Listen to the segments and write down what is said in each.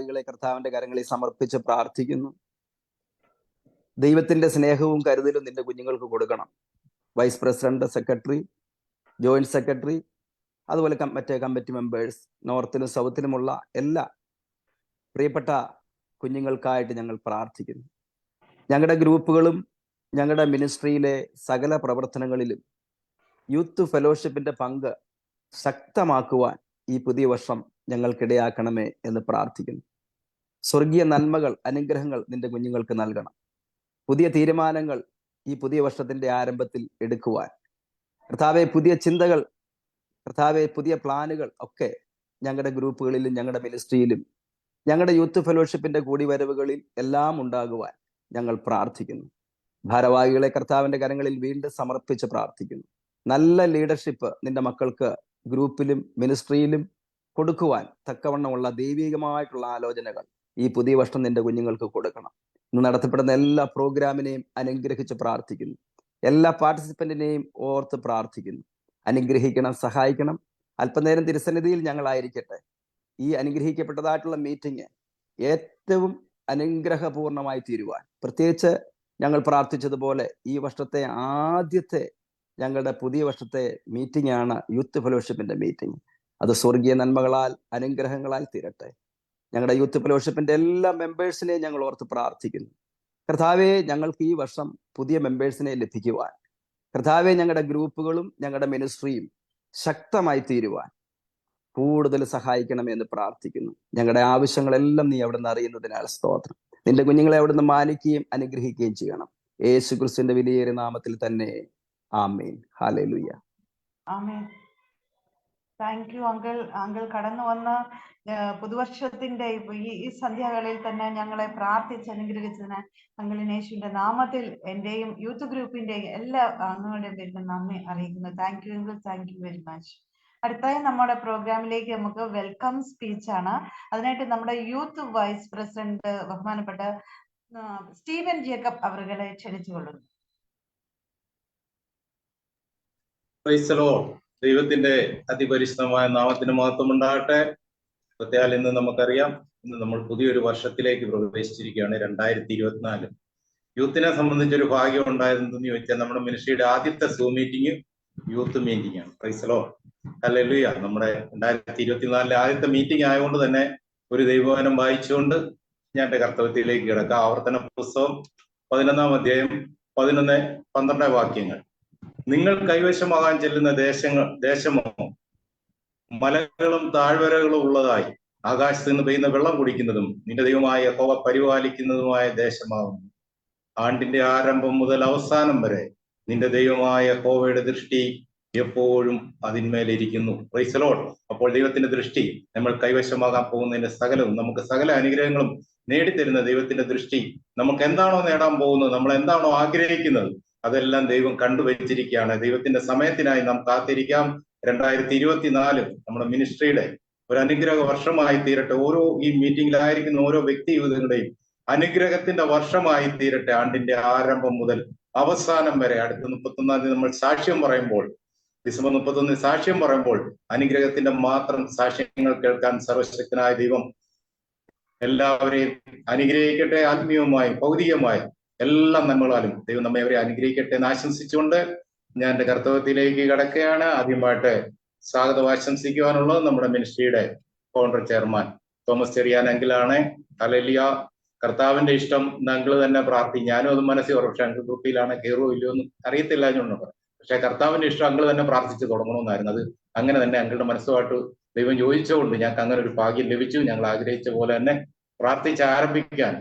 ഭാരവാഹികളെ കർത്താവിന്റെ കരങ്ങളിൽ സമർപ്പിച്ച് പ്രാർത്ഥിക്കുന്നു. ദൈവത്തിന്റെ സ്നേഹവും കരുതലും നിന്റെ കുഞ്ഞുങ്ങൾക്ക് കൊടുക്കണം. Vice president, secretary, joint secretary, അതുപോലെ മറ്റേ കമ്മിറ്റി മെമ്പേഴ്സ്, നോർത്തിലും സൗത്തിലുമുള്ള എല്ലാ പ്രിയപ്പെട്ട കുഞ്ഞുങ്ങൾക്കായിട്ട് ഞങ്ങൾ പ്രാർത്ഥിക്കുന്നു. ഞങ്ങളുടെ ഗ്രൂപ്പുകളും ഞങ്ങളുടെ മിനിസ്ട്രിയിലെ സകല പ്രവർത്തനങ്ങളിലും യൂത്ത് ഫെലോഷിപ്പിന്റെ പങ്ക് ശക്തമാക്കുവാൻ ഈ പുതിയ വർഷം ഞങ്ങൾക്കിടയാക്കണമേ എന്ന് പ്രാർത്ഥിക്കുന്നു. സ്വർഗീയ നന്മകൾ, അനുഗ്രഹങ്ങൾ നിന്റെ കുഞ്ഞുങ്ങൾക്ക് നൽകണം. പുതിയ തീരുമാനങ്ങൾ ഈ പുതിയ വർഷത്തിന്റെ ആരംഭത്തിൽ എടുക്കുവാൻ കർത്താവെ, പുതിയ ചിന്തകൾ, കർത്താവെ, പുതിയ പ്ലാനുകൾ ഒക്കെ ഞങ്ങളുടെ ഗ്രൂപ്പുകളിലും ഞങ്ങളുടെ മിനിസ്ട്രിയിലും ഞങ്ങളുടെ യൂത്ത് ഫെലോഷിപ്പിന്റെ കൂടിവരവുകളിൽ എല്ലാം ഉണ്ടാകുവാൻ ഞങ്ങൾ പ്രാർത്ഥിക്കുന്നു. ഭാരവാഹികളെ കർത്താവിന്റെ കരങ്ങളിൽ വീണ്ടും സമർപ്പിച്ച് പ്രാർത്ഥിക്കുന്നു. നല്ല ലീഡർഷിപ്പ് നിന്റെ മക്കൾക്ക് ഗ്രൂപ്പിലും മിനിസ്ട്രിയിലും കൊടുക്കുവാൻ തക്കവണ്ണമുള്ള ദൈവികമായിട്ടുള്ള ആലോചനകൾ ഈ പുതിയ വർഷം നിന്റെ കുഞ്ഞുങ്ങൾക്ക് കൊടുക്കണം. ഇന്ന് നടത്തപ്പെടുന്ന എല്ലാ പ്രോഗ്രാമിനെയും അനുഗ്രഹിച്ച് പ്രാർത്ഥിക്കുന്നു. എല്ലാ പാർട്ടിസിപ്പന്റിനെയും ഓർത്ത് പ്രാർത്ഥിക്കുന്നു. അനുഗ്രഹിക്കണം, സഹായിക്കണം. അല്പനേരം തിരുസന്നിധിയിൽ ഞങ്ങളായിരിക്കട്ടെ. ഈ അനുഗ്രഹിക്കപ്പെട്ടതായിട്ടുള്ള മീറ്റിംഗ് ഏറ്റവും അനുഗ്രഹപൂർണമായി തീരുവാൻ, പ്രത്യേകിച്ച് ഞങ്ങൾ പ്രാർത്ഥിച്ചതുപോലെ ഈ വർഷത്തെ ആദ്യത്തെ ഞങ്ങളുടെ പുതിയ വർഷത്തെ മീറ്റിംഗ് ആണ് യൂത്ത് ഫെലോഷിപ്പിന്റെ മീറ്റിംഗ്. അത് സ്വർഗീയ നന്മകളാൽ, അനുഗ്രഹങ്ങളാൽ തീരട്ടെ. ഞങ്ങളുടെ യൂത്ത് ഫെലോഷിപ്പിന്റെ എല്ലാ മെമ്പേഴ്സിനെയും ഞങ്ങൾ ഓർത്ത് പ്രാർത്ഥിക്കുന്നു. കർത്താവെ, ഞങ്ങൾക്ക് ഈ വർഷം പുതിയ മെമ്പേഴ്സിനെ ലഭിക്കുവാൻ, കർത്താവെ, ഞങ്ങളുടെ ഗ്രൂപ്പുകളും ഞങ്ങളുടെ മിനിസ്ട്രിയും ശക്തമായി തീരുവാൻ കൂടുതൽ സഹായിക്കണമെന്ന് പ്രാർത്ഥിക്കുന്നു. ഞങ്ങളുടെ ആവശ്യങ്ങളെല്ലാം നീ അവിടെ നിന്ന് അറിയുന്നതിനാൽ സ്തോത്രം. നിന്റെ കുഞ്ഞുങ്ങളെ അവിടെ നിന്ന് മാനിക്കുകയും അനുഗ്രഹിക്കുകയും ചെയ്യണം. യേശു ക്രിസ്തുവിന്റെ വിലയേറിയ നാമത്തിൽ തന്നെ, ആമേൻ. ഹല്ലേലൂയ. ആമേൻ. Thank you uncle. അങ്കിൾ കടന്നു വന്ന പുതുവർഷത്തിന്റെ ഈ സന്ധ്യാവേളയിൽ തന്നെ ഞങ്ങളെ പ്രാർത്ഥിച്ച് അനുഗ്രഹിച്ചതിന് അങ്കിളിന് യേശുവിന്റെ നാമത്തിൽ എന്റെയും യൂത്ത് ഗ്രൂപ്പിന്റെയും എല്ലാ അംഗങ്ങളുടെയും പേരിൽ നന്ദി അറിയിക്കുന്നു. Thank you uncle. Thank you very much. അടുത്തായി നമ്മുടെ പ്രോഗ്രാമിലേക്ക് നമുക്ക് വെൽക്കം സ്പീച്ച് ആണ്. അതിനായിട്ട് നമ്മുടെ യൂത്ത് വൈസ് പ്രസിഡന്റ് ബഹുമാനപ്പെട്ട സ്റ്റീവൻ ജേക്കബ് അവരെ ക്ഷണിച്ചുകൊള്ളുന്നു. ദൈവത്തിന്റെ അതിപരിശുദ്ധമായ നാമത്തിന് മഹത്വം ഉണ്ടാകട്ടെ. പ്രത്യേകം ഇന്ന് നമുക്കറിയാം, ഇന്ന് നമ്മൾ പുതിയൊരു വർഷത്തിലേക്ക് പ്രവേശിച്ചിരിക്കുകയാണ്. 2024 യൂത്തിനെ സംബന്ധിച്ചൊരു ഭാഗ്യം ഉണ്ടായതെന്ന് ചോദിച്ചാൽ നമ്മുടെ മിനിസ്ട്രിയുടെ ആദ്യത്തെ സൂം മീറ്റിംഗ് യൂത്ത് മീറ്റിംഗ് ആണ്. Price the Lord. ഹല്ലേലൂയ. നമ്മുടെ 2024 ആദ്യത്തെ മീറ്റിംഗ് ആയതുകൊണ്ട് തന്നെ ഒരു ദൈവവചനം വായിച്ചുകൊണ്ട് ഞാൻ എന്റെ കർത്തവ്യത്തിലേക്ക് കിടക്കാം. ആവർത്തന പുസ്തകം 11-ാം അധ്യായം 11-12 വാക്യങ്ങൾ. നിങ്ങൾ കൈവശമാകാൻ ചെല്ലുന്ന ദേശമോ മലകളും താഴ്വരകളും ഉള്ളതായി ആകാശത്ത് നിന്ന് പെയ്യുന്ന വെള്ളം കുടിക്കുന്നതും നിന്റെ ദൈവമായ യഹോവ പരിപാലിക്കുന്നതുമായ ദേശമാകുന്നു. ആണ്ടിന്റെ ആരംഭം മുതൽ അവസാനം വരെ നിന്റെ ദൈവമായ യഹോവയുടെ ദൃഷ്ടി എപ്പോഴും അതിന്മേലിരിക്കുന്നു. Price the Lord. അപ്പോൾ ദൈവത്തിന്റെ ദൃഷ്ടി നമ്മൾ കൈവശമാകാൻ പോകുന്നതിന്റെ സകലവും, നമുക്ക് സകല അനുഗ്രഹങ്ങളും നേടിത്തരുന്ന ദൈവത്തിന്റെ ദൃഷ്ടി നമുക്ക് എന്താണോ നേടാൻ പോകുന്നത്, നമ്മൾ എന്താണോ ആഗ്രഹിക്കുന്നത്, അതെല്ലാം ദൈവം കണ്ടുവച്ചിരിക്കുകയാണ്. ദൈവത്തിന്റെ സമയത്തിനായി നാം കാത്തിരിക്കാം. 2024 നമ്മുടെ മിനിസ്ട്രിയുടെ ഒരു അനുഗ്രഹ വർഷമായി തീരട്ടെ. ഓരോ ഈ മീറ്റിംഗിലായിരിക്കുന്ന ഓരോ വ്യക്തി യുവതങ്ങളുടെയും അനുഗ്രഹത്തിന്റെ വർഷമായി തീരട്ടെ. ആണ്ടിന്റെ ആരംഭം മുതൽ അവസാനം വരെ. അടുത്ത 31-ാം തീയതി നമ്മൾ സാക്ഷ്യം പറയുമ്പോൾ, ഡിസംബർ 31 സാക്ഷ്യം പറയുമ്പോൾ അനുഗ്രഹത്തിന്റെ മാത്രം സാക്ഷ്യങ്ങൾ കേൾക്കാൻ സർവശക്തനായ ദൈവം എല്ലാവരെയും അനുഗ്രഹിക്കട്ടെ. ആത്മീയവുമായി ഭൗതികമായി എല്ലാ നന്മകളാലും ദൈവം നമ്മെ അവരെ അനുഗ്രഹിക്കട്ടെ എന്ന് ആശംസിച്ചുകൊണ്ട് ഞാൻ എന്റെ കർത്തവ്യത്തിലേക്ക് കടക്കുകയാണ്. ആദ്യമായിട്ട് സ്വാഗതം ആശംസിക്കുവാനുള്ളത് നമ്മുടെ മിനിസ്ട്രിയുടെ ഫൗണ്ടർ ചെയർമാൻ തോമസ് ചെറിയാൻ അങ്കിളാണ്. ഹല്ലേലൂയ. കർത്താവിന്റെ ഇഷ്ടം അങ്കിള് തന്നെ പ്രാർത്ഥിക്കും. ഞാനും അത് മനസ്സിൽ പറഞ്ഞു. പക്ഷെ അങ്കിൾ ഗ്രൂപ്പിലാണ് കയറുമോ ഇല്ലയോ എന്ന് അറിയത്തില്ല എന്നുണ്ട്. പക്ഷെ കർത്താവിന്റെ ഇഷ്ടം അങ്കിള് തന്നെ പ്രാർത്ഥിച്ച് തുടങ്ങണമെന്നായിരുന്നു. അത് അങ്ങനെ തന്നെ അങ്കിളുടെ മനസ്സുമായിട്ട് ദൈവം യോജിച്ചുകൊണ്ട് ഞങ്ങൾക്ക് അങ്ങനെ ഒരു ഭാഗ്യം ലഭിച്ചു. ഞങ്ങൾ ആഗ്രഹിച്ച പോലെ തന്നെ പ്രാർത്ഥിച്ച് ആരംഭിക്കാൻ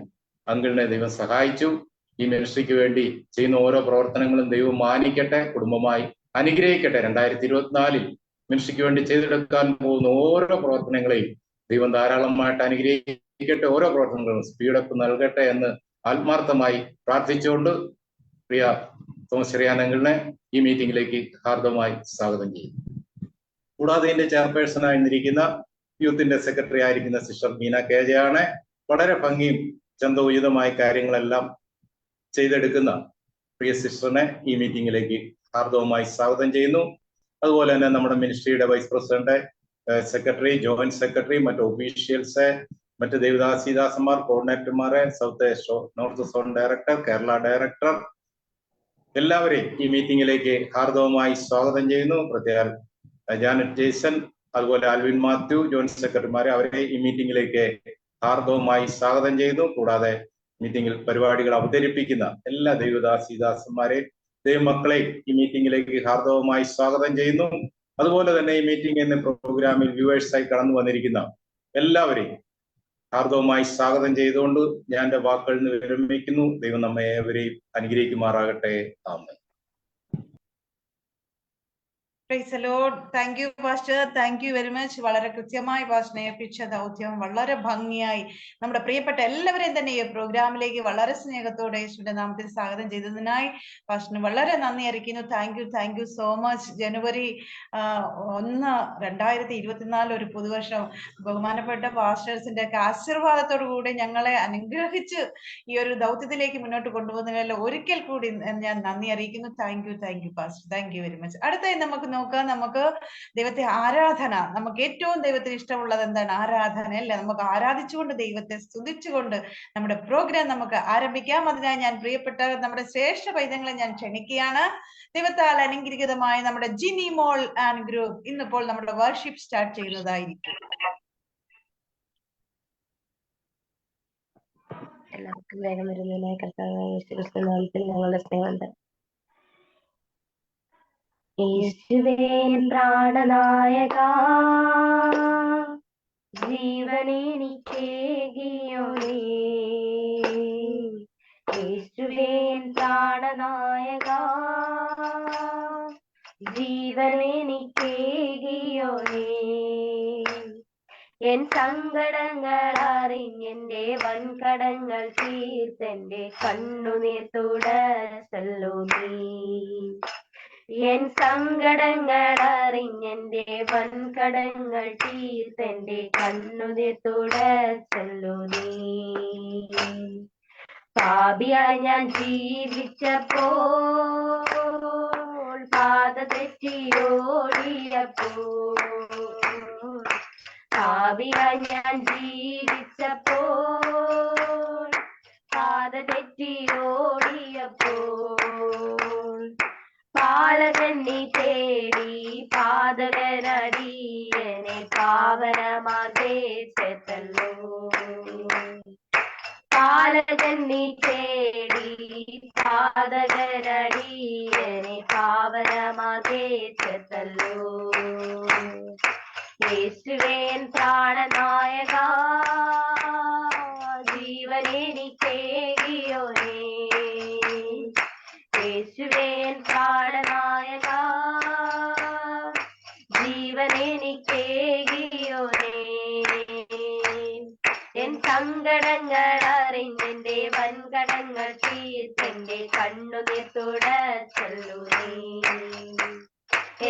അങ്കിളിനെ ദൈവം സഹായിച്ചു. ഈ മിനിസ്ട്രിക്ക് വേണ്ടി ചെയ്യുന്ന ഓരോ പ്രവർത്തനങ്ങളും ദൈവം മാനിക്കട്ടെ, കുടുംബമായി അനുഗ്രഹിക്കട്ടെ. 2024 മിനിസ്ട്രിക്ക് വേണ്ടി ചെയ്തെടുക്കാൻ പോകുന്ന ഓരോ പ്രവർത്തനങ്ങളെയും ദൈവം ധാരാളമായിട്ട് അനുഗ്രഹിക്കട്ടെ. ഓരോ പ്രവർത്തനങ്ങളും സ്പീഡപ്പ് നൽകട്ടെ എന്ന് ആത്മാർത്ഥമായി പ്രാർത്ഥിച്ചുകൊണ്ട് പ്രിയ തോമസ് ചെറിയാൻ അങ്കിളിനെ ഈ മീറ്റിംഗിലേക്ക് ഹാർദമായി സ്വാഗതം ചെയ്യും. കൂടാതെ ഇതിന്റെ ചെയർപേഴ്സണായി ഇരിക്കുന്ന യൂത്തിന്റെ സെക്രട്ടറി ആയിരിക്കുന്ന സിസ്റ്റർ മീന KJ ആണ്. വളരെ ഭംഗിയും ചന്തോചിതമായ കാര്യങ്ങളെല്ലാം ചെയ്തെടുക്കുന്ന പ്രിയ സിസ്റ്ററിനെ ഈ മീറ്റിംഗിലേക്ക് ഹാർദവമായി സ്വാഗതം ചെയ്യുന്നു. അതുപോലെ തന്നെ നമ്മുടെ മിനിസ്ട്രിയുടെ vice president, secretary, joint secretary, മറ്റു ഒഫീഷ്യൽസ്, മറ്റ് ദേവദാസീദാസന്മാർ, കോർഡിനേറ്റർമാരെ, north zone director, Kerala director, എല്ലാവരെയും ഈ മീറ്റിംഗിലേക്ക് ഹാർദവമായി സ്വാഗതം ചെയ്യുന്നു. പ്രത്യേകം ജാനറ്റ് ജേസൺ, അതുപോലെ ആൽവിൻ മാത്യു, ജോയിന്റ് സെക്രട്ടറിമാരെ, അവരെ ഈ മീറ്റിംഗിലേക്ക് ഹാർദവമായി സ്വാഗതം ചെയ്യുന്നു. കൂടാതെ മീറ്റിംഗിൽ പരിപാടികൾ അവതരിപ്പിക്കുന്ന എല്ലാ ദൈവദാസീദാസന്മാരെയും ദൈവമക്കളെ ഈ മീറ്റിംഗിലേക്ക് ഹാർദവമായി സ്വാഗതം ചെയ്യുന്നു. അതുപോലെ തന്നെ ഈ മീറ്റിംഗ് എന്ന പ്രോഗ്രാമിൽ വ്യൂവേഴ്സായി കടന്നു വന്നിരിക്കുന്ന എല്ലാവരെയും ഹാർദവമായി സ്വാഗതം ചെയ്തുകൊണ്ട് ഞാൻ എൻ്റെ വാക്കുകളിൽ നിന്ന് വിരമിക്കുന്നു. ദൈവം നമ്മെ ഏവരെയും അനുഗ്രഹിക്കുമാറാകട്ടെ. ആമേൻ. Praise the Lord. Thank you, Pastor. Thank you very much. വളരെ കൃത്യമായി പാസ്റ്ററിനെ ഏൽപ്പിച്ച ദൗത്യം വളരെ ഭംഗിയായി നമ്മുടെ പ്രിയപ്പെട്ട എല്ലാവരെയും തന്നെ ഈ പ്രോഗ്രാമിലേക്ക് വളരെ സ്നേഹത്തോടെ യേശുവിന്റെ നാമത്തിൽ സ്വാഗതം ചെയ്തതിനായി പാസ്റ്ററിന് വളരെ നന്ദി അറിയിക്കുന്നു. Thank you so much. ജനുവരി 1, 2024 ഒരു പുതുവർഷം ബഹുമാനപ്പെട്ട പാസ്റ്റേഴ്സിന്റെ ഒക്കെ ആശീർവാദത്തോടു കൂടി ഞങ്ങളെ അനുഗ്രഹിച്ച് ഈ ഒരു ദൗത്യത്തിലേക്ക് മുന്നോട്ട് കൊണ്ടുപോകുന്നതിനെല്ലാം ഒരിക്കൽ കൂടി ഞാൻ നന്ദി അറിയിക്കുന്നു. Thank you pastor. Thank you very much. അടുത്തായി നമുക്ക് ദൈവത്തെ ആരാധന, നമുക്ക് ഏറ്റവും ദൈവത്തിന് ഇഷ്ടമുള്ളത് എന്താണ്? ആരാധന അല്ലേ? നമുക്ക് ആരാധിച്ചുകൊണ്ട് ദൈവത്തെ സ്തുതിച്ചുകൊണ്ട് നമ്മുടെ പ്രോഗ്രാം നമുക്ക് ആരംഭിക്കാം. അതിനായി ഞാൻ പ്രിയപ്പെട്ട നമ്മുടെ ശ്രേഷ്ഠ പൈതങ്ങളെ ഞാൻ ക്ഷണിക്കുകയാണ്. ദൈവത്താൽ അനുഗ്രഹീതമായ നമ്മുടെ ജിനി മോൾ ആൻഡ് ഗ്രൂപ്പ് ഇന്നിപ്പോൾ നമ്മുടെ വർഷിപ്പ് സ്റ്റാർട്ട് ചെയ്യുന്നതായിരിക്കും. എല്ലാവർക്കും വേഗം വരുന്നതിനായി കർത്താവായ യേശുക്രിസ്തുവിന്റെ നാമത്തിൽ ഞങ്ങളുടെ സ്നേഹമുണ്ട്. യേശുവേ പ്രാണനായക, ജീവനെനിക്കേകിയോനേ. യേശുവേ പ്രാണനായക, ജീവനെനിക്കേകിയോനേ. എൻ സങ്കടങ്ങൾ അറിഞ്ഞെന്റെ വൻകടങ്ങൾ തീർത്തെന്റെ കണ്ണുനീർ തുടച്ചല്ലോ നീ. എൻ സങ്കടങ്ങൾ അറിഞ്ഞെന്റെ വൻകടങ്ങൾ തീർത്തെന്റെ കണ്ണുനീർ തുടച്ചല്ലോ നീ. പാപിയായി ഞാൻ ജീവിച്ചപ്പോൾ, പാത തെറ്റിയോടിയപ്പോൾ, പാപിയായി ഞാൻ ജീവിച്ചപ്പോൾ, പാത തെറ്റിയോടിയപ്പോൾ, പാലകൻ നീ തേടി പാതകനടിയനെ പാവനമാകെ ചേർത്തല്ലോ. പാലകൻ നീ തേടി പാതകനടിയനെ പാവനമാകെ ചേർത്തല്ലോ. യേശുവേൻ പ്രാണനായക, ജീവനെനിക്കേകിയോനേ. യേശുവേൻ പ്രാണനായക, ജീവനെനിക്കേകിയോനേ. എൻ സങ്കടങ്ങൾ അറിഞ്ഞെന്റെ വൻകടങ്ങൾ തീർത്തെന്റെ കണ്ണുനീർ തുടച്ചല്ലോ നീ.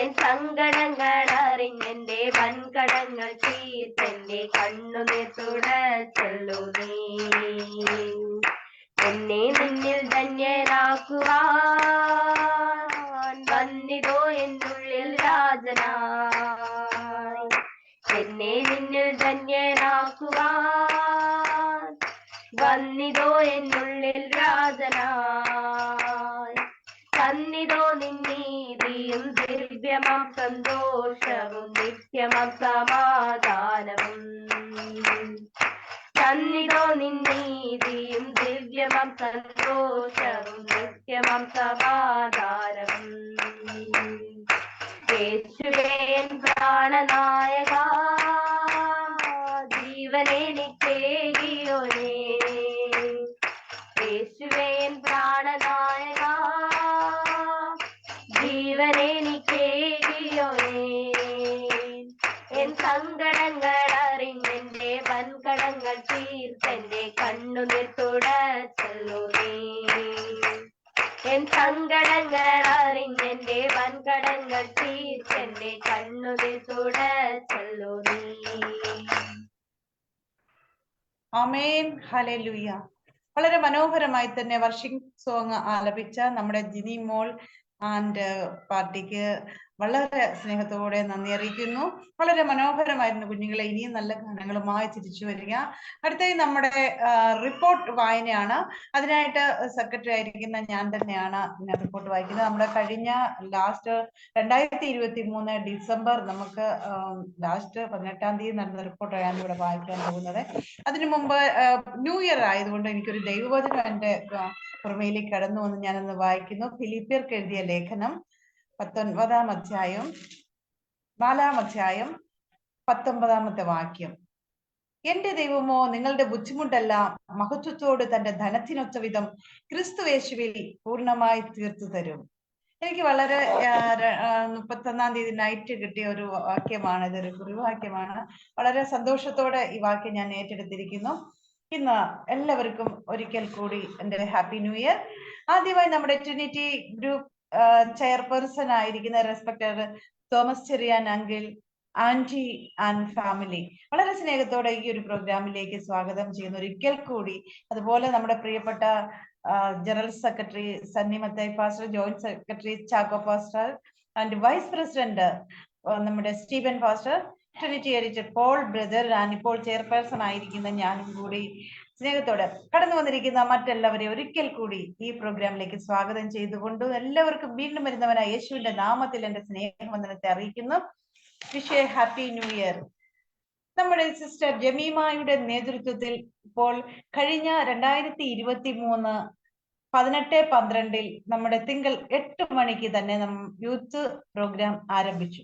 എൻ സങ്കടങ്ങൾ അറിഞ്ഞെന്റെ വൻകടങ്ങൾ തീർത്തെന്റെ കണ്ണുനീർ തുടച്ചല്ലോ നീ. എന്നെ നിന്നിൽ ധന്യനാക്കുവാൻ വന്നിതോ എന്നുള്ളിൽ രാജനായി. എന്നെ നിന്നിൽ ധന്യനാക്കുവാൻ വന്നിതോ എന്നുള്ളിൽ രാജനായി. തന്നിതോ നിന്നീതിയും ദിവ്യമാം സന്തോഷവും നിത്യമാം സമാധാനവും. തന്നിതോ നിന്നീതിയും ദിവ്യമാം സന്തോഷവും നിത്യമാം സമാധാനവും. യേശുവേൻ പ്രാണനായക, ജീവനെനിക്കേകിയോനേ. യേശുവേൻ പ്രാണനായക, ജീവനെനിക്കേകിയോനേ. എൻ സങ്കടങ്ങൾ അറിഞ്ഞെന്റെ വൻകടങ്ങൾ തീർത്തെന്റെ കണ്ണുനീർ തുടച്ചല്ലോ നീ. എൻ സങ്കടങ്ങൾ അറിഞ്ഞെന്റെ വൻകടങ്ങൾ തീർത്തെന്റെ കണ്ണുനീർ തുടച്ചല്ലോ നീ. ആമേൻ. ഹല്ലേലൂയ. വളരെ മനോഹരമായി തന്നെ വർഷിംഗ് സോങ് ആലപിച്ച നമ്മുടെ ജിനി മോൾ ആൻഡ് പാർട്ടിക്ക് വളരെ സ്നേഹത്തോടെ നന്ദി അറിയിക്കുന്നു. വളരെ മനോഹരമായിരുന്നു കുഞ്ഞുങ്ങളെ. ഇനിയും നല്ല ഗാനങ്ങളുമായി തിരിച്ചു വരിക. അടുത്തായി നമ്മുടെ റിപ്പോർട്ട് വായനയാണ്. അതിനായിട്ട് സെക്രട്ടറി ആയിരിക്കുന്ന ഞാൻ തന്നെയാണ് റിപ്പോർട്ട് വായിക്കുന്നത്. നമ്മുടെ കഴിഞ്ഞ ലാസ്റ്റ് 2023 ഡിസംബർ നമുക്ക് ലാസ്റ്റ് 18-ാം തീയതി നടന്ന റിപ്പോർട്ടാണ് ഇവിടെ വായിക്കാൻ പോകുന്നത്. അതിനു മുമ്പ് ന്യൂ ഇയർ ആയതുകൊണ്ട് എനിക്കൊരു ദൈവവചനം എന്റെ പുറമേലേക്ക് കടന്നു വന്ന് ഞാനൊന്ന് വായിക്കുന്നു. ഫിലിപ്പിയർക്ക് എഴുതിയ ലേഖനം 19-ാം അധ്യായം 4-ാം അധ്യായം 19-ാമത്തെ വാക്യം. എന്റെ ദൈവമോ നിങ്ങളുടെ ബുദ്ധിമുട്ടെല്ലാം മഹത്വത്തോട് തന്റെ ധനത്തിനൊത്ത വിധം ക്രിസ്തുയേശുവിൽ പൂർണ്ണമായി തീർത്തു തരും. എനിക്ക് വളരെ 31-ാം തീയതി നൈറ്റ് കിട്ടിയ ഒരു വാക്യമാണ്. ഇതൊരു കുറിവാക്യമാണ്. വളരെ സന്തോഷത്തോടെ ഈ വാക്യം ഞാൻ ഏറ്റെടുത്തിരിക്കുന്നു. ഇന്ന് എല്ലാവർക്കും ഒരിക്കൽ കൂടി എൻ്റെ ഹാപ്പി ന്യൂ ഇയർ. ആദ്യമായി നമ്മുടെ ട്രിനിറ്റി ഗ്രൂപ്പ് ചെയർപേഴ്സൺ ആയിരിക്കുന്ന respected Thomas Cheriyan uncle, aunty and family വളരെ സ്നേഹത്തോടെ ഈ ഒരു പ്രോഗ്രാമിലേക്ക് സ്വാഗതം ചെയ്യുന്നു ഒരിക്കൽ കൂടി. അതുപോലെ നമ്മുടെ പ്രിയപ്പെട്ട general secretary Sunny Mathai pastor, joint secretary Chacko pastor and vice president നമ്മുടെ Steven pastor, Trinity editor Paul brother, ഇപ്പോൾ ചെയർപേഴ്സൺ ആയിരിക്കുന്ന ഞാനും കൂടി സ്നേഹത്തോടെ കടന്നു വന്നിരിക്കുന്ന മറ്റെല്ലാവരെയും ഒരിക്കൽ കൂടി ഈ പ്രോഗ്രാമിലേക്ക് സ്വാഗതം ചെയ്തുകൊണ്ട് എല്ലാവർക്കും വീണ്ടും വരുന്നവനായ യേശുവിന്റെ നാമത്തിൽ എന്റെ സ്നേഹവന്ദനത്തെ അറിയിക്കുന്നു. Wish A happy new year. നമ്മുടെ സിസ്റ്റർ ജമീമയുടെ നേതൃത്വത്തിൽ ഇപ്പോൾ കഴിഞ്ഞ 2023 18/12 നമ്മുടെ തിങ്കൾ 8 മണിക്ക് തന്നെ യൂത്ത് പ്രോഗ്രാം ആരംഭിച്ചു.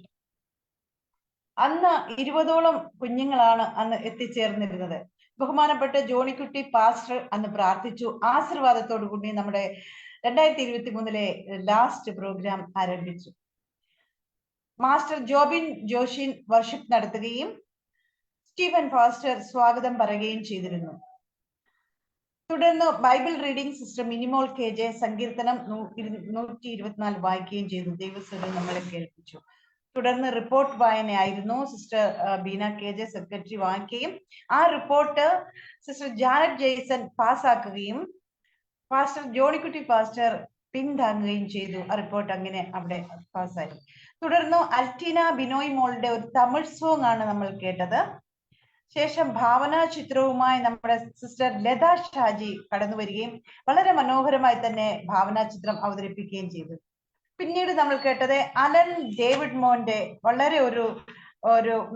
അന്ന് 20ഓളം കുഞ്ഞുങ്ങളാണ് അന്ന് എത്തിച്ചേർന്നിരുന്നത്. ബഹുമാനപ്പെട്ട ജോണിക്കുട്ടി പാസ്റ്റർ അന്ന് പ്രാർത്ഥിച്ചു. ആശീർവാദത്തോടു കൂടി നമ്മുടെ 2023 ലാസ്റ്റ് പ്രോഗ്രാം ആരംഭിച്ചു. മാസ്റ്റർ ജോബിൻ ജോഷിൻ വർഷിപ്പ് നടത്തുകയും സ്റ്റീഫൻ പാസ്റ്റർ സ്വാഗതം പറയുകയും ചെയ്തിരുന്നു. തുടർന്ന് Bible reading sister Minimol KJ സങ്കീർത്തനം 124 വായിക്കുകയും ചെയ്തു. ദൈവസ്വരം നമ്മളെ കേൾപ്പിച്ചു. തുടർന്ന് റിപ്പോർട്ട് വായനയായിരുന്നു. സിസ്റ്റർ ബീന KJ സെക്രട്ടറി വായിക്കുകയും ആ റിപ്പോർട്ട് സിസ്റ്റർ ജാനറ്റ് ജെയ്സൺ പാസ്സാക്കുകയും പാസ്റ്റർ ജോണിക്കുട്ടി പാസ്റ്റർ പിന്താങ്ങുകയും ചെയ്തു. ആ റിപ്പോർട്ട് അങ്ങനെ അവിടെ പാസ്സായി. തുടർന്ന് അൽറ്റീന ബിനോയ് മോളുടെ ഒരു തമിഴ് സോങ് ആണ് നമ്മൾ കേട്ടത്. ശേഷം ഭാവനാ ചിത്രവുമായി നമ്മുടെ സിസ്റ്റർ ലത ഷാജി കടന്നു വരികയും വളരെ മനോഹരമായി തന്നെ ഭാവനാ ചിത്രം അവതരിപ്പിക്കുകയും ചെയ്തു. പിന്നീട് നമ്മൾ കേട്ടത് അലൻ ഡേവിഡ് മോന്റെ വളരെ ഒരു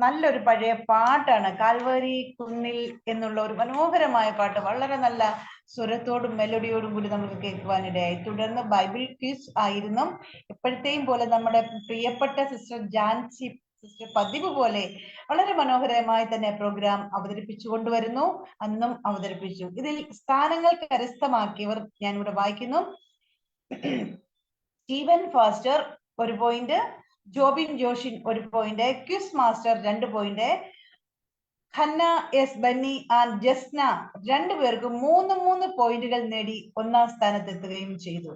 നല്ലൊരു പഴയ പാട്ടാണ്, കാൽവരി കുന്നിൽ എന്നുള്ള ഒരു മനോഹരമായ പാട്ട്. വളരെ നല്ല സ്വരത്തോടും മെലഡിയോടും കൂടി നമുക്ക് കേൾക്കുവാനിടയായി. തുടർന്ന് ബൈബിൾ ക്വിസ് ആയിരുന്നു. എപ്പോഴത്തെയും പോലെ നമ്മുടെ പ്രിയപ്പെട്ട സിസ്റ്റർ ജാൻസി സിസ്റ്റർ പതിവ് പോലെ വളരെ മനോഹരമായി തന്നെ പ്രോഗ്രാം അവതരിപ്പിച്ചു കൊണ്ടുവരുന്നു. അന്നും അവതരിപ്പിച്ചു. ഇതിൽ സ്ഥാനങ്ങൾ കരസ്ഥമാക്കിയവർ ഞാനിവിടെ വായിക്കുന്നു. Steven Foster 1 point, Jobin Joshin 1 point, quiz master 2 point, Hannah S Benny and Jasna 2 പേർക്ക് 3 പോയിന്റുകൾ നേടി 1ാം സ്ഥാനത്തെത്തുകയും ചെയ്തു.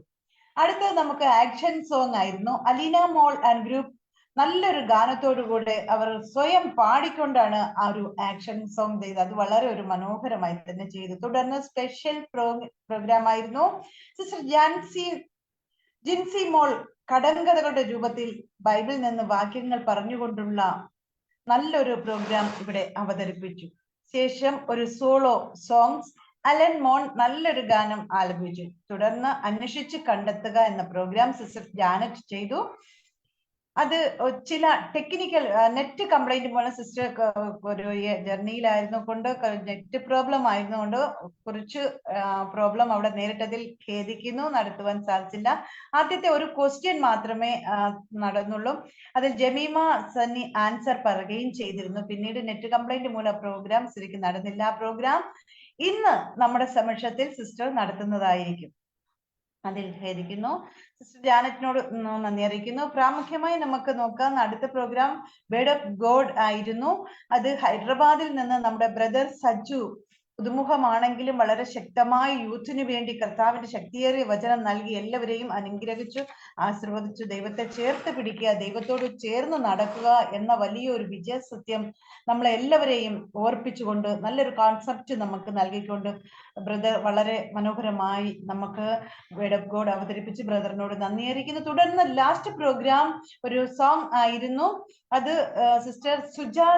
അടുത്തത് നമുക്ക് ആക്ഷൻ സോങ് ആയിരുന്നു. അലീന മോൾ ആൻഡ് ഗ്രൂപ്പ് നല്ലൊരു ഗാനത്തോടുകൂടെ അവർ സ്വയം പാടിക്കൊണ്ടാണ് ആ ഒരു ആക്ഷൻ സോങ് ചെയ്തത്. അത് വളരെ ഒരു മനോഹരമായി തന്നെ ചെയ്തു. തുടർന്ന് സ്പെഷ്യൽ പ്രോഗ്രാം ആയിരുന്നു. സിസ്റ്റർ ജിൻസി മോൾ കടങ്കഥകളുടെ രൂപത്തിൽ ബൈബിളിൽ നിന്ന് വാക്യങ്ങൾ പറഞ്ഞുകൊണ്ടുള്ള നല്ലൊരു പ്രോഗ്രാം ഇവിടെ അവതരിപ്പിച്ചു. ശേഷം ഒരു സോളോ സോങ്സ് അലൻ മോൺ നല്ലൊരു ഗാനം ആലപിച്ചു. തുടർന്ന് അന്വേഷിച്ച് കണ്ടെത്തുക എന്ന പ്രോഗ്രാം സിസ്റ്റർ ജാനറ്റ് ചെയ്തു. അത് ചില ടെക്നിക്കൽ നെറ്റ് കംപ്ലൈന്റ് പോലെ സിസ്റ്റർ ഒരു ജർണിയിലായിരുന്നു കൊണ്ട് നെറ്റ് പ്രോബ്ലം ആയിരുന്നുകൊണ്ട് കുറച്ച് പ്രോബ്ലം അവിടെ നേരിട്ടതിൽ ഖേദിക്കുന്നു. നടത്തുവാൻ സാധിച്ചില്ല. ആദ്യത്തെ ഒരു ക്വസ്റ്റ്യൻ മാത്രമേ നടന്നുള്ളൂ. അതിൽ ജമീമ സണ്ണി ആൻസർ പറയുകയും ചെയ്തിരുന്നു. പിന്നീട് നെറ്റ് കംപ്ലൈന്റ് മൂലം പ്രോഗ്രാം ശരിക്കും നടന്നില്ല. ആ പ്രോഗ്രാം ഇന്ന് നമ്മുടെ സമക്ഷത്തിൽ സിസ്റ്റർ നടത്തുന്നതായിരിക്കും. അതിൽ ഖേദിക്കുന്നു. സിസ്റ്റർ ജാനറ്റിനോട് നന്ദി അറിയിക്കുന്നു. പ്രാമുഖ്യമായി നമുക്ക് നോക്കാം. അടുത്ത പ്രോഗ്രാം വേർഡ് ഓഫ് ഗോഡ് ആയിരുന്നു. അത് ഹൈദരാബാദിൽ നിന്ന് നമ്മുടെ ബ്രദർ സജ്ജു പുതുമുഖമാണെങ്കിലും വളരെ ശക്തമായി യൂത്തിന് വേണ്ടി കർത്താവിന്റെ ശക്തിയേറിയ വചനം നൽകി എല്ലാവരെയും അനുഗ്രഹിച്ചു, ആശീർവദിച്ചു. ദൈവത്തെ ചേർത്ത് പിടിക്കുക, ദൈവത്തോട് ചേർന്ന് നടക്കുക എന്ന വലിയൊരു വിജയസത്യം നമ്മളെ എല്ലാവരെയും ഓർപ്പിച്ചുകൊണ്ട് നല്ലൊരു കോൺസെപ്റ്റ് നമുക്ക് നൽകിക്കൊണ്ട് ബ്രദർ വളരെ മനോഹരമായി നമുക്ക് വേർഡ് ഓഫ് ഗോഡ് അവതരിപ്പിച്ച് ബ്രദറിനോട് നന്ദി അറിയിക്കുന്നു. തുടർന്ന് ലാസ്റ്റ് പ്രോഗ്രാം ഒരു സോങ് ആയിരുന്നു. അത് സിസ്റ്റർ സുജാ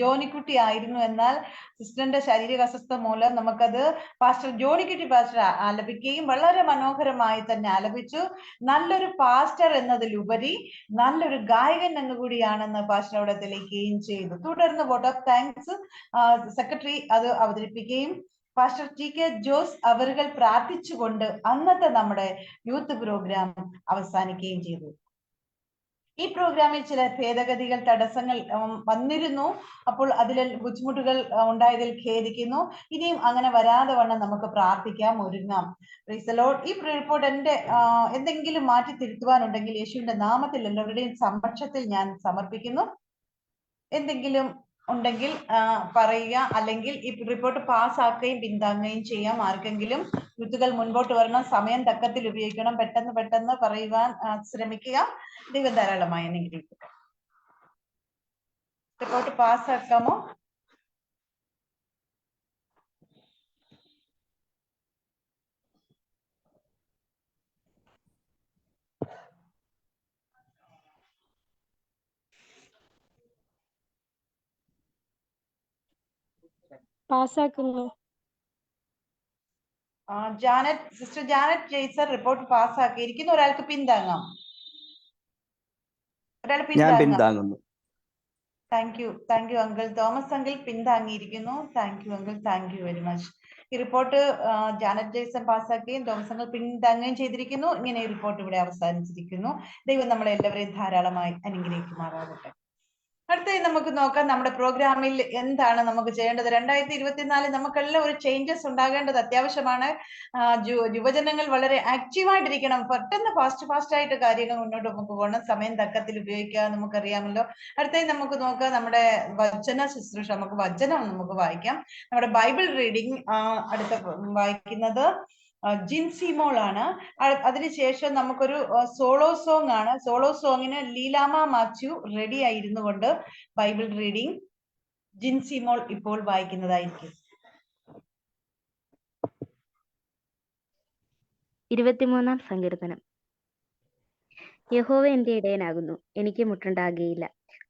ജോണിക്കുട്ടി ആയിരുന്നു. എന്നാൽ സിസ്റ്ററിന്റെ ശാരീരിക അസ്വസ്ഥത മൂലം നമുക്കത് പാസ്റ്റർ ജോണിക്കുട്ടി പാസ്റ്റർ ആലപിക്കുകയും വളരെ മനോഹരമായി തന്നെ ആലപിച്ചു. നല്ലൊരു പാസ്റ്റർ എന്നതിലുപരി നല്ലൊരു ഗായകൻ എന്നുകൂടിയാണെന്ന് പാസ്റ്റർ അവിടെ തെളിയിക്കുകയും ചെയ്തു. തുടർന്ന് വോട്ട് ഓഫ് താങ്ക്സ് സെക്രട്ടറി അത് അവതരിപ്പിക്കുകയും പാസ്റ്റർ ടി കെ ജോസ് അവരുകൾ പ്രാർത്ഥിച്ചുകൊണ്ട് അന്നത്തെ നമ്മുടെ യൂത്ത് പ്രോഗ്രാം അവസാനിക്കുകയും ചെയ്തു. ഈ പ്രോഗ്രാമിൽ ചില ഭേദഗതികൾ തടസ്സങ്ങൾ വന്നിരുന്നു. അപ്പോൾ അതിൽ ബുദ്ധിമുട്ടുകൾ ഉണ്ടായതിൽ ഖേദിക്കുന്നു. ഇനിയും അങ്ങനെ വരാതെ വണ്ണം നമുക്ക് പ്രാർത്ഥിക്കാം, ഒരുങ്ങാം. Praise the Lord. ഈ റിപ്പോർട്ട് എന്തെങ്കിലും മാറ്റി തിരുത്തുവാനുണ്ടെങ്കിൽ യേശുവിന്റെ നാമത്തിൽ എല്ലാവരുടെയും സമക്ഷത്തിൽ ഞാൻ സമർപ്പിക്കുന്നു. എന്തെങ്കിലും ഉണ്ടെങ്കിൽ പറയുക, അല്ലെങ്കിൽ ഈ റിപ്പോർട്ട് പാസ്സാക്കുകയും പിന്താങ്ങുകയും ചെയ്യാം. ആർക്കെങ്കിലും യൂത്തുകൾ മുൻപോട്ട് വരണം, സമയം തക്കത്തിൽ ഉപയോഗിക്കണം, പെട്ടെന്ന് പറയുവാൻ ശ്രമിക്കുക. ദൈവം ധാരാളമായി അനുഗ്രഹിക്കട്ടെ. റിപ്പോർട്ട് പാസ്സാക്കാമോ? പാസ്സാക്കുന്നു. സിസ്റ്റർ ജാനറ്റ് ജെയ്സർ റിപ്പോർട്ട് പാസ്സാക്കിയിരിക്കുന്നു. ഒരാൾക്ക് പിന്താങ്ങാം. ഞാൻ പിന്താങ്ങുന്നു. Thank you uncle. Thomas uncle പിന്താങ്ങിയിരിക്കുന്നു. Thank you uncle, thank you very much. ഈ റിപ്പോർട്ട് ജാനറ്റ് ജെയ്സൺ പാസ്സാക്കുകയും തോമസ് അങ്കിൾ പിന്താങ്ങുകയും ചെയ്തിരിക്കുന്നു. ഇങ്ങനെ ഈ റിപ്പോർട്ട് ഇവിടെ അവസാനിച്ചിരിക്കുന്നു. ദൈവം നമ്മളെ എല്ലാവരെയും ധാരാളമായി അനുഗ്രഹിക്കുമാറാകട്ടെ. അടുത്തായി നമുക്ക് നോക്കാം നമ്മുടെ പ്രോഗ്രാമിൽ എന്താണ് നമുക്ക് ചെയ്യേണ്ടത്. 2024 നമുക്കെല്ലാം ഒരു ചേഞ്ചസ് ഉണ്ടാകേണ്ടത് അത്യാവശ്യമാണ്. യുവജനങ്ങൾ വളരെ ആക്റ്റീവായിട്ടിരിക്കണം. പെട്ടെന്ന് ഫാസ്റ്റ് ആയിട്ട് കാര്യങ്ങൾ മുന്നോട്ട് നമുക്ക് പോകണം. സമയം തക്കത്തിൽ ഉപയോഗിക്കുക, നമുക്കറിയാമല്ലോ. അടുത്തായി നമുക്ക് നോക്കാം നമ്മുടെ വചന ശുശ്രൂഷ. വചനം നമുക്ക് വായിക്കാം. നമ്മുടെ ബൈബിൾ റീഡിംഗ് അടുത്ത വായിക്കുന്നത് ജിൻസി മോൾ ആണ്. അതിനുശേഷം നമുക്കൊരു സോളോ സോങ് ആണ്. സോളോ സോങ്ങിന് ലീലാമ മാത്യു റെഡി ആയിരുന്നു കൊണ്ട് ബൈബിൾ റീഡിംഗ് ജിൻസി മോൾ ഇപ്പോൾ വായിക്കുന്നതായിരിക്കും. 23-ാം സങ്കീർത്തനം. യഹോവ എന്റെ ഇടയനാകുന്നു, എനിക്ക് മുട്ടുണ്ടാകുകയില്ല.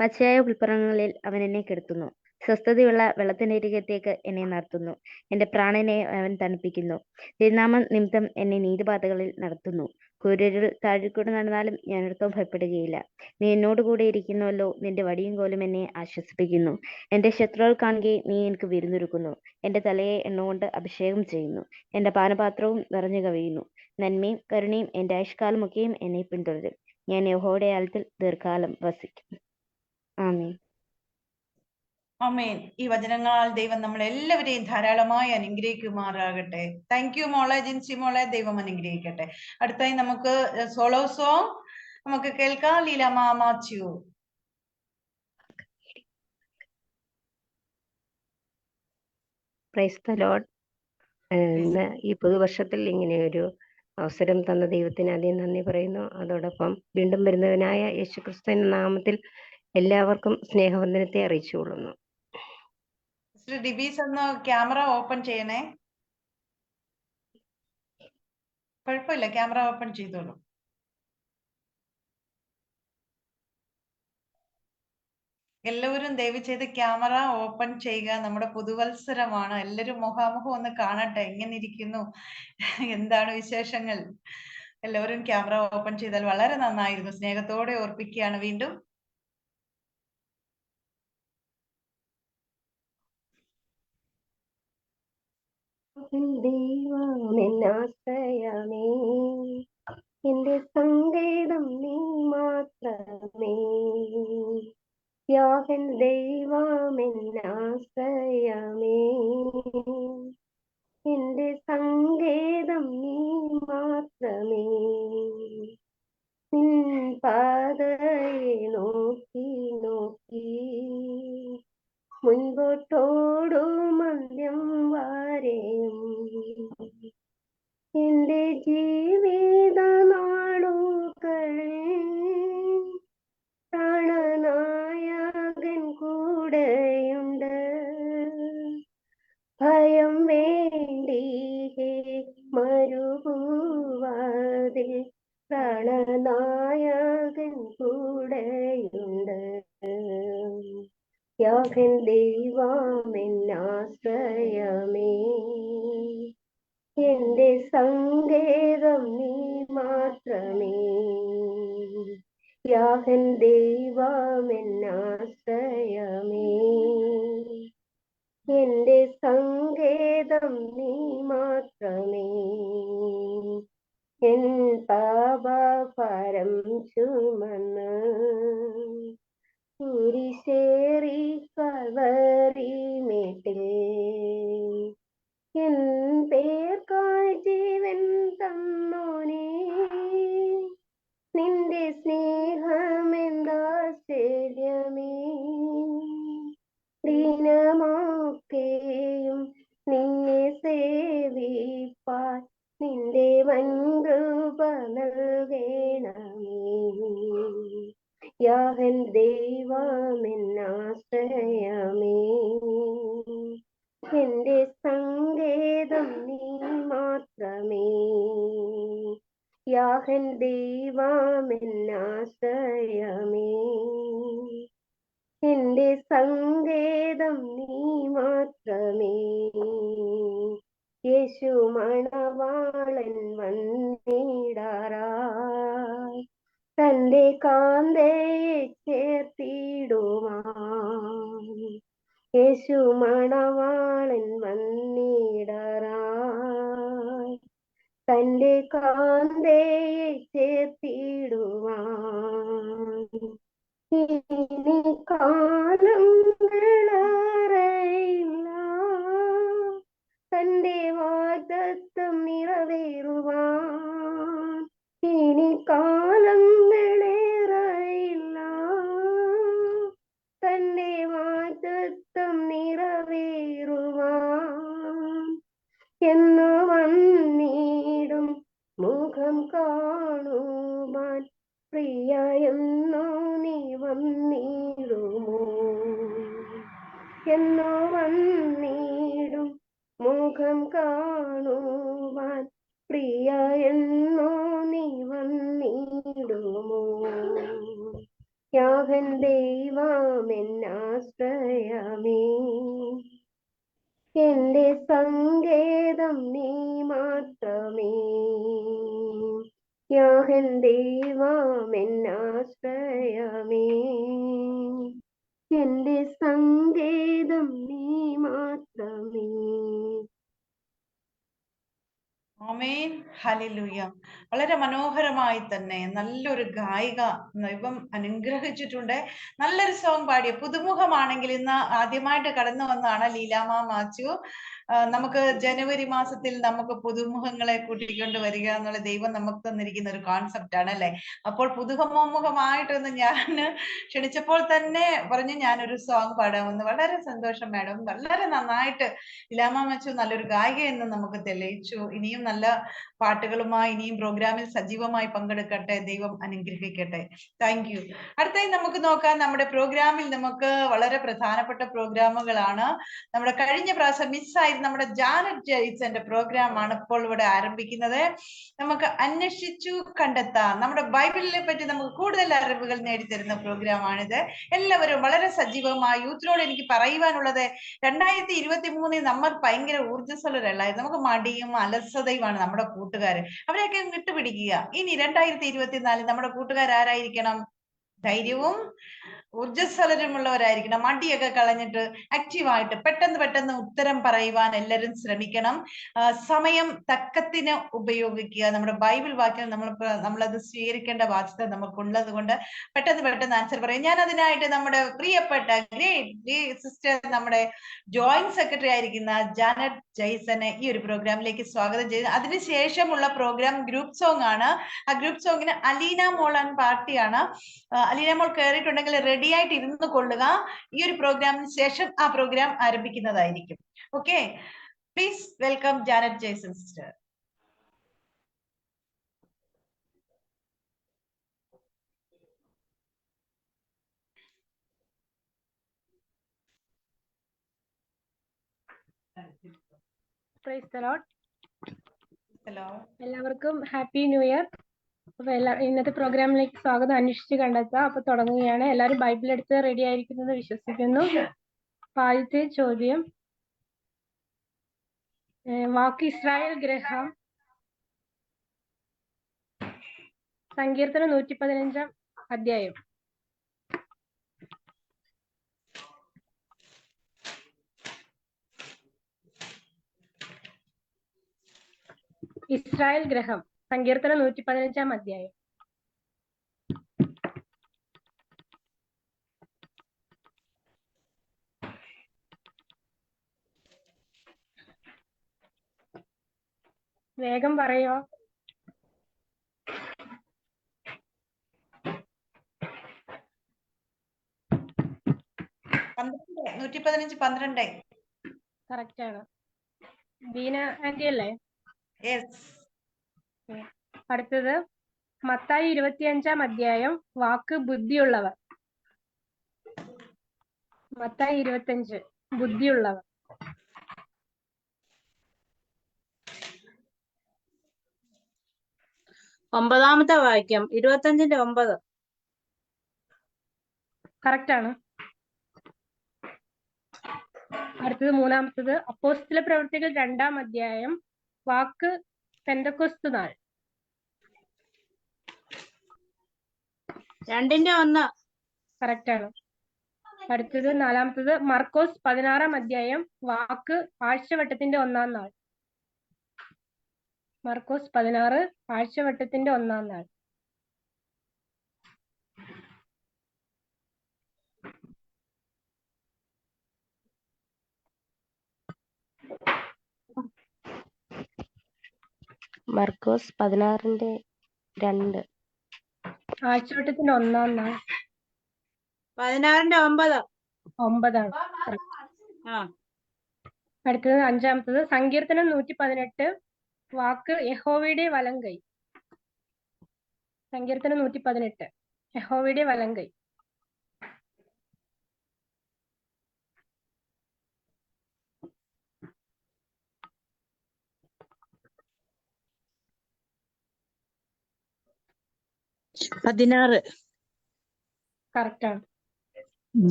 പച്ചയായ ഉൾപ്പുറങ്ങളിൽ അവൻ എന്നെ കിടത്തുന്നു. സ്വസ്ഥതയുള്ള വെള്ളത്തിനരികത്തേക്ക് എന്നെ നടത്തുന്നു. എന്റെ പ്രാണനെ അവൻ തണുപ്പിക്കുന്നു. തിരുനാമം നിമിത്തം എന്നെ നീതിപാതകളിൽ നടത്തുന്നു. കൂരിരുൾ താഴിക്കൂടെ നടന്നാലും ഞാൻ ഒട്ടും ഭയപ്പെടുകയില്ല. നീ എന്നോട് കൂടെ ഇരിക്കുന്നുവല്ലോ. നിന്റെ വടിയും കോലും എന്നെ ആശ്വസിപ്പിക്കുന്നു. എന്റെ ശത്രുക്കൾ കാണുകെ നീ എനിക്ക് വിരുന്നൊരുക്കുന്നു. എന്റെ തലയെ എണ്ണകൊണ്ട് അഭിഷേകം ചെയ്യുന്നു. എന്റെ പാനപാത്രവും നിറഞ്ഞു കവിയുന്നു. നന്മയും കരുണയും എന്റെ ആയുഷ്കാലമൊക്കെയും എന്നെ പിന്തുടരും. ഞാൻ യഹോവയുടെ ആലയത്തിൽ ദീർഘകാലം വസിക്കും. ആമേൻ. ആമേൻ. ഈ വചനങ്ങളാൽ ദൈവം നമ്മൾ എല്ലാവരെയും ധാരാളമായി അനുഗ്രഹിക്കുമാറാകട്ടെ. താങ്ക് യു മോളെ ജിൻസി മോളെ. ദൈവം അനുഗ്രഹിക്കട്ടെ. അടുത്തായി നമുക്ക് സോളോ സോങ് നമുക്ക് കേൾക്കാം. Leelama Mathew. Price the Lord. ഇന്ന് ഈ പുതുവർഷത്തിൽ ഇങ്ങനെ ഒരു അവസരം തന്ന ദൈവത്തിന് ആദ്യം നന്ദി പറയുന്നു. അതോടൊപ്പം വീണ്ടും വരുന്നവനായ യേശുക്രിസ്തുവിന്റെ നാമത്തിൽ എല്ലാവർക്കും സ്നേഹവന്ദനത്തെ അറിയിച്ചുകൊള്ളുന്നു. ഡിബീസ് ഒന്ന് ക്യാമറ ഓപ്പൺ ചെയ്യണേ. കുഴപ്പമില്ല, ക്യാമറ ഓപ്പൺ ചെയ്തോളൂ. എല്ലാവരും ദയവ് ചെയ്ത് ക്യാമറ ഓപ്പൺ ചെയ്യുക. നമ്മുടെ പുതുവത്സരമാണ്. എല്ലാവരും മുഖാമുഖം ഒന്ന് കാണട്ടെ. എങ്ങനെ ഇരിക്കുന്നു, എന്താണ് വിശേഷങ്ങൾ? എല്ലാവരും ക്യാമറ ഓപ്പൺ ചെയ്താൽ വളരെ നന്നായിരുന്നു. സ്നേഹത്തോടെ ഓർപ്പിക്കുകയാണ് വീണ്ടും. ദൈവമെന്നാശ്രയമേ, എന്റെ സങ്കേതം നീ മാത്രമേ. യാഹൻ ദൈവമെന്നാശ്രയമേ, എന്റെ സങ്കേതം നീ മാത്രമേ. നിൻ പാതയെ നോക്കി നോക്കി മുൻപോട്ടോടും അന്ത്യം നായകൻ കൂടെയുണ്ട്. യാഹൻ ദൈവമെന്നാശ്രയമേ, എന്റെ സങ്കേതം നീ മാത്രമേ. യാഹൻ ദൈവമെന്നാശ്രയമേ, എന്റെ സങ്കേതം നീ മാത്രമേ. എൻ പാപഭാരം ചുമന്ന് കുരിശേറി കൽവരിമേട്ടിൽ എൻ പേർക്കായി ജീവൻ തന്നോനേ, നിന്റെ സ്നേഹമെന്താശ്ചര്യമേ. ദീനമൊക്കെയും നിന്നെ സേവിപ്പാൻ നിന്റെ വൻകൃപ നൽകണമേ. യാഹൻ ദൈവമെന്നാശ്രയമേ, എന്റെ സങ്കേതം നീ മാത്രമേ. യാഹൻ ദൈവമെന്നാശ്രയമേ, എന്റെ സങ്കേതം നീ മാത്രമേ. യേശു മണവാളൻ വന്നിടാറായി, തന്റെ കാന്തയെ ചേർത്തിടുവാൻ. യേശു മണവാളൻ വന്നിടാറായി, തന്റെ കാന്തയെ ചേർത്തിടുവാൻ. ഇനി കാലങ്ങളേറെയില്ല, തന്റെ വാഗ്ദത്തം നിറവേറുവാൻ. ഇനി കാലങ്ങളേറെയില്ല, തന്റെ വാഗ്ദത്തം നിറവേറുവാൻ. എന്നു വന്നിടും മുഖം കാണുവാൻ, പ്രിയ എന്നോ നീ വന്നിടുമോ. എന്നോ വന്നിടും മുഖം കാണുവാൻ, പ്രിയ എന്നോ നീ വന്നിടുമോ. യാഹൻ ദൈവമെന്നാശ്രയമേ, എന്റെ സങ്കേതം നീ മാത്രമേ. യാഹൻ ദൈവമെന്നാശ്രയമേ, എന്റെ സങ്കേതം നീ മാത്രമേ. ആമേൻ, ഹല്ലേലൂയ. വളരെ മനോഹരമായി തന്നെ നല്ലൊരു ഗായിക ദൈവം അനുഗ്രഹിച്ചിട്ടുണ്ട്. നല്ലൊരു സോങ് പാടിയ പുതുമുഖമാണെങ്കിൽ ഇന്ന് ആദ്യമായിട്ട് കടന്നു വന്നതാണ് ലീലാമ്മ മാത്യു. നമുക്ക് ജനുവരി മാസത്തിൽ നമുക്ക് പുതുമുഖങ്ങളെ കൂട്ടിക്കൊണ്ട് വരിക എന്നുള്ള ദൈവം നമുക്ക് തന്നിരിക്കുന്ന ഒരു കോൺസെപ്റ്റ് ആണ് അല്ലെ. അപ്പോൾ പുതുമുഖമായിട്ടൊന്ന് ഞാൻ ക്ഷണിച്ചപ്പോൾ തന്നെ പറഞ്ഞു ഞാനൊരു സോങ് പാടാമെന്ന്. വളരെ സന്തോഷം മാഡം, വളരെ നന്നായിട്ട് ലീലാമ്മ മാത്യു നല്ലൊരു ഗായിക എന്ന് നമുക്ക് തെളിയിച്ചു. ഇനിയും നല്ല പാട്ടുകളുമായി ഇനിയും പ്രോഗ്രാമിൽ സജീവമായി പങ്കെടുക്കട്ടെ. ദൈവം അനുഗ്രഹിക്കട്ടെ. Thank you. അടുത്തായി നമുക്ക് നോക്കാം, നമ്മുടെ പ്രോഗ്രാമിൽ നമുക്ക് വളരെ പ്രധാനപ്പെട്ട പ്രോഗ്രാമുകളാണ്. നമ്മുടെ കഴിഞ്ഞ പ്രാവശ്യം മിസ്സായി നമ്മുടെ ജാനറ്റ് ജെയ്സന്റെ പ്രോഗ്രാം ആണ് ഇപ്പോൾ ഇവിടെ ആരംഭിക്കുന്നത്. നമുക്ക് അന്വേഷിച്ചു കണ്ടെത്താം, നമ്മുടെ ബൈബിളിനെ പറ്റി നമുക്ക് കൂടുതൽ അറിവുകൾ നേടിത്തരുന്ന പ്രോഗ്രാം ആണിത്. എല്ലാവരും വളരെ സജീവമായി. യൂത്തിനോട് എനിക്ക് പറയുവാനുള്ളത്, 2023 നമ്മൾ ഭയങ്കര ഊർജ്ജസ്വലരല്ലായിരുന്നു. നമുക്ക് മടിയും അലസതയുമാണ് നമ്മുടെ കൂട്ടുകാര്. അവരെയൊക്കെ വിട്ടുപിടിക്കുക. ഇനി 2024 നമ്മുടെ കൂട്ടുകാരായിരിക്കണം ധൈര്യവും ഊർജ്ജസ്വലരുമുള്ളവരായിരിക്കണം. മടിയൊക്കെ കളഞ്ഞിട്ട് ആക്റ്റീവായിട്ട് പെട്ടെന്ന് ഉത്തരം പറയുവാൻ എല്ലാവരും ശ്രമിക്കണം. സമയം തക്കത്തിന് ഉപയോഗിക്കുക. നമ്മുടെ ബൈബിൾ വാക്യം നമ്മളത് സ്വീകരിക്കേണ്ട ബാധ്യത നമുക്കുള്ളത് കൊണ്ട് പെട്ടെന്ന് ആൻസർ പറയും. ഞാൻ അതിനായിട്ട് നമ്മുടെ പ്രിയപ്പെട്ട ഗ്രേറ്റ് സിസ്റ്റർ, നമ്മുടെ ജോയിന്റ് സെക്രട്ടറി ആയിരിക്കുന്ന ജാനറ്റ് ജെയ്സനെ ഈ ഒരു പ്രോഗ്രാമിലേക്ക് സ്വാഗതം ചെയ്തു. അതിനുശേഷമുള്ള പ്രോഗ്രാം ഗ്രൂപ്പ് സോങ് ആണ്. ആ ഗ്രൂപ്പ് സോങ്ങിന് അലീന മോളൻ പാർട്ടിയാണ്. അലീന മോൾ കയറിയിട്ടുണ്ടെങ്കിൽ റെഡി ആയിട്ട് ഇരുന്ന് കൊള്ളുക. ഈ ഒരു പ്രോഗ്രാമിന് ശേഷം ആ പ്രോഗ്രാം ആരംഭിക്കുന്നതായിരിക്കും. Okay, please welcome Janet Jaison sister. Praise the Lord. Hello, എല്ലാവർക്കും ഹാപ്പി ന്യൂ ഇയർ. അപ്പൊ ഇന്നത്തെ പ്രോഗ്രാമിലേക്ക് സ്വാഗതം. അന്വേഷിച്ച് കണ്ടെത്താം. അപ്പൊ തുടങ്ങുകയാണ്. എല്ലാവരും ബൈബിൾ എടുത്ത് റെഡി ആയിരിക്കുന്നത് വിശ്വസിക്കുന്നു. അപ്പൊ ആദ്യത്തെ ചോദ്യം, വാക്ക് ഇസ്രായേൽ ഗ്രഹം. സങ്കീർത്തനം 115 അധ്യായം. ഇസ്രായേൽ ഗ്രഹം, സങ്കീർത്തനം 115 അധ്യായം. വേഗം പറയോ. 115:12. കറക്റ്റ് ആണ്. ബീന ആന്റി അല്ലേ? യെസ്. അടുത്തത് മത്തായി 25 അധ്യായം. വാക്ക് ബുദ്ധിയുള്ളവർ. മത്തായി 25 ബുദ്ധിയുള്ളവർ. ഒമ്പതാമത്തെ വാക്യം 25:9. കറക്റ്റ് ആണ്. അടുത്തത് മൂന്നാമത്തത് അപ്പോസ്തല പ്രവൃത്തികൾ 2 അധ്യായം. വാക്ക് പെന്തക്കോസ്ത് നാൾ. 2:1. കറക്റ്റ് ആണ്. അടുത്തത് നാലാമത്തത് മർക്കോസ് 16 അധ്യായം. വാക്ക് ആഴ്ചവട്ടത്തിന്റെ 1-ാം നാൾ. മർക്കോസ് 16 ആഴ്ചവട്ടത്തിന്റെ 1-ാം നാൾ. മർക്കോസ് 16:2. ആഴ്ചവട്ടത്തിന്റെ 1-ാം നാൾ 16:9. 9-ആണ്. ആ, അടുത്തത് അഞ്ചാമത്തത് സങ്കീർത്തനം 118. വാക്ക് യഹോവയുടെ വലങ്കൈ. സങ്കീർത്തനം 118 യഹോവയുടെ വലങ്കൈ. കറക്റ്റ് ആണ്.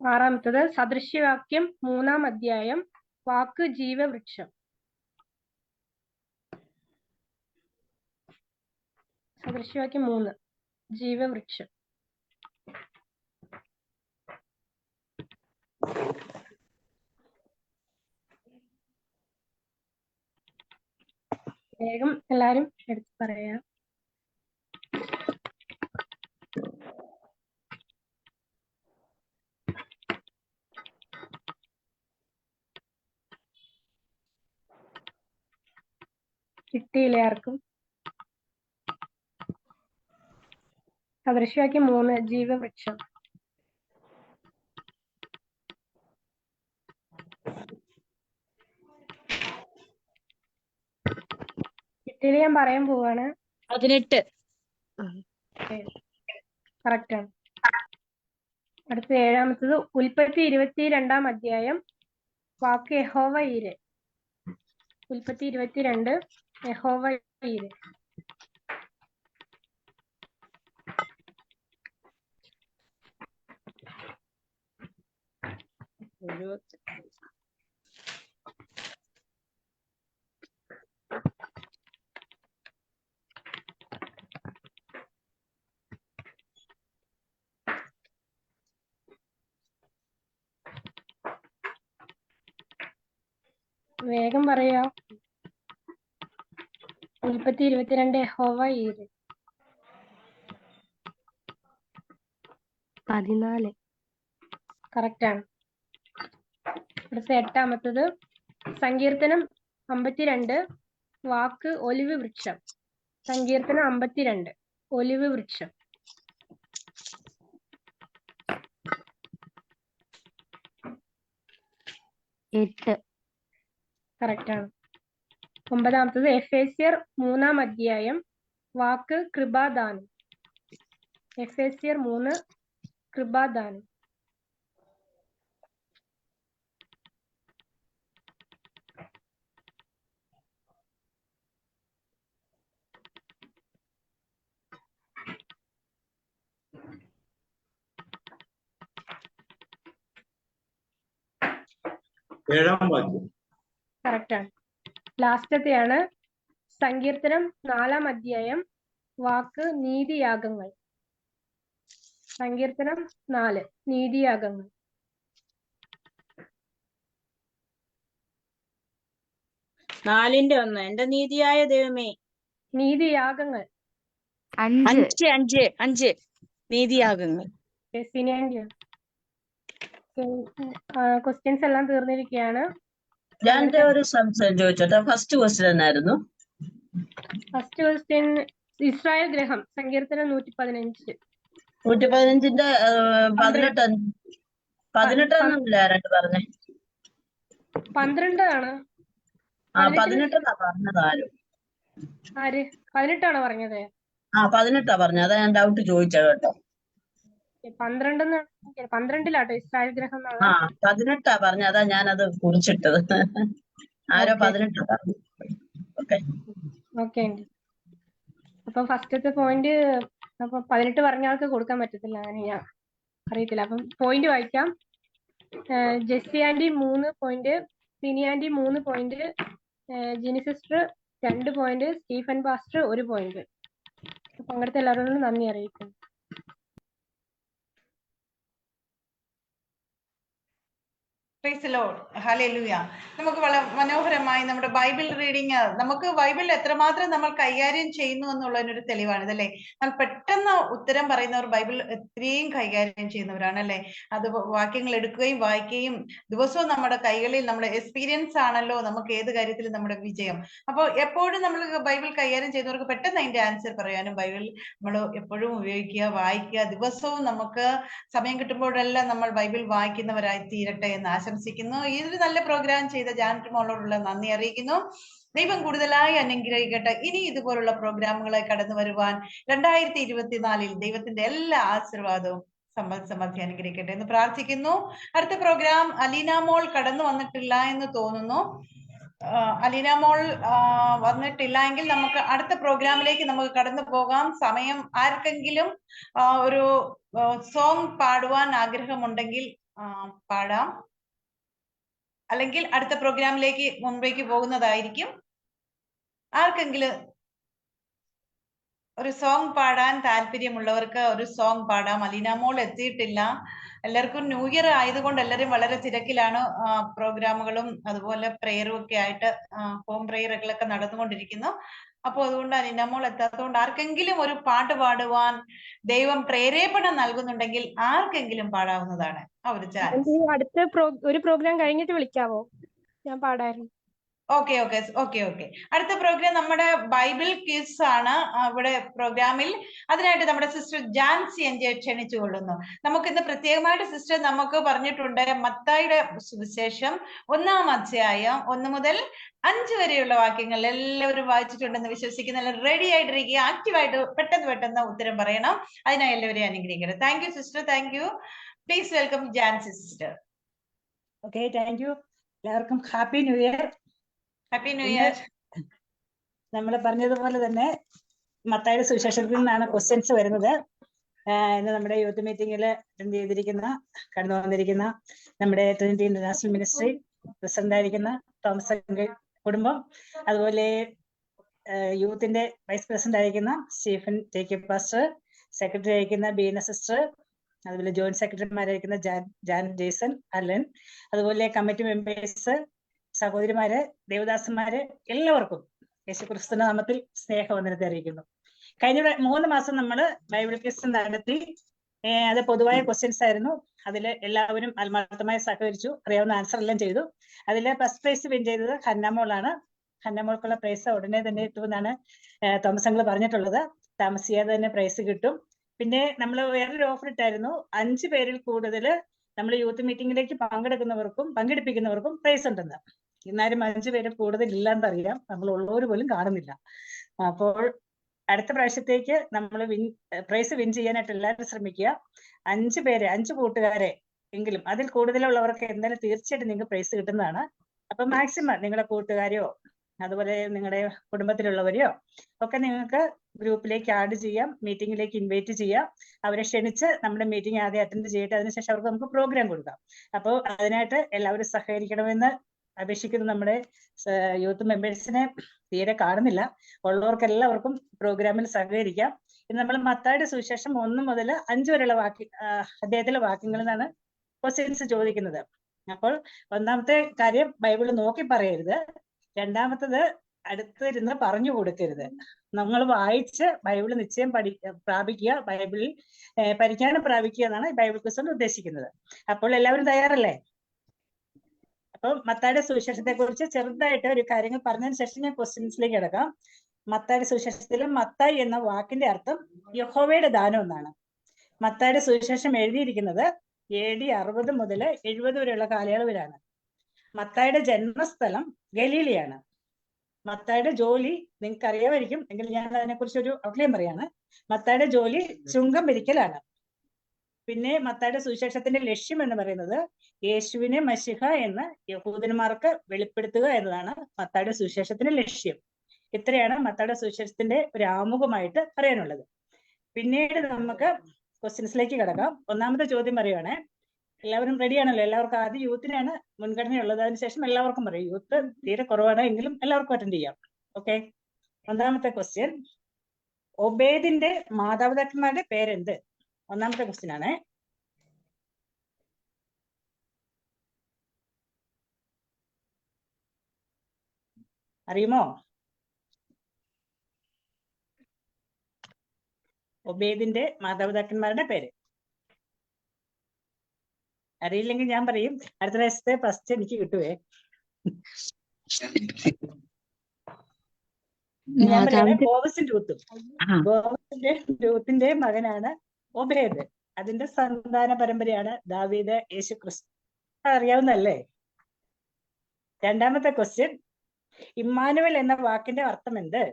ആറാമത്തത് സദൃശ്യവാക്യം 3-ാം അധ്യായം. വാക്ക് ജീവവൃക്ഷം. സദൃശ്യവാക്യം 3 ജീവവൃക്ഷം. വേഗം എല്ലാരും എടുത്ത് പറയാം. കിട്ടിയില്ലേ ആർക്കും? സദൃശ്യവാക്യം 3 ജീവവൃക്ഷം. കിട്ടിയില്ല, ഞാൻ പറയാൻ പോവാണ്. 18. കറക്റ്റ് ആണ്. അടുത്ത ഏഴാമത്തത് ഉൽപ്പത്തി 22-ാം അധ്യായം. വാക്ക് യഹോവ ഈരെ. ഉൽപ്പത്തി 22 യഹോവ ഈരെ. വേഗം പറയാ. ഉൽപ്പത്തി 22 യഹോവ ഈരെ. 14. കറക്റ്റ് ആണ്. അടുത്ത എട്ടാമത്തത് സങ്കീർത്തനം 52. വാക്ക് ഒലിവ് വൃക്ഷം. സങ്കീർത്തനം 52 ഒലിവ് വൃക്ഷം. കറക്റ്റ് ആണ്. ഒമ്പതാമത്തത് എഫേസ്യർ 3-ാം അധ്യായം. വാക്ക് കൃപാദാനം. എഫേസ്യർ 3 കൃപാദാനം. 7-ാം വാക്യം. കറക്റ്റ് ആണ്. ലാസ്റ്റത്തെയാണ് സങ്കീർത്തനം 4-ാം അധ്യായം വാക്ക് നീതിയാഗങ്ങൾ. സങ്കീർത്തനം 4 നീതിയാഗങ്ങൾ. 4-1 എന്റെ നീതിയായ ദൈവമേ. നീതിയാഗങ്ങൾ. 5 നീതിയാഗങ്ങൾ. ക്വസ്റ്റ്യൻസ് എല്ലാം തീർന്നിരിക്കുകയാണ്. ഞാൻ ഒരു സംശയം ചോദിച്ചോട്ടെ. ഫസ്റ്റ് ക്വസ്റ്റ്യൻ എന്നായിരുന്നു? ഫസ്റ്റ് ക്വസ്റ്റ്യൻ ഇസ്രായേൽ ഗ്രഹം, സങ്കീർത്തനം 115. 115-ന്റെ 18 ആരാണ്ട് പറഞ്ഞേ? 12 ആണ്. 18 പറഞ്ഞത് ആരും? ആര്? 18 ആണോ പറഞ്ഞത്? 18 പറഞ്ഞത്. അതാ ഞാൻ ഡൗട്ട് ചോദിച്ചത് കേട്ടോ. 12-ലാട്ടോ ഇസ്രായേൽ ഗ്രഹം. 18 പറഞ്ഞ, അതാ ഞാനത് കുറിച്ചിട്ടത്. ആരോ 18 പറഞ്ഞു. ഓക്കെ. അപ്പൊ ഫസ്റ്റത്തെ പോയിന്റ് അപ്പൊ 18 പറഞ്ഞ ആൾക്ക് കൊടുക്കാൻ പറ്റത്തില്ല, അങ്ങനെ ഞാൻ അറിയത്തില്ല. അപ്പം പോയിന്റ് വായിക്കാം. Jessy aunty 3 point, Sini aunty 3 point, Jini sister 2 point, Stephen pastor 1 point. പങ്കെടുത്ത എല്ലാവരോടും നന്ദി അറിയിക്കുന്നു. Praise the Lord. ഹല്ലേലൂയ. നമുക്ക് വളരെ മനോഹരമായി നമ്മുടെ ബൈബിൾ റീഡിങ്, നമുക്ക് ബൈബിളിൽ എത്രമാത്രം നമ്മൾ കൈകാര്യം ചെയ്യുന്നു എന്നുള്ളതിനൊരു തെളിവാണ് ഇതല്ലേ. നമ്മൾ പെട്ടെന്ന് ഉത്തരം പറയുന്നവർ ബൈബിൾ എത്രയും കൈകാര്യം ചെയ്യുന്നവരാണ് അല്ലേ. അത് വാക്യങ്ങൾ എടുക്കുകയും വായിക്കുകയും ദിവസവും നമ്മുടെ കൈകളിൽ നമ്മുടെ എക്സ്പീരിയൻസ് ആണല്ലോ നമുക്ക് ഏത് കാര്യത്തിലും നമ്മുടെ വിജയം. അപ്പോൾ എപ്പോഴും നമ്മൾ ബൈബിൾ കൈകാര്യം ചെയ്യുന്നവർക്ക് പെട്ടെന്ന് അതിന്റെ ആൻസർ പറയാനും ബൈബിൾ നമ്മൾ എപ്പോഴും ഉപയോഗിക്കുക, വായിക്കുക. ദിവസവും നമുക്ക് സമയം കിട്ടുമ്പോഴെല്ലാം നമ്മൾ ബൈബിൾ വായിക്കുന്നവരായി തീരട്ടെ എന്ന് ആശംസിക്കുന്നു. ഇതൊരു നല്ല പ്രോഗ്രാം ചെയ്ത ജാനറ്റ് മോളോടുള്ള നന്ദി അറിയിക്കുന്നു. ദൈവം കൂടുതലായി അനുഗ്രഹിക്കട്ടെ. ഇനി ഇതുപോലുള്ള പ്രോഗ്രാമുകളെ കടന്നു വരുവാൻ 2024 ദൈവത്തിന്റെ എല്ലാ ആശീർവാദവും സമൃദ്ധി അനുഗ്രഹിക്കട്ടെ എന്ന് പ്രാർത്ഥിക്കുന്നു. അടുത്ത പ്രോഗ്രാം അലീന മോൾ കടന്നു വന്നിട്ടില്ല എന്ന് തോന്നുന്നു. അലീന മോൾ വന്നിട്ടില്ല എങ്കിൽ നമുക്ക് അടുത്ത പ്രോഗ്രാമിലേക്ക് നമുക്ക് കടന്നു പോകാം. സമയം ആർക്കെങ്കിലും ഒരു സോങ് പാടുവാൻ ആഗ്രഹമുണ്ടെങ്കിൽ പാടാം, അല്ലെങ്കിൽ അടുത്ത പ്രോഗ്രാമിലേക്ക് മുമ്പേക്ക് പോകുന്നതായിരിക്കും. ആർക്കെങ്കിലും ഒരു സോങ് പാടാൻ താല്പര്യമുള്ളവർക്ക് ഒരു സോങ് പാടാം. അലീന മോൾ എത്തിയിട്ടില്ല. എല്ലാവർക്കും ന്യൂ ഇയർ ആയതുകൊണ്ട് എല്ലാവരും വളരെ തിരക്കിലാണ്. പ്രോഗ്രാമുകളും അതുപോലെ പ്രെയറും ഒക്കെ ആയിട്ട് ഹോം പ്രെയറുകളൊക്കെ നടന്നുകൊണ്ടിരിക്കുന്നു. അപ്പോൾ അതുകൊണ്ട് അലീന മോൾ എത്താത്തതുകൊണ്ട് ആർക്കെങ്കിലും ഒരു പാട്ട് പാടുവാൻ ദൈവം പ്രേരേപണം നൽകുന്നുണ്ടെങ്കിൽ ആർക്കെങ്കിലും പാടാവുന്നതാണ് ആ ഒരു ചാൻസ്. അടുത്ത ഒരു പ്രോഗ്രാം കഴിഞ്ഞിട്ട് വിളിക്കാവോ? ഞാൻ പാടായിരുന്നു. ഓക്കെ. അടുത്ത പ്രോഗ്രാം നമ്മുടെ ബൈബിൾ ക്വിസ് ആണ്. ഇവിടെ പ്രോഗ്രാമിൽ അതിനായിട്ട് നമ്മുടെ സിസ്റ്റർ ജാൻസി എൻജെ ക്ഷണിച്ചു കൊള്ളുന്നു. നമുക്കിന്ന് പ്രത്യേകമായിട്ട് സിസ്റ്റർ നമുക്ക് പറഞ്ഞിട്ടുണ്ട് മത്തായിയുടെ സുവിശേഷം 1-ാം അധ്യായം 1 മുതൽ 5 വരെയുള്ള വാക്യങ്ങൾ എല്ലാവരും വായിച്ചിട്ടുണ്ടെന്ന് വിശ്വസിക്കുന്ന എല്ലാവരും റെഡി ആയിട്ടിരിക്കുക. ആക്റ്റീവായിട്ട് പെട്ടെന്ന് ഉത്തരം പറയണം. അതിനായി എല്ലാവരെയും അനുഗ്രഹിക്കണം. Thank you sister. Thank you. Please welcome Jancy sister. Okay, thank you. എല്ലാവർക്കും happy new year. Happy new year. നമ്മൾ പറഞ്ഞതുപോലെ തന്നെ മത്തായിയുടെ സുവിശേഷത്തിൽ നിന്നാണ് ക്വസ്റ്റ്യൻസ് വരുന്നത്. ഇന്ന് നമ്മുടെ യൂത്ത് മീറ്റിംഗിൽ അറ്റൻഡ് ചെയ്തിരിക്കുന്ന കടന്നു വന്നിരിക്കുന്ന നമ്മുടെ ട്രിനിറ്റി ഇന്റർനാഷണൽ മിനിസ്ട്രി പ്രസിഡന്റ് ആയിരിക്കുന്ന തോമസ് കുടുംബം, അതുപോലെ യൂത്തിന്റെ വൈസ് പ്രസിഡന്റ് ആയിരിക്കുന്ന സ്റ്റീഫൻ ജേക്കബ് പാസ്റ്റർ, സെക്രട്ടറി ആയിരിക്കുന്ന ബീന സിസ്റ്റർ, അതുപോലെ ജോയിന്റ് സെക്രട്ടറിമാരായിരിക്കുന്ന ജാൻ ജേസൺ അലൻ, അതുപോലെ കമ്മിറ്റി മെമ്പേഴ്സ്, സഹോദരിമാര്, ദേവദാസന്മാര്, എല്ലാവർക്കും യേശുക്രിസ്തുവിന്റെ നാമത്തിൽ സ്നേഹവന്ദനത്തെ അറിയിക്കുന്നു. കഴിഞ്ഞ 3 മാസം നമ്മൾ ബൈബിൾ ക്വിസ് നടത്തി. അത് പൊതുവായ ക്വസ്റ്റ്യൻസ് ആയിരുന്നു. അതിൽ എല്ലാവരും ആത്മാർത്ഥമായി സഹകരിച്ചു, അറിയാവുന്ന ആൻസർ എല്ലാം ചെയ്തു. അതിൽ ഫസ്റ്റ് പ്രൈസ് വിൻ ചെയ്തത് ഹന്നമോളാണ്. ഹന്നമോൾക്കുള്ള പ്രൈസ് ഉടനെ തന്നെ കിട്ടുമെന്നാണ് തോമസ് അങ്കിൾ പറഞ്ഞിട്ടുള്ളത്. താമസിയാതെ തന്നെ പ്രൈസ് കിട്ടും. പിന്നെ നമ്മൾ വേറൊരു ഓഫർ ഇട്ടായിരുന്നു. 5 പേരിൽ കൂടുതൽ നമ്മൾ യൂത്ത് മീറ്റിംഗിലേക്ക് പങ്കെടുപ്പിക്കുന്നവർക്കും പ്രൈസ് ഉണ്ടെന്ന്. എന്നാലും 5 പേര് കൂടുതൽ ഇല്ലാന്നറിയാം, നമ്മൾ ഉള്ളവർ പോലും കാണുന്നില്ല. അപ്പോൾ അടുത്ത പ്രാവശ്യത്തേക്ക് നമ്മൾ പ്രൈസ് വിൻ ചെയ്യാനായിട്ട് എല്ലാവരും ശ്രമിക്കുക. 5 പേരെ, 5 കൂട്ടുകാരെ എങ്കിലും അതിൽ കൂടുതലുള്ളവർക്ക് എന്തായാലും തീർച്ചയായിട്ടും നിങ്ങൾക്ക് പ്രൈസ് കിട്ടുന്നതാണ്. അപ്പൊ മാക്സിമം നിങ്ങളുടെ കൂട്ടുകാരെയോ അതുപോലെ നിങ്ങളുടെ കുടുംബത്തിലുള്ളവരെയോ ഒക്കെ നിങ്ങൾക്ക് ഗ്രൂപ്പിലേക്ക് ആഡ് ചെയ്യാം, മീറ്റിംഗിലേക്ക് ഇൻവൈറ്റ് ചെയ്യാം, അവരെ ക്ഷണിച്ച് നമ്മുടെ മീറ്റിംഗ് ആദ്യം അറ്റൻഡ് ചെയ്തിട്ട് അതിനുശേഷം അവർക്ക് നമുക്ക് പ്രോഗ്രാം കൊടുക്കാം. അപ്പോൾ അതിനായിട്ട് എല്ലാവരും സഹകരിക്കണമെന്ന് അപേക്ഷിക്കുന്നു. നമ്മുടെ യൂത്ത് മെമ്പേഴ്സിനെ തീരെ കാണുന്നില്ല. ഉള്ളവർക്ക് എല്ലാവർക്കും പ്രോഗ്രാമിൽ സഹകരിക്കാം. ഇന്ന് നമ്മൾ മത്തായിയുടെ സുവിശേഷം 1 മുതൽ 5 വരെയുള്ള അദ്ദേഹത്തിലെ വാക്യങ്ങളിൽ നിന്നാണ് ക്വസ്റ്റ്യൻസ് ചോദിക്കുന്നത്. അപ്പോൾ ഒന്നാമത്തെ കാര്യം ബൈബിൾ നോക്കി പറയരുത്. രണ്ടാമത്തത് അടുത്തിരുന്ന് പറഞ്ഞു കൊടുക്കരുത്. നമ്മൾ വായിച്ച് ബൈബിൾ നിശ്ചയം പ്രാപിക്കുക, ബൈബിളിൽ പരിജ്ഞാനം പ്രാപിക്കുക എന്നാണ് ബൈബിൾ ക്വിസ് കൊണ്ട് ഉദ്ദേശിക്കുന്നത്. അപ്പോൾ എല്ലാവരും തയ്യാറല്ലേ? അപ്പോൾ മത്തായിയുടെ സുവിശേഷത്തെ കുറിച്ച് ചെറുതായിട്ട് ഒരു കാര്യങ്ങൾ പറഞ്ഞതിന് ശേഷം ഞാൻ ക്വസ്റ്റ്യൻസിലേക്ക് കിടക്കാം. മത്തായിയുടെ സുവിശേഷത്തിൽ മത്തായി എന്ന വാക്കിന്റെ അർത്ഥം യഹോവയുടെ ദാനം എന്നാണ്. മത്തായിയുടെ സുവിശേഷം എഴുതിയിരിക്കുന്നത് AD 60 മുതൽ 70 വരെയുള്ള കാലയളവിലാണ്. മത്തായിയുടെ ജന്മസ്ഥലം ഗലീലയാണ്. മത്തായിയുടെ ജോലി നിങ്ങൾക്ക് അറിയാമായിരിക്കും, എങ്കിൽ ഞാൻ അതിനെക്കുറിച്ച് ഒരു ഔട്ട്ലൈൻ പറയാണ്. മത്തായിയുടെ ജോലി ചുങ്കം പിരിക്കലാണ്. പിന്നെ മത്തായിയുടെ സുവിശേഷത്തിന്റെ ലക്ഷ്യം എന്ന് പറയുന്നത് യേശുവിനെ മശിഹ എന്ന് യഹൂദന്മാർക്ക് വെളിപ്പെടുത്തുക എന്നതാണ് മത്തായിയുടെ സുവിശേഷത്തിന്റെ ലക്ഷ്യം. ഇത്രയാണ് മത്തായിയുടെ സുവിശേഷത്തിന്റെ ഒരു ആമുഖമായിട്ട് പറയാനുള്ളത്. പിന്നീട് നമുക്ക് ക്വസ്റ്റ്യൻസിലേക്ക് കിടക്കാം. ഒന്നാമത്തെ ചോദ്യം പറയുവാണേ, എല്ലാവരും റെഡിയാണല്ലോ? എല്ലാവർക്കും ആദ്യം യൂത്തിനാണ് മുൻഗണനയുള്ളത്, അതിനുശേഷം എല്ലാവർക്കും പറയും. യൂത്ത് തീരെ കുറവാണ്, എങ്കിലും എല്ലാവർക്കും അറ്റൻഡ് ചെയ്യാം. ഓക്കെ, ഒന്നാമത്തെ ക്വസ്റ്റ്യൻ, ഒബേദിന്റെ മാതാപിതാക്കന്മാരുടെ പേരെന്ത്? ഒന്നാമത്തെ ക്വസ്റ്റ്യൻ ആണ്. അറിയുമോ? ഒബേദിന്റെ മാതാപിതാക്കന്മാരുടെ പേര് അറിയില്ലെങ്കിൽ ഞാൻ പറയും. അടുത്ത പ്രാവശ്യത്തെ ഫസ്റ്റ് എനിക്ക് കിട്ടുവേ. ഞാൻ പറയണേ, ബോവസിന്റെ രൂത്തിന്റെ മകനാണ് ഒബേദ്. അതിന്റെ സന്താന പരമ്പരയാണ് ദാവീദ്, യേശു ക്രിസ്തു. അറിയാവുന്നല്ലേ? രണ്ടാമത്തെ ക്വസ്റ്റ്യൻ, ഇമ്മാനുവൽ എന്ന വാക്കിന്റെ അർത്ഥം എന്ത്?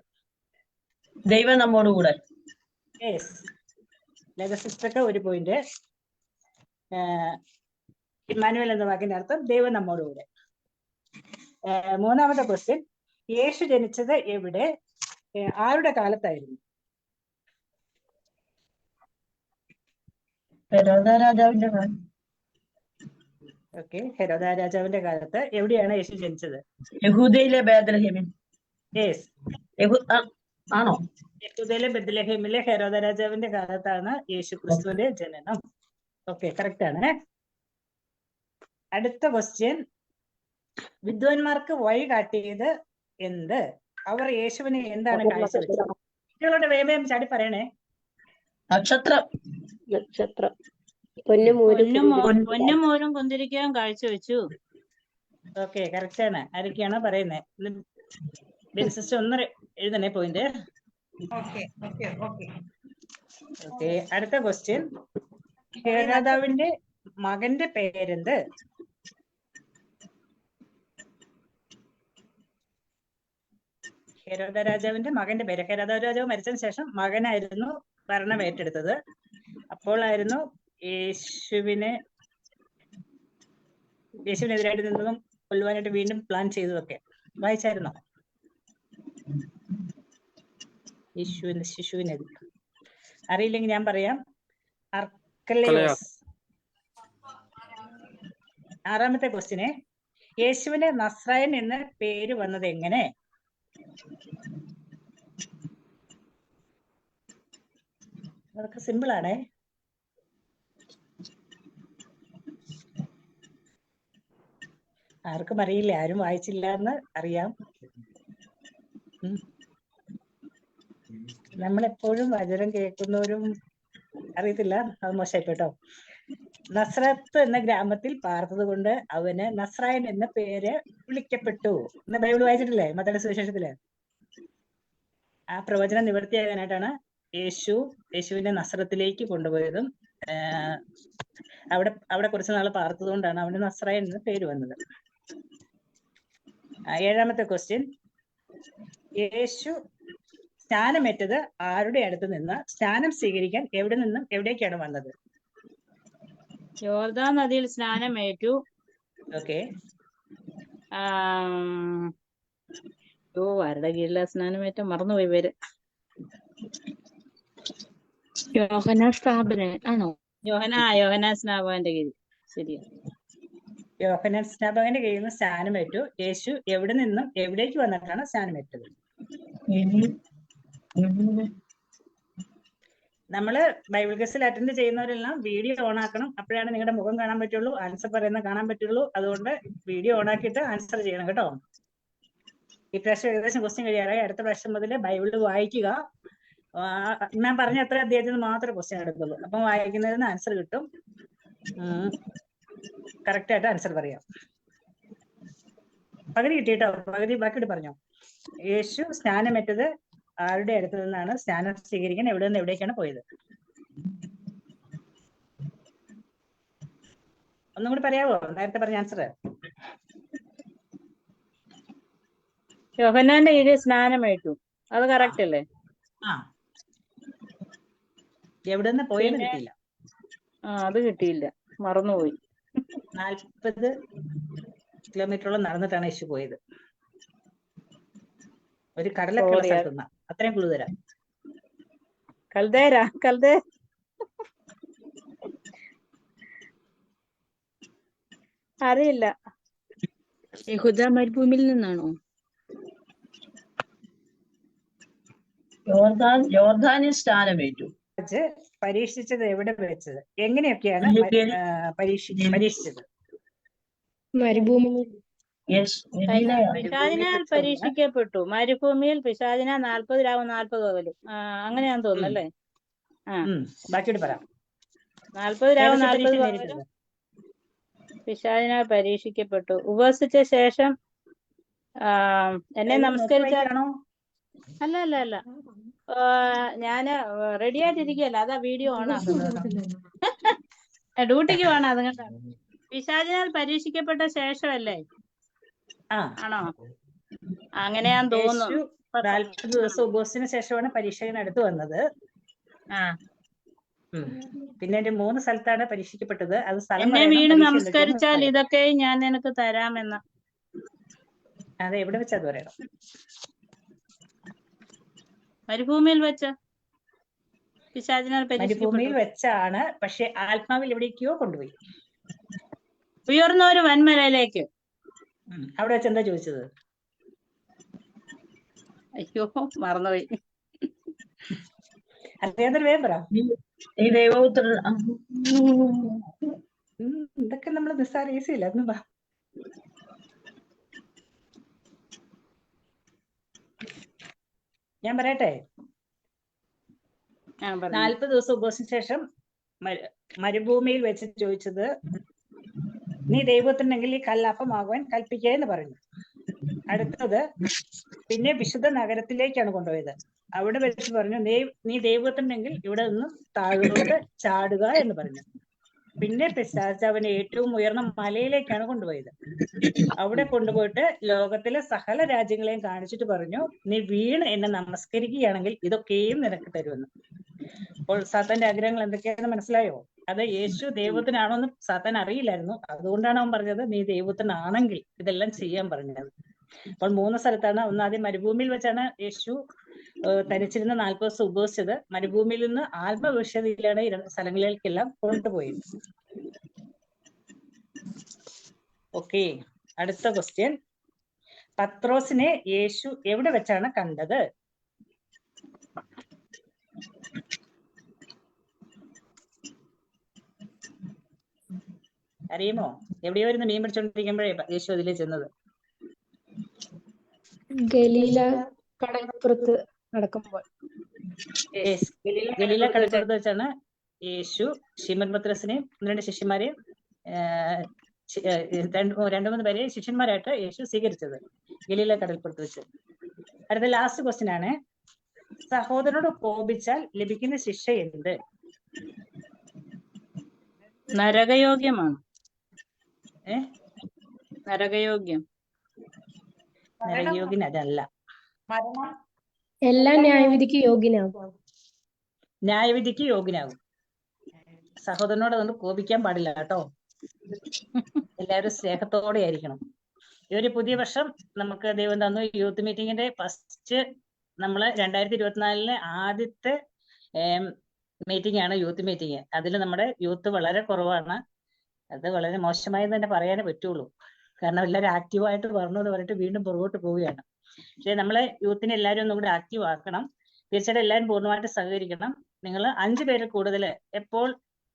ദൈവം നമ്മോടുകൂടെ. യെസ്, ലത സിസ്റ്റർക്ക് 1 പോയിന്റ്. ഇമ്മാനുവൽ എന്ന വാക്കിന്റെ അർത്ഥം ദൈവം നമ്മോടുകൂടെ. മൂന്നാമത്തെ ക്വസ്റ്റ്യൻ, യേശു ജനിച്ചത് എവിടെ, ആരുടെ കാലത്തായിരുന്നു? രാജാവിന്റെ ഓക്കെ, ഹെരോദ രാജാവിന്റെ കാലത്ത്. എവിടെയാണ് യേശു ജനിച്ചത്? യഹൂദയിലെ ബേത്ലഹേമിൽ. യെസ്, ആണോ? യഹൂദയിലെ ബെത്ലഹേമിലെ ഹെരോദ രാജാവിന്റെ കാലത്താണ് യേശു ക്രിസ്തുവിന്റെ ജനനം. ഓക്കെ, കറക്റ്റ് ആണ്. അടുത്ത ക്വസ്റ്റ്യൻ, വിദ്വാൻമാർക്ക് വഴി കാട്ടിയത് എന്ത്? അവർ യേശുവിനെ എന്താണ് കാഴ്ചവെച്ചത്? കുട്ടികളോട് വേഗം ചാടി പറയണേ. നക്ഷത്രം. പൊന്നും മോരും കുന്തിരിക്കയും കാഴ്ചവെച്ചു. ഓക്കെ, കറക്റ്റ് ആണ്. ആരൊക്കെയാണോ പറയുന്നത്? സിസ്റ്റർ ഒന്ന് എഴുതണേ പോയിന്റ്. ഓക്കെ, അടുത്ത ക്വസ്റ്റ്യൻ, ഹെരോദാവിന്റെ മകന്റെ പേരെന്ത്? ഹെരോദ രാജാവിന്റെ മകന്റെ പേര്. ഹെരോദ രാജാവ് മരിച്ചതിന് ശേഷം മകനായിരുന്നു ഭരണം ഏറ്റെടുത്തത്. അപ്പോഴായിരുന്നു യേശുവിനെതിരായിട്ട് നിന്നതും കൊല്ലുവാനായിട്ട് വീണ്ടും പ്ലാൻ ചെയ്തതൊക്കെ. വായിച്ചായിരുന്നോ? ശിശുവിനെതിരെ അറിയില്ലെങ്കിൽ ഞാൻ പറയാം. അർക്കലയോസ്. ആറാമത്തെ ക്വസ്റ്റ്യന്, യേശുവിന് നസ്രായൻ എന്ന പേര് വന്നത് എങ്ങനെ? അതൊക്കെ സിമ്പിൾ ആണേ. ആർക്കും അറിയില്ല, ആരും വായിച്ചില്ല എന്ന് അറിയാം. നമ്മളെപ്പോഴും വചനം കേൾക്കുന്നവരും അറിയത്തില്ല, അത് മോശമായിപ്പോ കേട്ടോ. നസ്രത്ത് എന്ന ഗ്രാമത്തിൽ പാർത്തത് കൊണ്ട് അവന് നസ്രായൻ എന്ന പേര് വിളിക്കപ്പെട്ടു എന്ന് ബൈബിൾ വായിച്ചിട്ടില്ലേ? മത്തായിയുടെ സുവിശേഷത്തില്. ആ പ്രവചനം നിവൃത്തിയാകാനായിട്ടാണ് യേശുവിനെ നസ്രത്തിലേക്ക് കൊണ്ടുപോയതും അവിടെ കുറച്ച് നാൾ പാർത്തത് കൊണ്ടാണ് അവന് നസ്രായൻ എന്ന പേര് വന്നത്. ഏഴാമത്തെ ക്വസ്റ്റ്യൻ, യേശു സ്നാനമേറ്റത് ആരുടെ അടുത്ത് നിന്ന്? സ്നാനം സ്വീകരിക്കാൻ എവിടെ നിന്നും എവിടേക്കാണ് വന്നത്? യോർദാൻ നദിയിൽ സ്നാനമേറ്റു. ഓക്കെ, ആരുടെ കീഴില സ്നാനമേറ്റ? മറന്നുപോയി പേര്. യോഹന്നാൻ സ്ഥാപന ആണോ? യോഹന്നാൻ സ്നാപകന്റെ കീഴിൽ. ശരിയാ. യോഹന്നാൻ സ്നാപകന്റെ കയ്യിൽ നിന്ന് സ്നാനമേറ്റു. യേശു എവിടെ നിന്നും എവിടേക്ക് വന്നിട്ടാണ് സ്നാനമേറ്റത്? നമ്മള് ബൈബിൾ ക്വിസിൽ അറ്റൻഡ് ചെയ്യുന്നവരെല്ലാം വീഡിയോ ഓൺ ആക്കണം. അപ്പോഴാണ് നിങ്ങളുടെ മുഖം കാണാൻ പറ്റുള്ളൂ, ആൻസർ പറയുന്നത് കാണാൻ പറ്റുള്ളൂ. അതുകൊണ്ട് വീഡിയോ ഓൺ ആക്കിയിട്ട് ആൻസർ ചെയ്യണം കേട്ടോ. ഈ പ്രാവശ്യം ഏകദേശം ക്വസ്റ്റ്യൻ കഴിയാറായി. അടുത്ത പ്രാവശ്യം മുതൽ ബൈബിൾ വായിക്കുക. ഞാൻ പറഞ്ഞ അത്ര അദ്ദേഹത്തിന് മാത്രമേ ക്വസ്റ്റ്യൻ എടുക്കുള്ളൂ. അപ്പം വായിക്കുന്നതിന് ആൻസർ കിട്ടും. കറക്റ്റ് ആയിട്ട് ആൻസർ പറയാം. പകുതി കിട്ടിയിട്ടോ, പകുതി ബാക്കിയിട്ട് പറഞ്ഞോ. യേശു സ്നാനമേറ്റത് ആരുടെ അടുത്ത് നിന്നാണ്? സ്നാനം സ്വീകരിക്കാൻ എവിടെ നിന്ന് എവിടേക്കാണ് പോയത്? ഒന്നും കൂടി പറയാവോ നേരത്തെ പറഞ്ഞ ആൻസർ? യോഹന്നാന്റെ കീഴിൽ സ്നാനമേറ്റു, അത് കറക്റ്റ് അല്ലേ? ആ, എവിടെ നിന്ന് പോയെന്ന് കിട്ടിയില്ല. അത് കിട്ടിയില്ല, മറന്നുപോയി. 40 കിലോമീറ്ററോളം നടന്നിട്ടാണ് യേശു പോയത്. ഒരു കടലൊക്കെയുള്ള സ്ഥലത്ത് നിന്നാ. അത്രയും ക്ലൂ തരാം. കൽദേര അറിയില്ല. യഹൂദ മരുഭൂമിയിൽ നിന്നാണോ? യോർദാനിൽ സ്നാനമേറ്റു. പരീക്ഷിച്ചത് എവിടെ വെച്ചത്? എങ്ങനെയൊക്കെയാണ് പരീക്ഷിച്ചത്? മരുഭൂമിയിൽ. പിശാചിനാൽ പരീക്ഷിക്കപ്പെട്ടു. മരുഭൂമിയിൽ പിശാചിനാൽ 40 രാവും 40 പകലും. അങ്ങനെയാന്ന് തോന്നുന്നു അല്ലേ? ബാക്കിയോട് പറയാം. 40 രാവും 40 പകലും പിശാചിനാൽ പരീക്ഷിക്കപ്പെട്ടു. ഉപവസിച്ച ശേഷം എന്നെ നമസ്കരിച്ചാണോ? അല്ല ഞാന് റെഡി ആയിട്ടിരിക്കുകയല്ല, അതാ വീഡിയോ ഓൺ ആക്കുന്നത്. ഡ്യൂട്ടിക്ക് വേണം. അതുകൊണ്ടാണ്. പിശാചിനാൽ പരീക്ഷിക്കപ്പെട്ട ശേഷമല്ലേ? ആണോ? അങ്ങനെയാന്ന് തോന്നുന്നു. 40 ദിവസം ഉപവസത്തിന് ശേഷമാണ് പരീക്ഷകൻ അടുത്ത് വന്നത്. പിന്നെ 3 സ്ഥലത്താണ് പരീക്ഷിക്കപ്പെട്ടത്. അത് എന്നെ വീണ് നമസ്കരിച്ചാൽ ഇതൊക്കെ ഞാൻ നിനക്ക് തരാമെന്ന്. അതെ, എവിടെ വെച്ചാ അത് പറയണം? മരുഭൂമിയിൽ വെച്ച് പിശാചിനാൽ മരുഭൂമിയിൽ വെച്ചാണ്. പക്ഷെ ആത്മാവിൽ എവിടേക്കോ കൊണ്ടുപോയി. ഉയർന്ന ഒരു വൻമലയിലേക്ക്. അവിടെ വെച്ച് എന്താ ചോദിച്ചത്? അയ്യോ, മറന്നുപോയി. അറിയാത്തൊരു വേഗം പറ. ഇതൊക്കെ നമ്മൾ നിസ്സാര ഈസിയില്ല. ഒന്നും പറ. ഞാൻ പറയട്ടെ. 40 ദിവസം ഉപവസിച്ച ശേഷം മരുഭൂമിയിൽ വെച്ച് ചോദിച്ചത്, നീ ദൈവത്തിനെങ്കിൽ ഈ കല്ലപ്പമാകുവാൻ കൽപ്പിക്കുക എന്ന് പറഞ്ഞു. അടുത്തത് പിന്നെ വിശുദ്ധ നഗരത്തിലേക്കാണ് കൊണ്ടുപോയത്. അവിടെ വെച്ച് പറഞ്ഞു, നീ ദൈവത്തിനെങ്കിൽ ഇവിടെ നിന്ന് താഴോട്ട് ചാടുക എന്ന് പറഞ്ഞു. പിന്നെ പിശാച് അവനെ ഏറ്റവും ഉയർന്ന മലയിലേക്കാണ് കൊണ്ടുപോയത്. അവിടെ കൊണ്ടുപോയിട്ട് ലോകത്തിലെ സകല രാജ്യങ്ങളെയും കാണിച്ചിട്ട് പറഞ്ഞു, നീ വീണ് എന്നെ നമസ്കരിക്കുകയാണെങ്കിൽ ഇതൊക്കെയും നിനക്ക് തരുമെന്ന്. അപ്പോൾ സാത്താന്റെ ആഗ്രഹങ്ങൾ എന്തൊക്കെയാണെന്ന് മനസ്സിലായോ? അത് യേശു ദൈവത്തിനാണോ എന്ന് സാത്താൻ അറിയില്ലായിരുന്നു. അതുകൊണ്ടാണ് അവൻ പറഞ്ഞത്, നീ ദൈവത്തിനാണെങ്കിൽ ഇതെല്ലാം ചെയ്യാൻ പറഞ്ഞത്. അപ്പോൾ 3 സ്ഥലത്താണ്. ഒന്നാദ്യം മരുഭൂമിയിൽ വെച്ചാണ് യേശു തനിച്ചിരുന്ന 40 ദിവസം ഉപവസിച്ചത്. മരുഭൂമിയിൽ നിന്ന് ആത്മവിശുദ്ധിയിലാണ് ഈ സ്ഥലങ്ങളിലേക്കെല്ലാം കൊണ്ടുപോയത്. ഓക്കെ, അടുത്ത ക്വസ്റ്റ്യൻ. പത്രോസിനെ യേശു എവിടെ വെച്ചാണ് കണ്ടത്? അറിയുമോ? എവിടെയോ ഇരുന്ന് മീൻ പിടിച്ചോണ്ടിരിക്കുമ്പോഴേ യേശു അതിലേ ചെന്നത്. ഗലീല കടൽപ്പുറത്ത് നടക്കുമ്പോൾ. ഗലീല കടൽപ്പുറത്ത് വെച്ചാണ് യേശു ശിമോൻ പത്രോസിനെയും 2 ശിഷ്യന്മാരെയും 2-3 പേരെ ശിഷ്യന്മാരായിട്ട് യേശു സ്വീകരിച്ചത് ഗലീല കടൽപ്പുറത്ത് വെച്ച്. അടുത്ത ലാസ്റ്റ് ക്വസ്റ്റ്യൻ ആണ്, സഹോദരനോട് കോപിച്ചാൽ ലഭിക്കുന്ന ശിക്ഷ എന്ത്? നരകയോഗ്യമാണ്. നരകയോഗ്യം. നരകയോഗ്യൻ അതല്ല. എല്ലാം ന്യായവിധിക്ക് യോഗ്യനാകും. ന്യായവിധിക്ക് യോഗ്യനാകും. സഹോദരനോട് അതുകൊണ്ട് കോപിക്കാൻ പാടില്ല കേട്ടോ. എല്ലാവരും സ്നേഹത്തോടെ ആയിരിക്കണം. ഈ ഒരു പുതിയ വർഷം നമുക്ക് ദൈവം തന്നു. യൂത്ത് മീറ്റിംഗിന്റെ ഫസ്റ്റ് നമ്മൾ 2024 ആദ്യത്തെ മീറ്റിംഗ് ആണ് യൂത്ത് മീറ്റിംഗ്. അതിൽ നമ്മുടെ യൂത്ത് വളരെ കുറവാണ്. അത് വളരെ മോശമായി തന്നെ പറയാനേ പറ്റുള്ളൂ. കാരണം എല്ലാവരും ആക്റ്റീവായിട്ട് വരണം എന്ന് പറഞ്ഞിട്ട് വീണ്ടും പുറകോട്ട് പോവുകയാണ്. പക്ഷേ നമ്മളെ യൂത്തിനെ എല്ലാവരും ഒന്നും കൂടി ആക്റ്റീവ് ആക്കണം. തീർച്ചയായിട്ടും എല്ലാവരും പൂർണ്ണമായിട്ട് സഹകരിക്കണം. നിങ്ങൾ 5 പേര് കൂടുതൽ എപ്പോൾ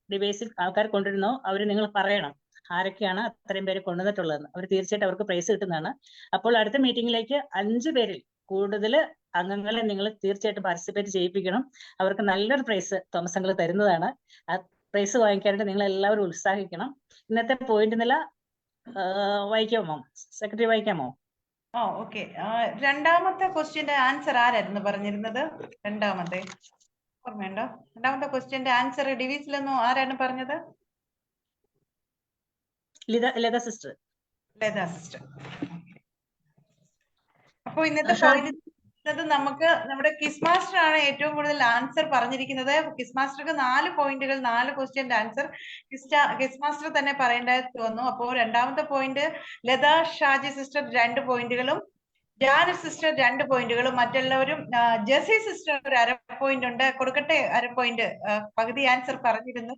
ഡിവൈസിൽ ആൾക്കാർ കൊണ്ടുവരുന്നോ അവർ നിങ്ങൾ പറയണം ആരൊക്കെയാണ് അത്രയും പേര് കൊണ്ടുവന്നിട്ടുള്ളതെന്ന്. അവർ തീർച്ചയായിട്ടും അവർക്ക് പ്രൈസ് കിട്ടുന്നതാണ്. അപ്പോൾ അടുത്ത മീറ്റിംഗിലേക്ക് 5 പേരിൽ കൂടുതൽ അംഗങ്ങളെ നിങ്ങൾ തീർച്ചയായിട്ടും പാർട്ടിസിപ്പേറ്റ് ചെയ്യിപ്പിക്കണം. അവർക്ക് നല്ലൊരു പ്രൈസ് തോമസ് അങ്കിൾ തരുന്നതാണ്. ആ പ്രൈസ് വാങ്ങിക്കാനായിട്ട് നിങ്ങൾ എല്ലാവരും ഉത്സാഹിക്കണം. ഇന്നത്തെ പോയിന്റ് നില വായിക്കാമോ? സെക്രട്ടറി വായിക്കാമോ? ഓക്കെ. രണ്ടാമത്തെ ക്വസ്റ്റ്യന്റെ ആൻസർ ആരായിരുന്നു പറഞ്ഞിരുന്നത്? രണ്ടാമത്തെ ഓർമ്മയുണ്ടോ? രണ്ടാമത്തെ ക്വസ്റ്റ്യന്റെ ആൻസർ ഡിവിസിലൊന്നും ആരാണ് പറഞ്ഞത്? ലത സിസ്റ്റർ. ലത സിസ്റ്റർ. അപ്പൊ ഇന്നത്തെ പോയിന്റ് നമുക്ക് നമ്മുടെ ക്വിസ് മാസ്റ്റർ ആണ് ഏറ്റവും കൂടുതൽ ആൻസർ പറഞ്ഞിരിക്കുന്നത്. ക്വിസ് മാസ്റ്റർക്ക് 4 പോയിന്റുകൾ, 4 ക്വസ്റ്റ്യന്റെ ആൻസർ ക്വിസ് മാസ്റ്റർ തന്നെ പറയേണ്ടതായിട്ട് വന്നു. അപ്പോൾ രണ്ടാമത്തെ പോയിന്റ് ലത ഷാജി സിസ്റ്റർ 2 പോയിന്റുകളും ജാനറ്റ് സിസ്റ്റർ 2 പോയിന്റുകളും മറ്റുള്ളവരും ജെസി സിസ്റ്റർ ഒരു 1/2 പോയിന്റ് ഉണ്ട്. കൊടുക്കട്ടെ 1/2 പോയിന്റ്. പകുതി ആൻസർ പറഞ്ഞിരുന്നു.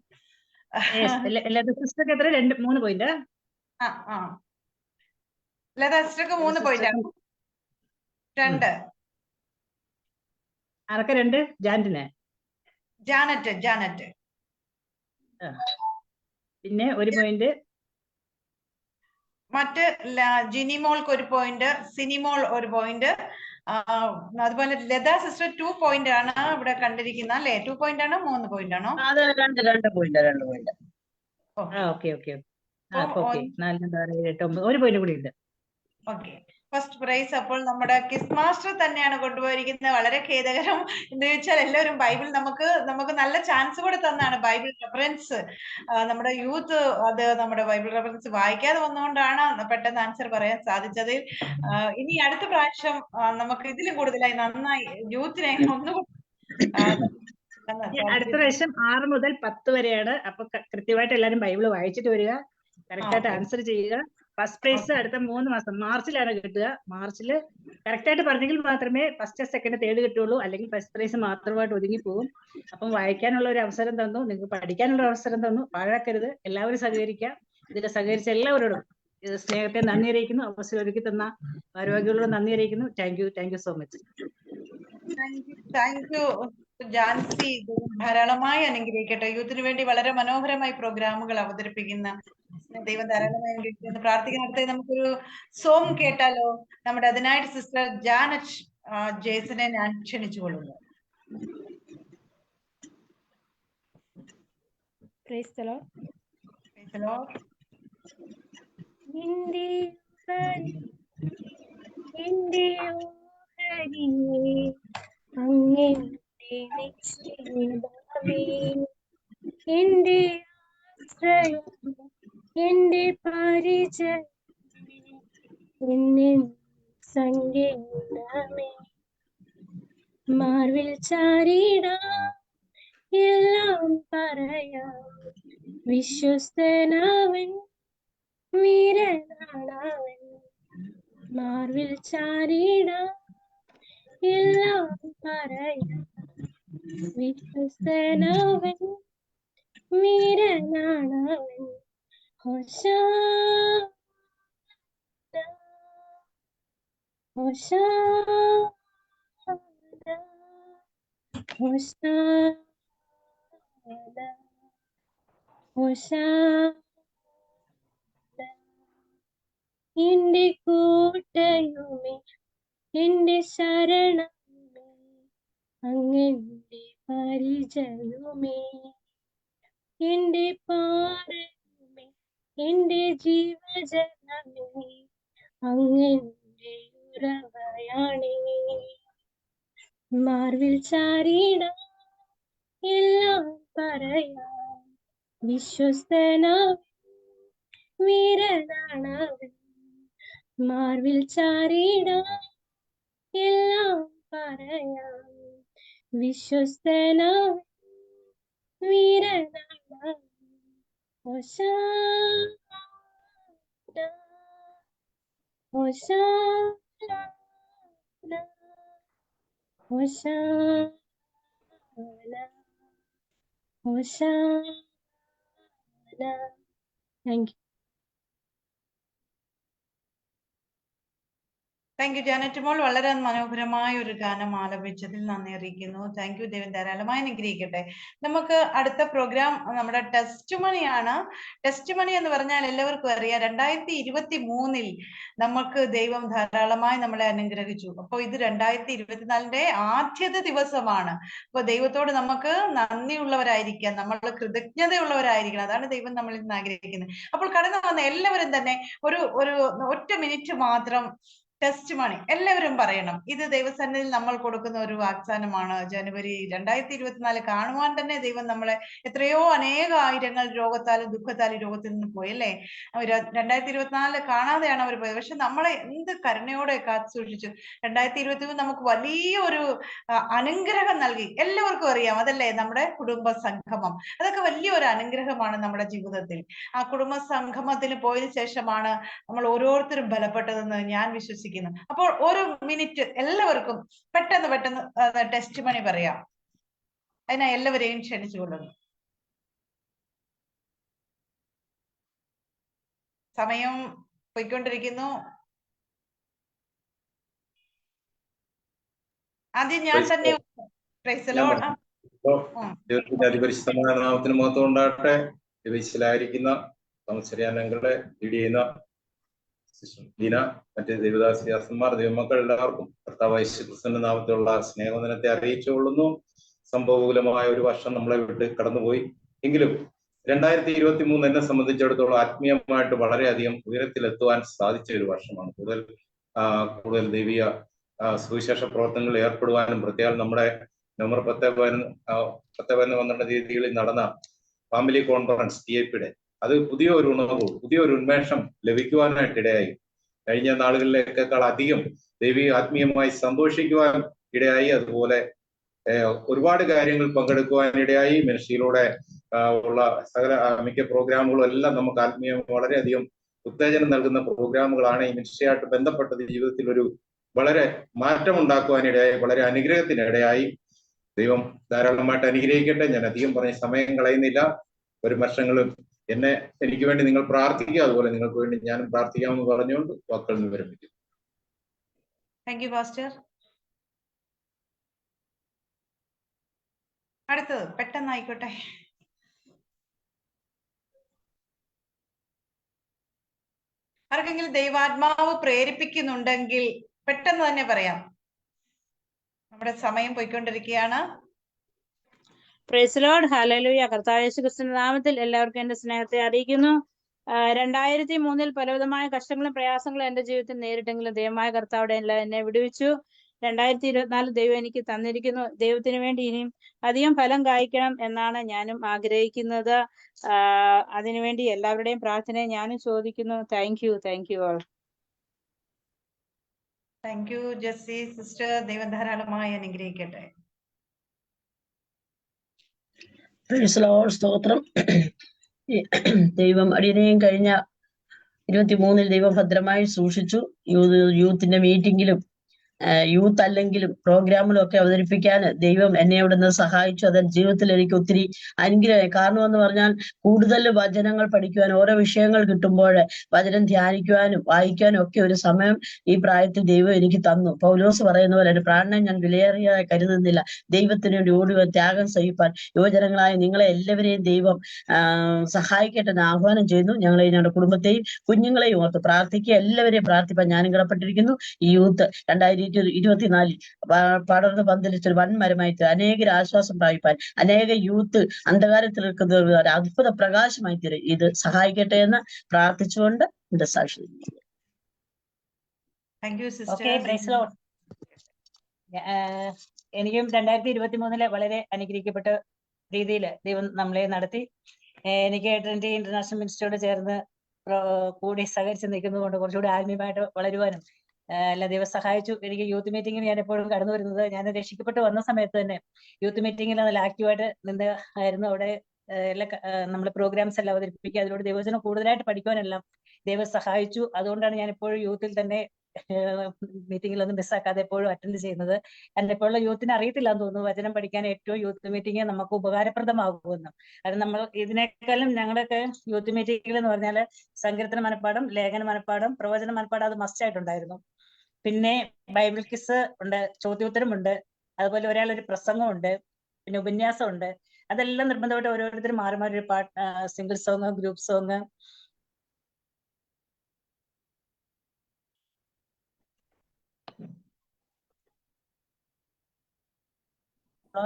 ലത സിസ്റ്റർക്ക് എത്ര? 3 പോയിന്റ്. ലത സിസ്റ്റർക്ക് 3 പോയിന്റ് ആണ്. 2 ആരൊക്കെ? 2 ജാനറ്റിന്. ജാനറ്റ്. പിന്നെ 1 പോയിന്റ് മറ്റ് ജിനിമോൾക്ക് 1 പോയിന്റ്, സിനിമോൾ 1 പോയിന്റ്. അതുപോലെ ലത സിസ്റ്റർ 2 പോയിന്റ് ആണ് ഇവിടെ കണ്ടിരിക്കുന്ന അല്ലെ? 2 പോയിന്റ് ആണോ 3 പോയിന്റ് ആണോ? 2 പോയിന്റ്. ഓക്കെ. 1 പോയിന്റ് കൂടി ഉണ്ട്. ഓക്കെ. ഫസ്റ്റ് പ്രൈസ് അപ്പോൾ നമ്മുടെ ക്വിസ് മാസ്റ്റർ തന്നെയാണ് കൊണ്ടുപോയിരിക്കുന്നത്. വളരെ ഖേദകരം എന്ന് വെച്ചാൽ എല്ലാവരും ബൈബിൾ നമുക്ക് നല്ല ചാൻസ് കൂടെ തന്നാണ്. ബൈബിൾ റെഫറൻസ് നമ്മുടെ യൂത്ത് അത് നമ്മുടെ ബൈബിൾ റെഫറൻസ് വായിക്കാതെ വന്നുകൊണ്ടാണ് പെട്ടെന്ന് ആൻസർ പറയാൻ സാധിച്ചത്. ഇനി അടുത്ത പ്രാവശ്യം നമുക്ക് ഇതിലും കൂടുതലായി നന്നായി യൂത്തിനെ ഒന്നുകൂടി അടുത്ത പ്രാവശ്യം 6 മുതൽ 10 വരെയാണ്. അപ്പൊ കൃത്യമായിട്ട് എല്ലാവരും ബൈബിൾ വായിച്ചിട്ട് വരിക, കറക്റ്റായിട്ട് ആൻസർ ചെയ്യുക. ഫസ്റ്റ് പ്രൈസ് അടുത്ത 3 മാസം മാർച്ചിലാണ് കിട്ടുക. മാർച്ചിൽ കറക്റ്റായിട്ട് പറഞ്ഞെങ്കിൽ മാത്രമേ ഫസ്റ്റ്, സെക്കൻഡ്, തേർഡ് കിട്ടുള്ളൂ. അല്ലെങ്കിൽ ഫസ്റ്റ് പ്രൈസ് മാത്രമായിട്ട് ഒതുങ്ങി പോകും. അപ്പം വായിക്കാനുള്ള ഒരു അവസരം തന്നു, നിങ്ങൾക്ക് പഠിക്കാനുള്ള അവസരം തന്നു. പാഴാക്കരുത്. എല്ലാവരും സഹകരിക്കുക. ഇതിൽ സഹകരിച്ച എല്ലാവരോടും സ്നേഹത്തെ നന്ദി അറിയിക്കുന്നു. അവസരം ഒരുക്കി തന്ന ആരോഗ്യങ്ങളോട് നന്ദി അറിയിക്കുന്നു. Thank you so much. Thank you Jancy. ധാരാളമായി അനുഗ്രഹിക്കട്ടെ. യൂത്തിന് വേണ്ടി വളരെ മനോഹരമായി പ്രോഗ്രാമുകൾ അവതരിപ്പിക്കുന്ന ദൈവം ധാരാളമായി അനുഗ്രഹിക്കുന്നു. പ്രാർത്ഥിക്കുന്നിടത്ത് നമുക്കൊരു സോങ് കേട്ടാലോ? നമ്മുടെ അതിനായിട്ട് സിസ്റ്റർ ജാനറ്റ് ജേസനെ ഞാൻ ക്ഷണിച്ചുകൊള്ളുന്നു. Praise the Lord. Praise the Lord. എന്റെ ഓഹരിയേ അങ്ങേന്റെ നിശ്ചയമേ, എന്റെ ആശ്രയം, എന്റെ പരിചയം, എന്നെ സങ്കേതമേ. മാർവിൽ ചാരിടാം, എല്ലാം പറയാം, വിശ്വസ്തനവൻ, വീരനാണവൻ. മാർവിൽ ചാരിടാം, എല്ലാം പറയാം, വിശ്വസ്തനവൻ, വീരനാണവൻ. ഹോശാന, ഹോശാന, ഹോശാന, ഹോശാന. എന്റെ കോട്ടയുമേ, എന്റെ ശരണമേ, അങ്ങന്റെ പരിചയവുമേ. എന്റെ പാറയുമേ, എന്റെ ജീവജലമേ, അങ്ങന്റെ ഉറവയാണേ. മാർവിൽ ചാരിടാം, എല്ലാം പറയാം, വിശ്വസ്തനവൻ, വീരനാണവൻ. മാർവിൽ ചാരിടാം, എല്ലാം പറയാം, വിശ്വസ്തനവൻ, വീരനാണവൻ. ഹോശാന, ഹോശാന, ഹോശാന ഹോശാന. Thank you. Thank you Janet മോൾ, വളരെ മനോഹരമായ ഒരു ഗാനം ആലപിച്ചതിൽ നന്ദി അറിയിക്കുന്നു. Thank you. ദൈവം ധാരാളമായി അനുഗ്രഹിക്കട്ടെ. നമുക്ക് അടുത്ത പ്രോഗ്രാം നമ്മുടെ ടെസ്റ്റ് മണിയാണ്. ടെസ്റ്റ് മണി എന്ന് പറഞ്ഞാൽ എല്ലാവർക്കും അറിയാം, 2023 നമുക്ക് ദൈവം ധാരാളമായി നമ്മളെ അനുഗ്രഹിച്ചു. അപ്പോൾ ഇത് 2024 ആദ്യത്തെ ദിവസമാണ്. അപ്പൊ ദൈവത്തോട് നമുക്ക് നന്ദിയുള്ളവരായിരിക്കാം, നമ്മൾ കൃതജ്ഞതയുള്ളവരായിരിക്കണം. അതാണ് ദൈവം നമ്മളിൽ നിന്ന് ആഗ്രഹിക്കുന്നത്. അപ്പോൾ കടന്നു വന്ന എല്ലാവരും തന്നെ ഒരു ഒറ്റ മിനിറ്റ് മാത്രം ടെസ്റ്റ് മണി എല്ലാവരും പറയണം. ഇത് ദൈവസന്നിധിയിൽ നമ്മൾ കൊടുക്കുന്ന ഒരു വാഗ്ദാനമാണ്. ജനുവരി 2024 കാണുവാൻ തന്നെ ദൈവം നമ്മളെ എത്രയോ അനേകായിരങ്ങൾ രോഗത്താലും ദുഃഖത്താലും രോഗത്തിൽ നിന്ന് പോയി അല്ലേ. 2024 കാണാതെയാണ് അവർ പോയത്. പക്ഷെ നമ്മളെ എന്ത് കരുണയോടെ കാത്തു സൂക്ഷിച്ചു. 2023 നമുക്ക് വലിയൊരു അനുഗ്രഹം നൽകി. എല്ലാവർക്കും അറിയാം അതല്ലേ, നമ്മുടെ കുടുംബ സംഗമം. അതൊക്കെ വലിയൊരു അനുഗ്രഹമാണ് നമ്മുടെ ജീവിതത്തിൽ. ആ കുടുംബ സംഗമത്തിന് പോയതിനു ശേഷമാണ് നമ്മൾ ഓരോരുത്തരും ബലപ്പെട്ടതെന്ന് ഞാൻ വിശ്വസിക്കുന്നു. അപ്പോൾ ഒരു മിനിറ്റ് എല്ലാവർക്കും പെട്ടെന്ന് ടെസ്റ്റ് മണി പറയാം. അതിനാ എല്ലാവരെയും ക്ഷണിച്ചുകൊള്ളുന്നു. സമയം പോയിക്കൊണ്ടിരിക്കുന്നു. ആദ്യം ഞാൻ തന്നെ. Price the Lord. ദൈവത്തിന്റെ അതിപരിശുദ്ധമായ നാമത്തിന് മഹത്വം ഉണ്ടാകട്ടെ. ദൈവത്തിലായിരിക്കുന്ന സംസരിയാനങ്ങളെ ലീഡ് ചെയ്യുന്ന ദീന, മറ്റ് ദേവദാസിദാസന്മാർ, ദൈവമക്കൾ എല്ലാവർക്കും കർത്താവായ യേശുക്രിസ്തുവിന്റെ നാമത്തിലുള്ള സ്നേഹവന്ദനത്തെ അറിയിച്ചുകൊള്ളുന്നു. സംഭവകൂലമായ ഒരു വർഷം നമ്മളെ വിട്ട് കടന്നുപോയി. എങ്കിലും 2023 എന്നെ സംബന്ധിച്ചിടത്തോളം ആത്മീയമായിട്ട് വളരെയധികം ഉയരത്തിലെത്തുവാൻ സാധിച്ച ഒരു വർഷമാണ്. കൂടുതൽ ദൈവിക സുവിശേഷ പ്രവർത്തനങ്ങളിൽ ഏർപ്പെടുവാനും, പ്രത്യേകം നമ്മുടെ നവംബർ 10-12 തീയതികളിൽ നടന്ന ഫാമിലി കോൺഫറൻസ് TIPയുടെ അത് പുതിയ ഒരു ഉണർവ്, പുതിയൊരു ഉന്മേഷം ലഭിക്കുവാനായിട്ടിടയായി. കഴിഞ്ഞ നാളുകളിലേക്കാൾ അധികം ദൈവിക ആത്മീയമായി സന്തോഷിക്കുവാൻ ഇടയായി. അതുപോലെ ഒരുപാട് കാര്യങ്ങൾ പങ്കെടുക്കുവാനിടയായി. മിനിസ്ട്രിയിലൂടെ ഉള്ള മിക്ക പ്രോഗ്രാമുകളും എല്ലാം നമുക്ക് ആത്മീയം വളരെയധികം ഉത്തേജനം നൽകുന്ന പ്രോഗ്രാമുകളാണ്. ഈ മിനിസ്ട്രിയായിട്ട് ബന്ധപ്പെട്ടത് ജീവിതത്തിൽ ഒരു വളരെ മാറ്റം ഉണ്ടാക്കുവാനിടയായി, വളരെ അനുഗ്രഹത്തിനിടയായി. ദൈവം ധാരാളമായിട്ട് അനുഗ്രഹിക്കട്ടെ. ഞാൻ അധികം പറഞ്ഞ സമയം കളയുന്നില്ല. ഒരു വർഷങ്ങളും എനിക്ക് വേണ്ടി നിങ്ങൾ പ്രാർത്ഥിക്കുക, അതുപോലെ നിങ്ങൾക്ക് വേണ്ടി ഞാനും പ്രാർത്ഥിക്കാമെന്ന് പറഞ്ഞുകൊണ്ട് വാക്കുകൾ വിവരിക്കും. Thank you pastor. അടുത്തത് പെട്ടെന്നായിക്കോട്ടെ. ആർക്കെങ്കിലും ദൈവാത്മാവ് പ്രേരിപ്പിക്കുന്നുണ്ടെങ്കിൽ പെട്ടെന്ന് തന്നെ പറയാം. നമ്മുടെ സമയം പോയിക്കൊണ്ടിരിക്കുകയാണ്. Praise Lord. ഹല്ലേലൂയ. കർത്താവ് യേശുക്രിസ്തുവിന്റെ നാമത്തിൽ എല്ലാവർക്കും എന്റെ സ്നേഹത്തെ അറിയിക്കുന്നു. 2003 പലവിധമായ കഷ്ടങ്ങളും പ്രയാസങ്ങളും എന്റെ ജീവിതത്തിൽ നേരിട്ടെങ്കിലും ദൈവമായ കർത്താവിടെ എന്നെ വിടുവിച്ചു. 2024 ദൈവം എനിക്ക് തന്നിരിക്കുന്നു. ദൈവത്തിന് വേണ്ടി ഇനിയും അധികം ഫലം കായ്ക്കണം എന്നാണ് ഞാനും ആഗ്രഹിക്കുന്നത്. അതിനുവേണ്ടി എല്ലാവരുടെയും പ്രാർത്ഥനയെ ഞാനും ചോദിക്കുന്നു. Thank you all. Thank you Jessy sister. ദൈവം ധാരാളമായി അനുഗ്രഹിക്കട്ടെ. സ്തോത്രം. ദൈവം അടിയനെയും കഴിഞ്ഞ 23 ദൈവം ഭദ്രമായി സൂക്ഷിച്ചു. യൂത്തിന്റെ മീറ്റിംഗിലും യൂത്ത് അല്ലെങ്കിലും പ്രോഗ്രാമിലും ഒക്കെ അവതരിപ്പിക്കാൻ ദൈവം എന്നെ അവിടുന്ന് സഹായിച്ചു. അത് ജീവിതത്തിൽ എനിക്ക് ഒത്തിരി അനുഗ്രഹമായി. കാരണം എന്ന് പറഞ്ഞാൽ കൂടുതൽ വചനങ്ങൾ പഠിക്കുവാൻ, ഓരോ വിഷയങ്ങൾ കിട്ടുമ്പോൾ വചനം ധ്യാനിക്കുവാനും വായിക്കാനും ഒക്കെ ഒരു സമയം ഈ പ്രായത്തിൽ ദൈവം എനിക്ക് തന്നു. പൗലോസ് പറയുന്ന പോലെ ഒരു പ്രാണനെ ഞാൻ വിലയേറിയതായി കരുതുന്നില്ല, ദൈവത്തിന് വേണ്ടി ഓടുവാൻ ത്യാഗം സഹിപ്പാൻ യുവജനങ്ങളായ നിങ്ങളെ എല്ലാവരെയും ദൈവം സഹായിക്കട്ടെ എന്ന് ആഹ്വാനം ചെയ്യുന്നു. ഞങ്ങളെ ഞങ്ങളുടെ കുടുംബത്തെയും കുഞ്ഞുങ്ങളെയും ഓർത്ത് പ്രാർത്ഥിക്കുക. എല്ലാവരെയും പ്രാർത്ഥിപ്പാൻ ഞാനും കടപ്പെട്ടിരിക്കുന്നു. ഈ യൂത്ത് 2024 പടർന്ന് പന്തലിച്ചൊരു വൻമരമായി അനേകർ ആശ്വാസം പ്രാപിപ്പാൻ, അനേക യൂത്ത് അന്ധകാരത്തിൽ നിൽക്കുന്ന ഒരു അത്ഭുത പ്രകാശമായി തീരും. ഇത് സഹായിക്കട്ടെ എന്ന് പ്രാർത്ഥിച്ചുകൊണ്ട് എന്റെ സാക്ഷി. എനിക്കും 2023 വളരെ അനുഗ്രഹിക്കപ്പെട്ട രീതിയിൽ ദൈവം നമ്മളെ നടത്തി. എനിക്ക് ട്രിനിറ്റി ഇന്റർനാഷണൽ മിനിസ്ട്രിയോട് ചേർന്ന് കൂടി സഹകരിച്ച് നിൽക്കുന്നതുകൊണ്ട് കുറച്ചുകൂടി ആത്മീയമായിട്ട് വളരുവാനും എല്ലാ ദൈവം സഹായിച്ചു. എനിക്ക് യൂത്ത് മീറ്റിംഗിൽ ഞാൻ എപ്പോഴും കടന്നു വരുന്നത്, ഞാൻ രക്ഷിക്കപ്പെട്ട് വന്ന സമയത്ത് തന്നെ യൂത്ത് മീറ്റിംഗിൽ നല്ല ആക്റ്റീവായിട്ട് നിന്ന് ആയിരുന്നു. അവിടെ എല്ലാ നമ്മൾ പ്രോഗ്രാംസ് എല്ലാം അവതരിപ്പിക്കുക, അതിലൂടെ ദൈവവചനം കൂടുതലായിട്ട് പഠിക്കുവാനെല്ലാം ദൈവം സഹായിച്ചു. അതുകൊണ്ടാണ് ഞാൻ എപ്പോഴും യൂത്തിൽ തന്നെ മീറ്റിങ്ങിലൊന്നും മിസ്സാക്കാതെ എപ്പോഴും അറ്റൻഡ് ചെയ്യുന്നത്. കാരണം ഇപ്പോഴുള്ള യൂത്തിന് അറിയത്തില്ല എന്ന് തോന്നുന്നു വചനം പഠിക്കാൻ ഏറ്റവും യൂത്ത് മീറ്റിംഗ് നമുക്ക് ഉപകാരപ്രദമാകുമെന്ന്. കാരണം നമ്മൾ ഇതിനേക്കാളും ഞങ്ങളുടെയൊക്കെ യൂത്ത് മീറ്റിംഗിൽ എന്ന് പറഞ്ഞാൽ സങ്കീർത്തന മനപ്പാഠം, ലേഖന മനപ്പാഠം, പ്രവചന മനപ്പാഠം അത് മസ്റ്റ് ആയിട്ടുണ്ടായിരുന്നു. പിന്നെ ബൈബിൾ ക്വിസ് ഉണ്ട്, ചോദ്യോത്തരമുണ്ട്, അതുപോലെ ഒരാളൊരു പ്രസംഗമുണ്ട്, പിന്നെ ഉപന്യാസമുണ്ട്. അതെല്ലാം നിർബന്ധമായിട്ട് ഓരോരുത്തരും മാറി മാറി ഒരു പാട്ട്, സിംഗിൾ സോങ്, ഗ്രൂപ്പ് സോങ്,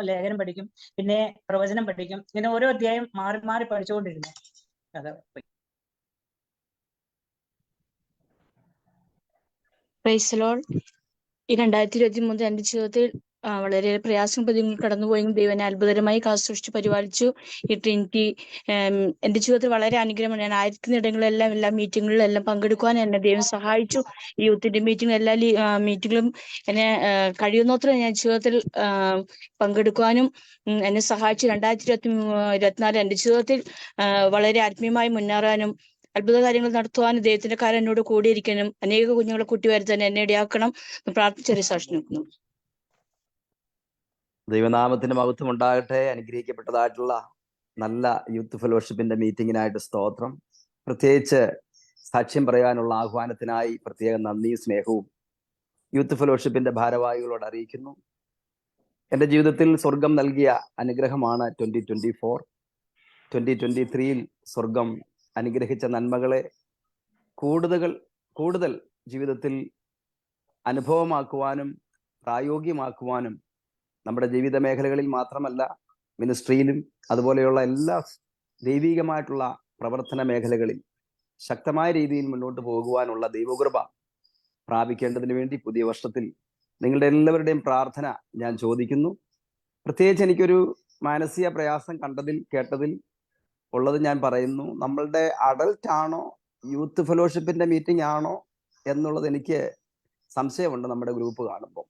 ലേഖനം പഠിക്കും, പിന്നെ പ്രവചനം പഠിക്കും. ഇങ്ങനെ ഓരോ അധ്യായം മാറി മാറി പഠിച്ചുകൊണ്ടിരുന്നു. അത് പ്രൈസ് ലോർഡ്. ഈ 2023 എന്റെ ജീവിതത്തിൽ വളരെ പ്രയാസം പ്രതിങ്ങൾ കടന്നുപോയെങ്കിൽ ദൈവനെ അത്ഭുതകരമായി കാത്തുസൂക്ഷിച്ച് പരിപാലിച്ചു. ഈ ട്രിനിറ്റി എന്റെ ജീവിതത്തിൽ വളരെ അനുഗ്രഹമാണ്. ഞാൻ ആയിരിക്കുന്നിടങ്ങളിലെല്ലാം എല്ലാ മീറ്റിങ്ങുകളിലെല്ലാം പങ്കെടുക്കുവാൻ എന്നെ ദൈവം സഹായിച്ചു. ഈ യൂത്തിന്റെ മീറ്റിംഗ് എല്ലാ മീറ്റിങ്ങിലും എന്നെ കഴിയുന്നത്ര ഞാൻ ജീവിതത്തിൽ പങ്കെടുക്കുവാനും എന്നെ സഹായിച്ചു. 2024 എന്റെ ജീവിതത്തിൽ വളരെ ആത്മീയമായി മുന്നേറാനും അത്ഭുത കാര്യങ്ങൾ നടത്തുവാനും ദൈവത്തിന്റെ കാര്യം എന്നോട് കൂടിയിരിക്കാനും അനേക കുഞ്ഞുങ്ങളെ കുട്ടി വരുത്താൻ എന്നെ ഇടയാക്കണം പ്രാർത്ഥിച്ചൊരു സാക്ഷി നിൽക്കുന്നു. ദൈവനാമത്തിന് മഹത്വം ഉണ്ടാകട്ടെ. അനുഗ്രഹിക്കപ്പെട്ടതായിട്ടുള്ള നല്ല യൂത്ത് ഫെലോഷിപ്പിന്റെ മീറ്റിങ്ങിനായിട്ട് സ്തോത്രം. പ്രത്യേകിച്ച് സാക്ഷ്യം പറയാനുള്ള ആഹ്വാനത്തിനായി പ്രത്യേക നന്ദിയും സ്നേഹവും യൂത്ത് ഫെലോഷിപ്പിന്റെ ഭാരവാഹികളോട് അറിയിക്കുന്നു. എൻ്റെ ജീവിതത്തിൽ സ്വർഗം നൽകിയ അനുഗ്രഹമാണ് 2024. 2023 സ്വർഗം അനുഗ്രഹിച്ച നന്മകളെ കൂടുതൽ ജീവിതത്തിൽ അനുഭവമാക്കുവാനും പ്രായോഗികമാക്കുവാനും നമ്മുടെ ജീവിത മേഖലകളിൽ മാത്രമല്ല മിനിസ്ട്രിയിലും അതുപോലെയുള്ള എല്ലാ ദൈവികമായിട്ടുള്ള പ്രവർത്തന മേഖലകളിൽ ശക്തമായ രീതിയിൽ മുന്നോട്ട് പോകുവാനുള്ള ദൈവകൃപ പ്രാപിക്കേണ്ടതിന് വേണ്ടി പുതിയ വർഷത്തിൽ നിങ്ങളുടെ എല്ലാവരുടെയും പ്രാർത്ഥന ഞാൻ ചോദിക്കുന്നു. പ്രത്യേകിച്ച് എനിക്കൊരു മാനസിക പ്രയാസം കണ്ടതിൽ കേട്ടതിൽ ഉള്ളത് ഞാൻ പറയുന്നു. നമ്മളുടെ അഡൽട്ട് ആണോ യൂത്ത് ഫെലോഷിപ്പിന്റെ മീറ്റിംഗ് ആണോ എന്നുള്ളത് എനിക്ക് സംശയമുണ്ട്. നമ്മുടെ ഗ്രൂപ്പ് കാണുമ്പോൾ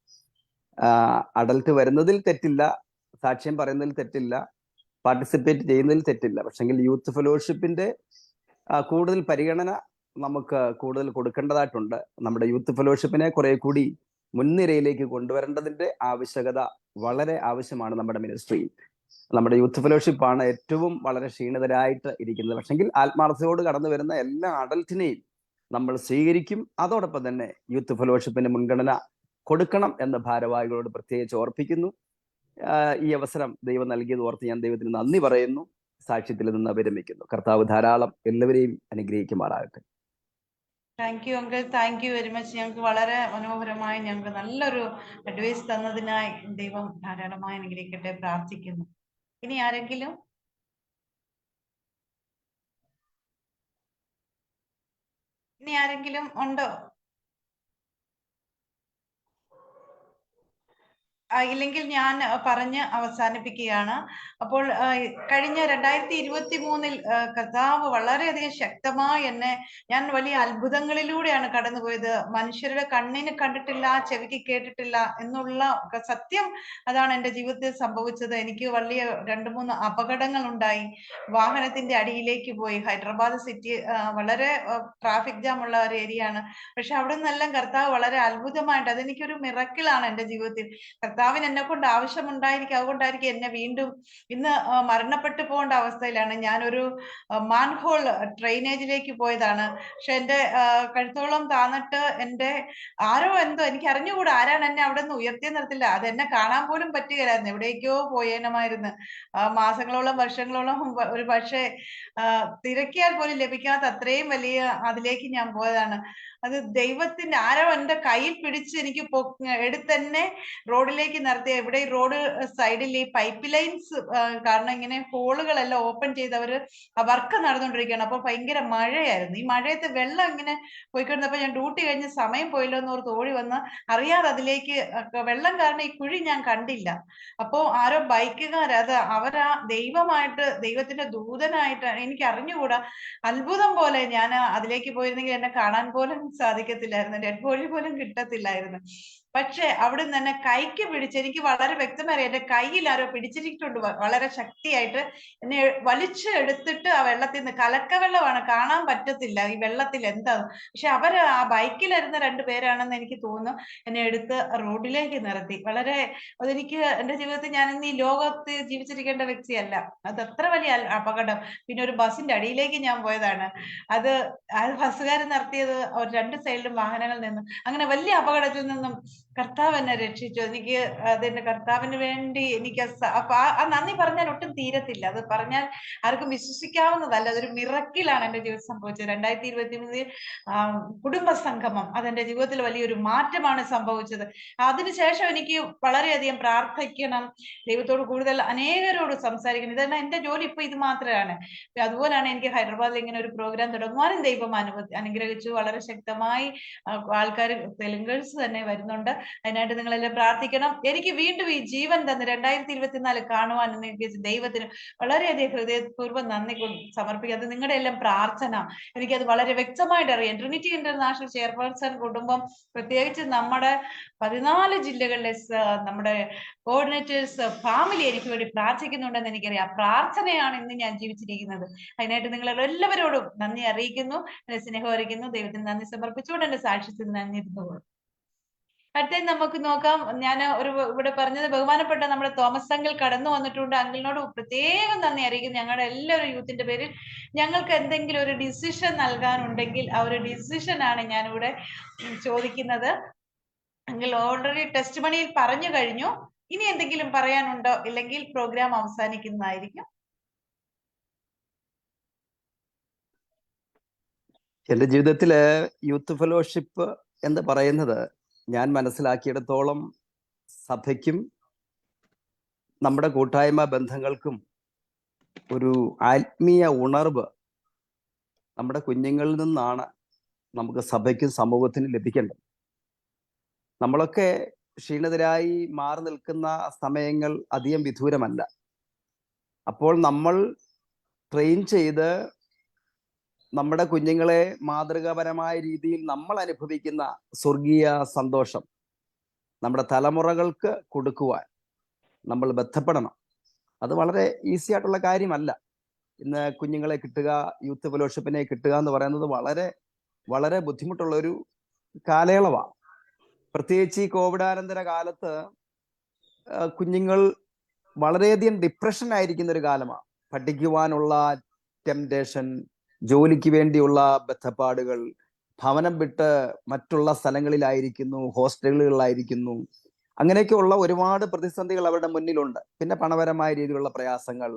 അഡൽട്ട് വരുന്നതിൽ തെറ്റില്ല, സാക്ഷ്യം പറയുന്നതിൽ തെറ്റില്ല, പാർട്ടിസിപ്പേറ്റ് ചെയ്യുന്നതിൽ തെറ്റില്ല. പക്ഷെങ്കിൽ യൂത്ത് ഫെലോഷിപ്പിന്റെ കൂടുതൽ പരിഗണന നമുക്ക് കൂടുതൽ കൊടുക്കേണ്ടതായിട്ടുണ്ട്. നമ്മുടെ യൂത്ത് ഫെലോഷിപ്പിനെ കുറെ കൂടി മുൻനിരയിലേക്ക് കൊണ്ടുവരേണ്ടതിന്റെ ആവശ്യകത വളരെ ആവശ്യമാണ് നമ്മുടെ മിനിസ്ട്രിയിൽ. നമ്മുടെ യൂത്ത് ഫെലോഷിപ്പാണ് ഏറ്റവും വളരെ ക്ഷീണിതരായിട്ട് ഇരിക്കുന്നത്. പക്ഷെങ്കിൽ ആത്മാർത്ഥതയോട് കടന്നു വരുന്ന എല്ലാ അഡൽറ്റിനെയും നമ്മൾ സ്വീകരിക്കും. അതോടൊപ്പം തന്നെ യൂത്ത് ഫെലോഷിപ്പിന് മുൻഗണന കൊടുക്കണം എന്ന് ഭാരവാഹികളോട് പ്രത്യേകിച്ച് ഓർപ്പിക്കുന്നു. ഈ അവസരം ദൈവം നൽകിയത് ഓർത്ത് ഞാൻ ദൈവത്തിന് നന്ദി പറയുന്നു. സാക്ഷ്യത്തിൽ നിന്ന് വിരമിക്കുന്നു. കർത്താവ് ധാരാളം എല്ലാവരെയും അനുഗ്രഹിക്കുമാറാകട്ടെ. Thank you uncle, thank you very much. ഞങ്ങൾക്ക് വളരെ മനോഹരമായി ഞങ്ങൾക്ക് നല്ലൊരു അഡ്വൈസ് തന്നതിനായി ദൈവം ധാരാളമായി അനുഗ്രഹിക്കട്ടെ. പ്രാർത്ഥിക്കുന്നു. ഇനി ആരെങ്കിലും ഉണ്ടോ? ഇല്ലെങ്കിൽ ഞാൻ പറഞ്ഞ് അവസാനിപ്പിക്കുകയാണ്. അപ്പോൾ കഴിഞ്ഞ 2023 കർത്താവ് വളരെയധികം ശക്തമായി എന്നെ, ഞാൻ വലിയ അത്ഭുതങ്ങളിലൂടെയാണ് കടന്നുപോയത്. മനുഷ്യരുടെ കണ്ണിന് കണ്ടിട്ടില്ല, ചെവിക്ക് കേട്ടിട്ടില്ല എന്നുള്ള സത്യം അതാണ് എൻ്റെ ജീവിതത്തിൽ സംഭവിച്ചത്. എനിക്ക് വലിയ 2-3 അപകടങ്ങൾ ഉണ്ടായി. വാഹനത്തിന്റെ അടിയിലേക്ക് പോയി. ഹൈദരാബാദ് സിറ്റി വളരെ ട്രാഫിക് ജാം ഉള്ള ഒരു ഏരിയ ആണ്. പക്ഷെ അവിടെ നിന്നെല്ലാം കർത്താവ് വളരെ അത്ഭുതമായിട്ട്, അതെനിക്കൊരു മിറക്കിളാണ് എൻ്റെ ജീവിതത്തിൽ. കർത്താവിന് എന്നെ കൊണ്ട് ആവശ്യമുണ്ടായിരിക്കും, അതുകൊണ്ടായിരിക്കും എന്നെ വീണ്ടും ഇന്ന് മരണപ്പെട്ടു പോകേണ്ട അവസ്ഥയിലാണ്. ഞാനൊരു മാൻഹോൾ ഡ്രെയിനേജിലേക്ക് പോയതാണ്. പക്ഷെ എൻ്റെ കഴുത്തോളം താന്നിട്ട് എൻ്റെ ആരോ എന്തോ എനിക്ക് അറിഞ്ഞുകൂടാ, ആരാണ് എന്നെ അവിടെ നിന്ന് ഉയർത്തി നിർത്തില്ല. അത് എന്നെ കാണാൻ പോലും പറ്റുകയില്ലായിരുന്നു, എവിടേക്കോ പോയേനമായിരുന്നു. മാസങ്ങളോളം വർഷങ്ങളോളം ഒരു പക്ഷേ തിരക്കിയാൽ പോലും ലഭിക്കാത്ത അത്രയും വലിയ അതിലേക്ക് ഞാൻ പോയതാണ്. അത് ദൈവത്തിന്റെ ആരോ എന്റെ കയ്യിൽ പിടിച്ച് എനിക്ക് എടുത്തന്നെ റോഡിലേക്ക് നിർത്തിയ. ഇവിടെ ഈ റോഡ് സൈഡിൽ ഈ പൈപ്പ് ലൈൻസ് കാരണം ഇങ്ങനെ ഹോളുകളെല്ലാം ഓപ്പൺ ചെയ്തവര് വർക്ക് നടന്നുകൊണ്ടിരിക്കുകയാണ്. അപ്പൊ ഭയങ്കര മഴയായിരുന്നു. ഈ മഴയത്ത് വെള്ളം ഇങ്ങനെ പോയിക്കൊണ്ടിരുന്നപ്പോ ഞാൻ ഡ്യൂട്ടി കഴിഞ്ഞ് സമയം പോയല്ലോ എന്ന് ഓർത്ത് ഓടി വന്ന് അറിയാതെ അതിലേക്ക് വെള്ളം കാരണം ഈ കുഴി ഞാൻ കണ്ടില്ല. അപ്പോ ആരോ ബൈക്കുകാർ, അത് അവരാ ദൈവമായിട്ട്, ദൈവത്തിന്റെ ദൂതനായിട്ട്, എനിക്ക് അറിഞ്ഞുകൂടാ, അത്ഭുതം പോലെ ഞാൻ അതിലേക്ക് പോയിരുന്നെങ്കിൽ എന്നെ കാണാൻ പോലും സാധിക്കത്തില്ലായിരുന്നു, ഡെഡ് ബോഡി പോലും കിട്ടത്തില്ലായിരുന്നു. പക്ഷെ അവിടെ നിന്ന് എന്നെ കൈക്ക് പിടിച്ച്, എനിക്ക് വളരെ വ്യക്തമായി എന്റെ കയ്യിൽ ആരോ പിടിച്ചിട്ടുണ്ട് വളരെ ശക്തിയായിട്ട്. എന്നെ വലിച്ചു എടുത്തിട്ട് ആ വെള്ളത്തിൽ നിന്ന്, കലക്കവെള്ളമാണ്, കാണാൻ പറ്റത്തില്ല ഈ വെള്ളത്തിൽ എന്താ. പക്ഷെ അവര് ആ ബൈക്കിലിരുന്ന 2 പേരാണെന്ന് എനിക്ക് തോന്നുന്നു. എന്നെ എടുത്ത് റോഡിലേക്ക് നിർത്തി. വളരെ അതെനിക്ക് എന്റെ ജീവിതത്തിൽ ഞാൻ ഇന്ന് ഈ ലോകത്ത് ജീവിച്ചിരിക്കേണ്ട വ്യക്തിയല്ല. അത് അത്ര വലിയ അപകടം. പിന്നെ ഒരു ബസിന്റെ അടിയിലേക്ക് ഞാൻ പോയതാണ്. അത് ബസ്സുകാരൻ നിർത്തിയത് 2 സൈഡിലും വാഹനങ്ങൾ നിന്നു. അങ്ങനെ വലിയ അപകടത്തിൽ നിന്നും കർത്താവ് എന്നെ രക്ഷിച്ചു. എനിക്ക് അതിന്റെ കർത്താവിന് വേണ്ടി എനിക്ക് അപ്പൊ ആ നന്ദി പറഞ്ഞാൽ ഒട്ടും തീരത്തില്ല. അത് പറഞ്ഞാൽ ആർക്കും വിശ്വസിക്കാവുന്നതല്ല. അതൊരു മിറക്കിലാണ് എന്റെ ജീവിതത്തിൽ സംഭവിച്ചത്. 2023 കുടുംബ സംഗമം അതെന്റെ ജീവിതത്തിൽ വലിയൊരു മാറ്റമാണ് സംഭവിച്ചത്. അതിനുശേഷം എനിക്ക് വളരെയധികം പ്രാർത്ഥിക്കണം, ദൈവത്തോട് കൂടുതൽ അനേകരോട് സംസാരിക്കണം. ഇതെല്ലാം എന്റെ ജോലി ഇപ്പൊ ഇത് മാത്രമാണ്. അതുപോലെയാണ് എനിക്ക് ഹൈദരാബാദിൽ ഇങ്ങനെ ഒരു പ്രോഗ്രാം തുടങ്ങുവാനും ദൈവം അനുഗ്രഹിച്ചു. വളരെ ശക്തമായി ആൾക്കാർ, തെലുങ്കേഴ്സ് തന്നെ വരുന്നുണ്ട്. അതിനായിട്ട് നിങ്ങളെല്ലാം പ്രാർത്ഥിക്കണം. എനിക്ക് വീണ്ടും ഈ ജീവൻ തന്ന് 2024 കാണുവാൻ ദൈവത്തിന് വളരെയധികം ഹൃദയപൂർവ്വം നന്ദി സമർപ്പിക്കുക. അത് നിങ്ങളുടെ എല്ലാം പ്രാർത്ഥന. എനിക്കത് വളരെ വ്യക്തമായിട്ട് അറിയാം. ട്രിനിറ്റി ഇന്റർനാഷണൽ ചെയർപേഴ്സൺ കുടുംബം, പ്രത്യേകിച്ച് നമ്മുടെ 14 ജില്ലകളിലെ നമ്മുടെ കോർഡിനേറ്റേഴ്സ് ഫാമിലി എനിക്ക് വേണ്ടി പ്രാർത്ഥിക്കുന്നുണ്ടെന്ന് എനിക്കറിയാം. പ്രാർത്ഥനയാണ് ഇന്ന് ഞാൻ ജീവിച്ചിരിക്കുന്നത്. അതിനായിട്ട് നിങ്ങൾ എല്ലാവരോടും നന്ദി അറിയിക്കുന്നു, എന്റെ സ്നേഹം അറിയിക്കുന്നു. ദൈവത്തിന് നന്ദി സമർപ്പിച്ചുകൊണ്ട് എന്റെ സാക്ഷ്യത്തിന് നന്ദി ഇരുന്നുകൊള്ളു. അടുത്ത നമുക്ക് നോക്കാം. ഞാൻ ഇവിടെ പറഞ്ഞത് ബഹുമാനപ്പെട്ട നമ്മുടെ തോമസ് അങ്കിൾ കടന്നു വന്നിട്ടുണ്ട്. അങ്കിളിനോട് പ്രത്യേകം നന്ദി അറിയിക്കുന്നു. ഞങ്ങളുടെ എല്ലാവരും യൂത്തിന്റെ പേരിൽ ഞങ്ങൾക്ക് എന്തെങ്കിലും ഒരു ഡിസിഷൻ നൽകാനുണ്ടെങ്കിൽ ആ ഒരു ഡിസിഷൻ ആണ് ഞാനിവിടെ ചോദിക്കുന്നത്. അങ്കിൾ ഓൾറെഡി ടെസ്റ്റ് മണിയിൽ പറഞ്ഞു കഴിഞ്ഞു. ഇനി എന്തെങ്കിലും പറയാനുണ്ടോ? ഇല്ലെങ്കിൽ പ്രോഗ്രാം അവസാനിക്കുന്നതായിരിക്കും. എൻ്റെ ജീവിതത്തില് യൂത്ത് ഫെലോഷിപ്പ് എന്ന് പറയുന്നത് ഞാൻ മനസ്സിലാക്കിയിടത്തോളം സഭയ്ക്കും നമ്മുടെ കൂട്ടായ്മ ബന്ധങ്ങൾക്കും ഒരു ആത്മീയ ഉണർവ് നമ്മുടെ കുഞ്ഞുങ്ങളിൽ നിന്നാണ് നമുക്ക് സഭയ്ക്കും സമൂഹത്തിനും ലഭിക്കേണ്ടത്. നമ്മളൊക്കെ ക്ഷീണിതരായി മാറി നിൽക്കുന്ന സമയങ്ങൾ അധികം വിദൂരമല്ല. അപ്പോൾ നമ്മൾ ട്രെയിൻ ചെയ്ത് നമ്മുടെ കുഞ്ഞുങ്ങളെ മാതൃകാപരമായ രീതിയിൽ നമ്മൾ അനുഭവിക്കുന്ന സ്വർഗീയ സന്തോഷം നമ്മുടെ തലമുറകൾക്ക് കൊടുക്കുവാൻ നമ്മൾ ബന്ധപ്പെടണം. അത് വളരെ ഈസി ആയിട്ടുള്ള കാര്യമല്ല. ഇന്ന് കുഞ്ഞുങ്ങളെ കിട്ടുക, യൂത്ത് ഫെലോഷിപ്പിനെ കിട്ടുക എന്ന് പറയുന്നത് വളരെ വളരെ ബുദ്ധിമുട്ടുള്ള ഒരു കാലയളവാണ്. പ്രത്യേകിച്ച് ഈ കോവിഡാനന്തര കാലത്ത് കുഞ്ഞുങ്ങൾ വളരെയധികം ഡിപ്രഷൻ ആയിരിക്കുന്ന ഒരു കാലമാണ്. പഠിക്കുവാനുള്ള ടെംപ്ടേഷൻ, ജോലിക്ക് വേണ്ടിയുള്ള ബന്ധപ്പാടുകൾ, ഭവനം വിട്ട് മറ്റുള്ള സ്ഥലങ്ങളിലായിരിക്കുന്നു, ഹോസ്റ്റലുകളിലായിരിക്കുന്നു. അങ്ങനെയൊക്കെയുള്ള ഒരുപാട് പ്രതിസന്ധികൾ അവരുടെ മുന്നിലുണ്ട്. പിന്നെ പണപരമായ രീതിയിലുള്ള പ്രയാസങ്ങൾ,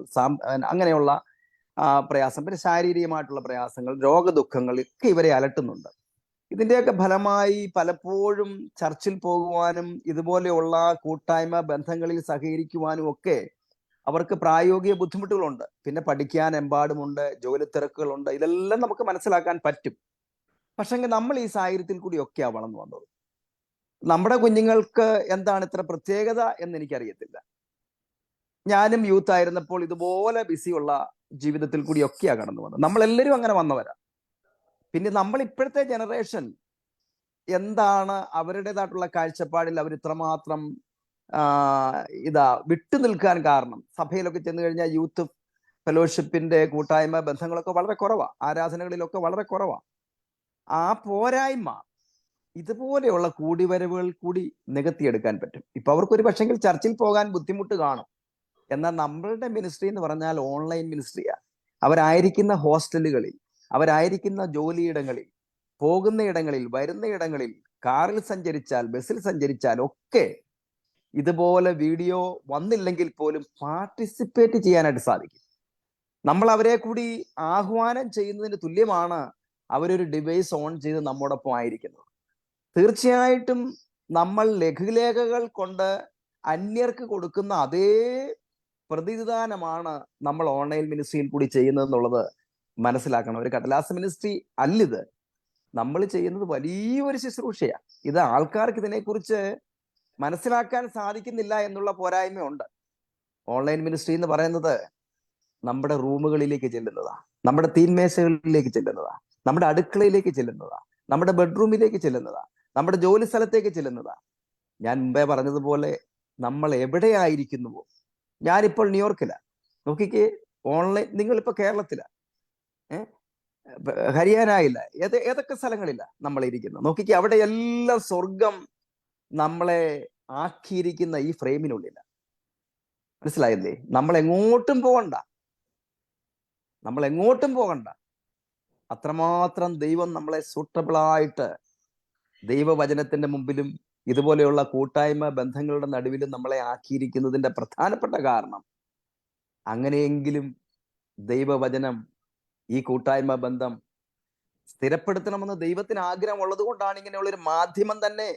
അങ്ങനെയുള്ള പ്രയാസം, പിന്നെ ശാരീരികമായിട്ടുള്ള പ്രയാസങ്ങൾ, രോഗദുഃഖങ്ങൾ ഒക്കെ ഇവരെ അലട്ടുന്നുണ്ട്. ഇതിൻ്റെയൊക്കെ ഫലമായി പലപ്പോഴും ചർച്ചിൽ പോകുവാനും ഇതുപോലെയുള്ള കൂട്ടായ്മ ബന്ധങ്ങളിൽ സഹകരിക്കുവാനും ഒക്കെ അവർക്ക് പ്രായോഗിക ബുദ്ധിമുട്ടുകളുണ്ട്. പിന്നെ പഠിക്കാൻ എമ്പാടുമുണ്ട്, ജോലി തിരക്കുകളുണ്ട്. ഇതെല്ലാം നമുക്ക് മനസ്സിലാക്കാൻ പറ്റും. പക്ഷെങ്കിൽ നമ്മൾ ഈ സാഹചര്യത്തിൽ കൂടിയൊക്കെയാണ് വളർന്നു വന്നത്. നമ്മുടെ കുഞ്ഞുങ്ങൾക്ക് എന്താണ് ഇത്ര പ്രത്യേകത എന്ന് എനിക്കറിയത്തില്ല. ഞാനും യൂത്ത് ആയിരുന്നപ്പോൾ ഇതുപോലെ ബിസിയുള്ള ജീവിതത്തിൽ കൂടിയൊക്കെയാണ് കടന്നു വന്നത്. നമ്മളെല്ലാവരും അങ്ങനെ വന്നവരാ. പിന്നെ നമ്മൾ ഇപ്പോഴത്തെ ജനറേഷൻ എന്താണ് അവരുടേതായിട്ടുള്ള കാഴ്ചപ്പാടിൽ അവർ ഇത്രമാത്രം വിട്ടു നിൽക്കാൻ കാരണം? സഭയിലൊക്കെ ചെന്ന് കഴിഞ്ഞാൽ യൂത്ത് ഫെലോഷിപ്പിന്റെ കൂട്ടായ്മ ബന്ധങ്ങളൊക്കെ വളരെ കുറവാണ്, ആരാധനകളിലൊക്കെ വളരെ കുറവാണ്. ആ പോരായ്മ ഇതുപോലെയുള്ള കൂടിവരവുകൾ കൂടി നികത്തിയെടുക്കാൻ പറ്റും. ഇപ്പൊ അവർക്കൊരു പക്ഷെങ്കിൽ ചർച്ചിൽ പോകാൻ ബുദ്ധിമുട്ട് കാണും. എന്നാൽ നമ്മളുടെ മിനിസ്ട്രി എന്ന് പറഞ്ഞാൽ ഓൺലൈൻ മിനിസ്ട്രിയാണ്. അവരായിരിക്കുന്ന ഹോസ്റ്റലുകളിൽ, അവരായിരിക്കുന്ന ജോലിയിടങ്ങളിൽ, പോകുന്ന ഇടങ്ങളിൽ, വരുന്ന ഇടങ്ങളിൽ, കാറിൽ സഞ്ചരിച്ചാൽ, ബസ്സിൽ സഞ്ചരിച്ചാൽ ഒക്കെ ഇതുപോലെ വീഡിയോ വന്നില്ലെങ്കിൽ പോലും പാർട്ടിസിപ്പേറ്റ് ചെയ്യാനായിട്ട് സാധിക്കും. നമ്മൾ അവരെ കൂടി ആഹ്വാനം ചെയ്യുന്നതിന് തുല്യമാണ് അവരൊരു ഡിവൈസ് ഓൺ ചെയ്ത് നമ്മോടൊപ്പം ആയിരിക്കുന്നത്. തീർച്ചയായിട്ടും നമ്മൾ ലഘുലേഖകൾ കൊണ്ട് അന്യർക്ക് കൊടുക്കുന്ന അതേ പ്രതിദാനമാണ് നമ്മൾ ഓൺലൈൻ മിനിസ്ട്രിയിൽ കൂടി ചെയ്യുന്നത് എന്നുള്ളത് മനസ്സിലാക്കണം. ഒരു കടലാസ് മിനിസ്ട്രി അല്ലിത്. നമ്മൾ ചെയ്യുന്നത് വലിയൊരു ശുശ്രൂഷയാണ്. ഇത് ആൾക്കാർക്ക് ഇതിനെക്കുറിച്ച് മനസ്സിലാക്കാൻ സാധിക്കുന്നില്ല എന്നുള്ള പോരായ്മയുണ്ട്. ഓൺലൈൻ മിനിസ്ട്രി എന്ന് പറയുന്നത് നമ്മുടെ റൂമുകളിലേക്ക് ചെല്ലുന്നതാണ്, നമ്മുടെ തീന്മേശകളിലേക്ക് ചെല്ലുന്നതാണ്, നമ്മുടെ അടുക്കളയിലേക്ക് ചെല്ലുന്നതാണ്, നമ്മുടെ ബെഡ്റൂമിലേക്ക് ചെല്ലുന്നതാണ്, നമ്മുടെ ജോലി സ്ഥലത്തേക്ക് ചെല്ലുന്നതാണ്. ഞാൻ മുമ്പേ പറഞ്ഞതുപോലെ നമ്മൾ എവിടെയായിരിക്കുന്നുവോ, ഞാനിപ്പോൾ ന്യൂയോർക്കിലാണ്, നോക്കിക്കേ, ഓൺലൈൻ, നിങ്ങളിപ്പോൾ കേരളത്തിലാണ്, ഹരിയാനയില്ല, ഏതൊക്കെ സ്ഥലങ്ങളില്ല നമ്മൾ ഇരിക്കുന്നത്, നോക്കിക്കേ, അവിടെ എല്ലാം സ്വർഗം നമ്മളെ ആക്കിയിരിക്കുന്ന ഈ ഫ്രെയിമിനുള്ളില. മനസ്സിലായില്ലേ? നമ്മൾ എങ്ങോട്ടും പോകണ്ട. അത്രമാത്രം ദൈവം നമ്മളെ സൂട്ടബിളായിട്ട് ദൈവവചനത്തിന്റെ മുമ്പിലും ഇതുപോലെയുള്ള കൂട്ടായ്മ ബന്ധങ്ങളുടെ നടുവിലും നമ്മളെ ആക്കിയിരിക്കുന്നതിന്റെ പ്രധാനപ്പെട്ട കാരണം, അങ്ങനെയെങ്കിലും ദൈവവചനം, ഈ കൂട്ടായ്മ ബന്ധം സ്ഥിരപ്പെടുത്തണമെന്ന് ദൈവത്തിന് ആഗ്രഹം ഉള്ളത് കൊണ്ടാണ് ഇങ്ങനെയുള്ള ഒരു മാധ്യമം തന്നെ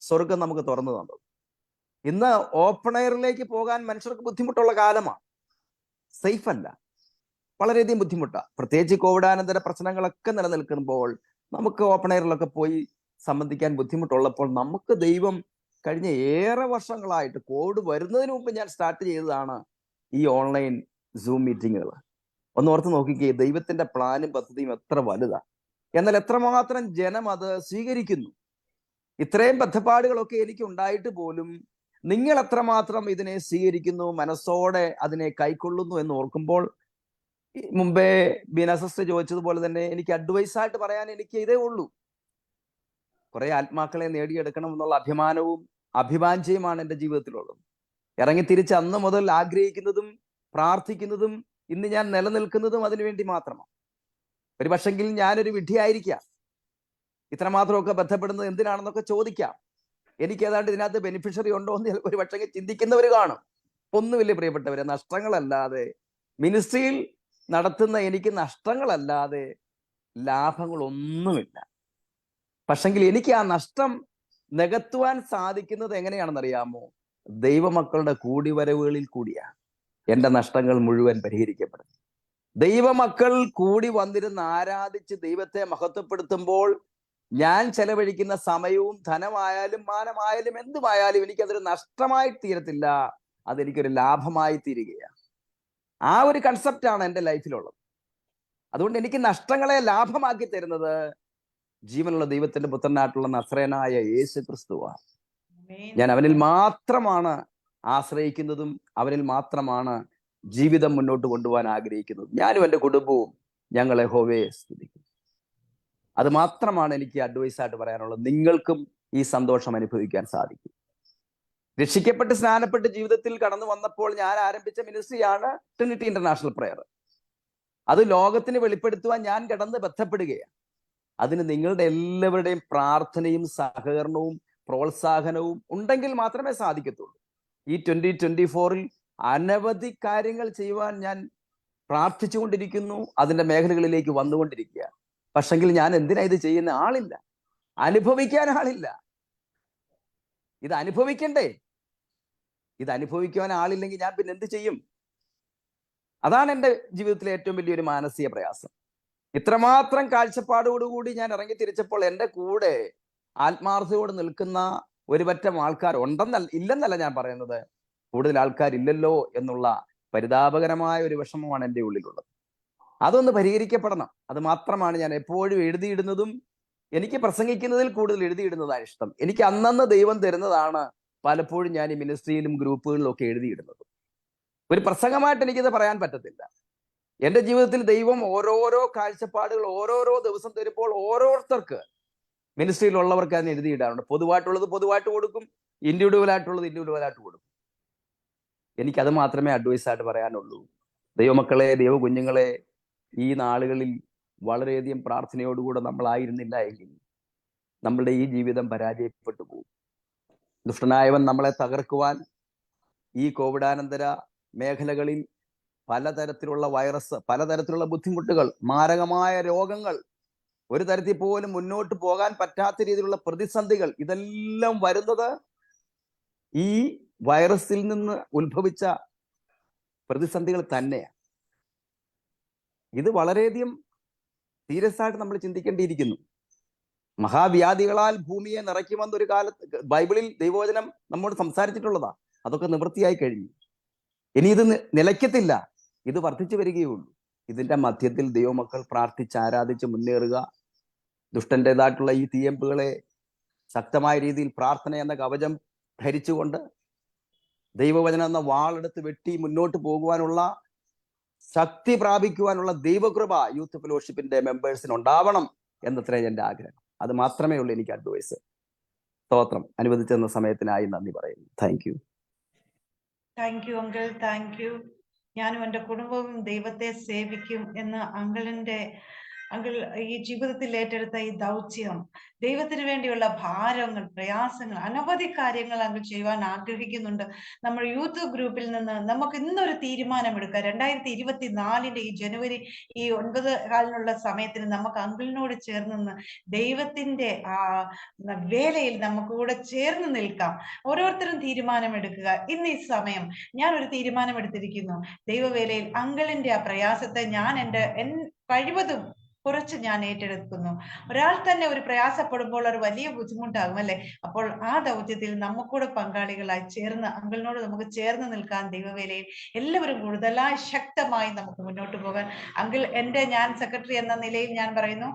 സ്വർഗം നമുക്ക് തുറന്നു തന്നത്. ഇന്ന് ഓപ്പൺ എയറിലേക്ക് പോകാൻ മനുഷ്യർക്ക് ബുദ്ധിമുട്ടുള്ള കാലമാണ്, സേഫ് അല്ല, വളരെയധികം ബുദ്ധിമുട്ടാണ്. പ്രത്യേകിച്ച് കോവിഡാനന്തര പ്രശ്നങ്ങളൊക്കെ നിലനിൽക്കുമ്പോൾ നമുക്ക് ഓപ്പൺ എയറിലൊക്കെ പോയി സംബന്ധിക്കാൻ ബുദ്ധിമുട്ടുള്ളപ്പോൾ നമുക്ക് ദൈവം കഴിഞ്ഞ ഏറെ വർഷങ്ങളായിട്ട്, കോവിഡ് വരുന്നതിന് മുമ്പ് ഞാൻ സ്റ്റാർട്ട് ചെയ്തതാണ് ഈ ഓൺലൈൻ സൂം മീറ്റിങ്ങുകൾ. ഒന്ന് ഓർത്ത് നോക്കിക്കേ, ദൈവത്തിന്റെ പ്ലാനും പദ്ധതിയും എത്ര വലുതാണ്, എന്നാൽ എത്രമാത്രം ജനം അത് സ്വീകരിക്കുന്നു. ഇത്രയും ബദ്ധപ്പാടുകളൊക്കെ എനിക്ക് ഉണ്ടായിട്ട് പോലും നിങ്ങൾ എത്രമാത്രം ഇതിനെ സ്വീകരിക്കുന്നു, മനസ്സോടെ അതിനെ കൈക്കൊള്ളുന്നു എന്ന് ഓർക്കുമ്പോൾ, മുമ്പേ ബീന സിസ്റ്റർ ചോദിച്ചതുപോലെ തന്നെ എനിക്ക് അഡ്വൈസ് ആയിട്ട് പറയാൻ എനിക്ക് ഇതേ ഉള്ളൂ. കുറെ ആത്മാക്കളെ നേടിയെടുക്കണം എന്നുള്ള അഭിമാനവും അഭിവാഞ്ചയുമാണ് എൻ്റെ ജീവിതത്തിലുള്ളത്. ഇറങ്ങി തിരിച്ച് അന്ന് മുതൽ ആഗ്രഹിക്കുന്നതും പ്രാർത്ഥിക്കുന്നതും ഇന്ന് ഞാൻ നിലനിൽക്കുന്നതും അതിനുവേണ്ടി മാത്രമാണ്. ഒരു പക്ഷെങ്കിൽ ഞാനൊരു വിഡ്ഢിയായിരിക്കാം, ഇത്രമാത്രമൊക്കെ ബന്ധപ്പെടുന്നത് എന്തിനാണെന്നൊക്കെ ചോദിക്കാം. എനിക്ക് ഏതാണ്ട് ഇതിനകത്ത് ബെനിഫിഷ്യറി ഉണ്ടോ എന്ന് ഒരു പക്ഷേ ചിന്തിക്കുന്നവർ കാണും. ഒന്നുമില്ല പ്രിയപ്പെട്ടവരെ, നഷ്ടങ്ങളല്ലാതെ, മിനിസ്ട്രിയിൽ നടത്തുന്ന എനിക്ക് നഷ്ടങ്ങളല്ലാതെ ലാഭങ്ങളൊന്നുമില്ല. പക്ഷെങ്കിൽ എനിക്ക് ആ നഷ്ടം നികത്തുവാൻ സാധിക്കുന്നത് എങ്ങനെയാണെന്നറിയാമോ? ദൈവമക്കളുടെ കൂടിവരവുകളിൽ കൂടിയാണ് എൻ്റെ നഷ്ടങ്ങൾ മുഴുവൻ പരിഹരിക്കപ്പെടുന്നത്. ദൈവമക്കൾ കൂടി വന്നിരുന്ന് ആരാധിച്ച് ദൈവത്തെ മഹത്വപ്പെടുത്തുമ്പോൾ ഞാൻ ചെലവഴിക്കുന്ന സമയവും ധനമായാലും മാനമായാലും എന്തുമായാലും എനിക്കതൊരു നഷ്ടമായി തീരത്തില്ല, അതെനിക്കൊരു ലാഭമായി തീരുകയാണ്. ആ ഒരു കൺസെപ്റ്റാണ് എൻ്റെ ലൈഫിലുള്ളത്. അതുകൊണ്ട് എനിക്ക് നഷ്ടങ്ങളെ ലാഭമാക്കി തരുന്നത് ജീവനുള്ള ദൈവത്തിന്റെ പുത്രനായിട്ടുള്ള നസ്രയനായ യേശു ക്രിസ്തുവാണ്. ഞാൻ അവനിൽ മാത്രമാണ് ആശ്രയിക്കുന്നതും അവനിൽ മാത്രമാണ് ജീവിതം മുന്നോട്ട് കൊണ്ടുപോകാൻ ആഗ്രഹിക്കുന്നതും. ഞാനും എൻ്റെ കുടുംബവും ഞങ്ങൾ യഹോവയെ സ്തുതിക്കും. അത് മാത്രമാണ് എനിക്ക് അഡ്വൈസ് ആയിട്ട് പറയാനുള്ളത്. നിങ്ങൾക്കും ഈ സന്തോഷം അനുഭവിക്കാൻ സാധിക്കും. രക്ഷിക്കപ്പെട്ട് സ്നാനപ്പെട്ട് ജീവിതത്തിൽ കടന്നു വന്നപ്പോൾ ഞാൻ ആരംഭിച്ച മിനിസ്ട്രിയാണ് ട്രിനിറ്റി ഇന്റർനാഷണൽ പ്രെയർ. അത് ലോകത്തിന് വെളിപ്പെടുത്തുവാൻ ഞാൻ കിടന്ന് ബന്ധപ്പെടുകയാണ്. അതിന് നിങ്ങളുടെ എല്ലാവരുടെയും പ്രാർത്ഥനയും സഹകരണവും പ്രോത്സാഹനവും ഉണ്ടെങ്കിൽ മാത്രമേ സാധിക്കത്തുള്ളൂ. ഈ 2024 അനവധി കാര്യങ്ങൾ ചെയ്യുവാൻ ഞാൻ പ്രാർത്ഥിച്ചുകൊണ്ടിരിക്കുന്നു, അതിൻ്റെ മേഖലകളിലേക്ക് വന്നുകൊണ്ടിരിക്കുക. പക്ഷെങ്കിൽ ഞാൻ എന്തിനാ ഇത് ചെയ്യുന്ന? ആളില്ല, അനുഭവിക്കാൻ ആളില്ല. ഇത് അനുഭവിക്കണ്ടേ? ഇത് അനുഭവിക്കുവാൻ ആളില്ലെങ്കിൽ ഞാൻ പിന്നെ എന്ത് ചെയ്യും? അതാണ് എൻ്റെ ജീവിതത്തിലെ ഏറ്റവും വലിയൊരു മാനസിക പ്രയാസം. ഇത്രമാത്രം കാഴ്ചപ്പാടോടുകൂടി ഞാൻ ഇറങ്ങി തിരിച്ചപ്പോൾ എൻ്റെ കൂടെ ആത്മാർത്ഥതയോട് നിൽക്കുന്ന ഒരു പറ്റം ആൾക്കാർ ഇല്ലെന്നല്ല ഞാൻ പറയുന്നത്, കൂടുതൽ ആൾക്കാരില്ലല്ലോ എന്നുള്ള പരിതാപകരമായ ഒരു വിഷമമാണ് എൻ്റെ ഉള്ളിലുള്ളത്. അതൊന്ന് പരിഹരിക്കപ്പെടണം. അത് മാത്രമാണ് ഞാൻ എപ്പോഴും എഴുതിയിടുന്നതും എനിക്ക് പ്രസംഗിക്കുന്നതിൽ കൂടുതൽ എഴുതിയിടുന്നതാണ് ഇഷ്ടം. എനിക്ക് അന്നന്ന് ദൈവം തരുന്നതാണ് പലപ്പോഴും ഞാൻ ഈ മിനിസ്ട്രിയിലും ഗ്രൂപ്പുകളിലും ഒക്കെ എഴുതിയിടുന്നത്. ഒരു പ്രസംഗമായിട്ട് എനിക്കിത് പറയാൻ പറ്റത്തില്ല. എൻ്റെ ജീവിതത്തിൽ ദൈവം ഓരോരോ കാഴ്ചപ്പാടുകൾ ഓരോരോ ദിവസം തരുമ്പോൾ ഓരോരുത്തർക്ക് മിനിസ്ട്രിയിലുള്ളവർക്ക് അതിന് എഴുതിയിടാറുണ്ട്. പൊതുവായിട്ടുള്ളത് പൊതുവായിട്ട് കൊടുക്കും, ഇൻഡിവിജ്വലായിട്ടുള്ളത് ഇൻഡിവിജ്വലായിട്ട് കൊടുക്കും. എനിക്കത് മാത്രമേ അഡ്വൈസ് ആയിട്ട് പറയാനുള്ളൂ. ദൈവമക്കളെ, ദൈവ കുഞ്ഞുങ്ങളെ, ഈ നാളുകളിൽ വളരെയധികം പ്രാർത്ഥനയോടുകൂടെ നമ്മളായിരുന്നില്ല എങ്കിൽ നമ്മളുടെ ഈ ജീവിതം പരാജയപ്പെട്ടു പോകും. ദുഷ്ടനായവൻ നമ്മളെ തകർക്കുവാൻ ഈ കോവിഡാനന്തര മേഖലകളിൽ പലതരത്തിലുള്ള വൈറസ്, പലതരത്തിലുള്ള ബുദ്ധിമുട്ടുകൾ, മാരകമായ രോഗങ്ങൾ, ഒരു തരത്തിൽ പോലും മുന്നോട്ട് പോകാൻ പറ്റാത്ത രീതിയിലുള്ള പ്രതിസന്ധികൾ, ഇതെല്ലാം വരുന്നത് ഈ വൈറസിൽ നിന്ന് ഉത്ഭവിച്ച പ്രതിസന്ധികൾ തന്നെയാണ്. ഇത് വളരെയധികം സീരിയസ് ആയിട്ട് നമ്മൾ ചിന്തിക്കേണ്ടിയിരിക്കുന്നു. മഹാവ്യാധികളാൽ ഭൂമിയെ നിറയ്ക്കുമെന്ന് ഒരു കാലത്ത് ബൈബിളിൽ ദൈവവചനം നമ്മോട് സംസാരിച്ചിട്ടുള്ളതാ. അതൊക്കെ നിവൃത്തിയായി കഴിഞ്ഞു. ഇനി ഇത് നിലയ്ക്കത്തില്ല, ഇത് വർദ്ധിച്ചു വരികയുള്ളൂ. ഇതിന്റെ മധ്യത്തിൽ ദൈവമക്കൾ പ്രാർത്ഥിച്ച് ആരാധിച്ച് മുന്നേറുക. ദുഷ്ടൻ്റെതായിട്ടുള്ള ഈ തീയമ്പുകളെ ശക്തമായ രീതിയിൽ പ്രാർത്ഥന എന്ന കവചം ധരിച്ചുകൊണ്ട് ദൈവവചനം എന്ന വാളെടുത്ത് വെട്ടി മുന്നോട്ട് പോകുവാനുള്ള ശക്തി പ്രാപിക്കുവാനുള്ള ദൈവകൃപ യൂത്ത് ഫെലോഷിപ്പിന്റെ മെമ്പേഴ്സിന് ഉണ്ടാവണം എന്നത്രേ എൻ്റെ ആഗ്രഹം. അത് മാത്രമേ ഉള്ളൂ എനിക്ക് അഡ്വൈസ്. സ്തോത്രം. അനുവദിച്ചെന്ന സമയത്തിനായി നന്ദി പറയുന്നു. Thank you. Thank you uncle, thank U. ഞാനും എൻ്റെ കുടുംബവും ദൈവത്തെ സേവിക്കും എന്ന് അങ്കിൾ ഈ ജീവിതത്തിൽ ഏറ്റെടുത്ത ഈ ദൗത്യം, ദൈവത്തിന് വേണ്ടിയുള്ള ഭാരങ്ങൾ, പ്രയാസങ്ങൾ, അനവധി കാര്യങ്ങൾ അങ്കിൾ ചെയ്യുവാൻ ആഗ്രഹിക്കുന്നുണ്ട്. നമ്മൾ യൂത്ത് ഗ്രൂപ്പിൽ നിന്ന് നമുക്ക് ഇന്നൊരു തീരുമാനമെടുക്കാം. 2024 ഈ ജനുവരി 9 സമയത്തിന് നമുക്ക് അങ്കിളിനോട് ചേർന്ന് ദൈവത്തിന്റെ ആ വേലയിൽ നമുക്ക് കൂടെ ചേർന്ന് നിൽക്കാം. ഓരോരുത്തരും തീരുമാനമെടുക്കുക. ഇന്ന് ഈ സമയം ഞാൻ ഒരു തീരുമാനമെടുത്തിരിക്കുന്നു. ദൈവവേലയിൽ അങ്കിളിന്റെ ആ പ്രയാസത്തെ ഞാൻ കഴിവതും കുറച്ച് ഞാൻ ഏറ്റെടുക്കുന്നു. ഒരാൾ തന്നെ ഒരു പ്രയാസപ്പെടുമ്പോൾ ഒരു വലിയ ബുദ്ധിമുട്ടാകും അല്ലെ? അപ്പോൾ ആ ദൗത്യത്തിൽ നമുക്കൂടെ പങ്കാളികളായി ചേർന്ന് അങ്കിളിനോട് നമുക്ക് ചേർന്ന് നിൽക്കാൻ ദൈവവേലയിൽ എല്ലാവരും കൂടുതലായി ശക്തമായി നമുക്ക് മുന്നോട്ട് പോകാൻ അങ്കിൾ ഞാൻ സെക്രട്ടറി എന്ന നിലയിൽ ഞാൻ പറയുന്നു,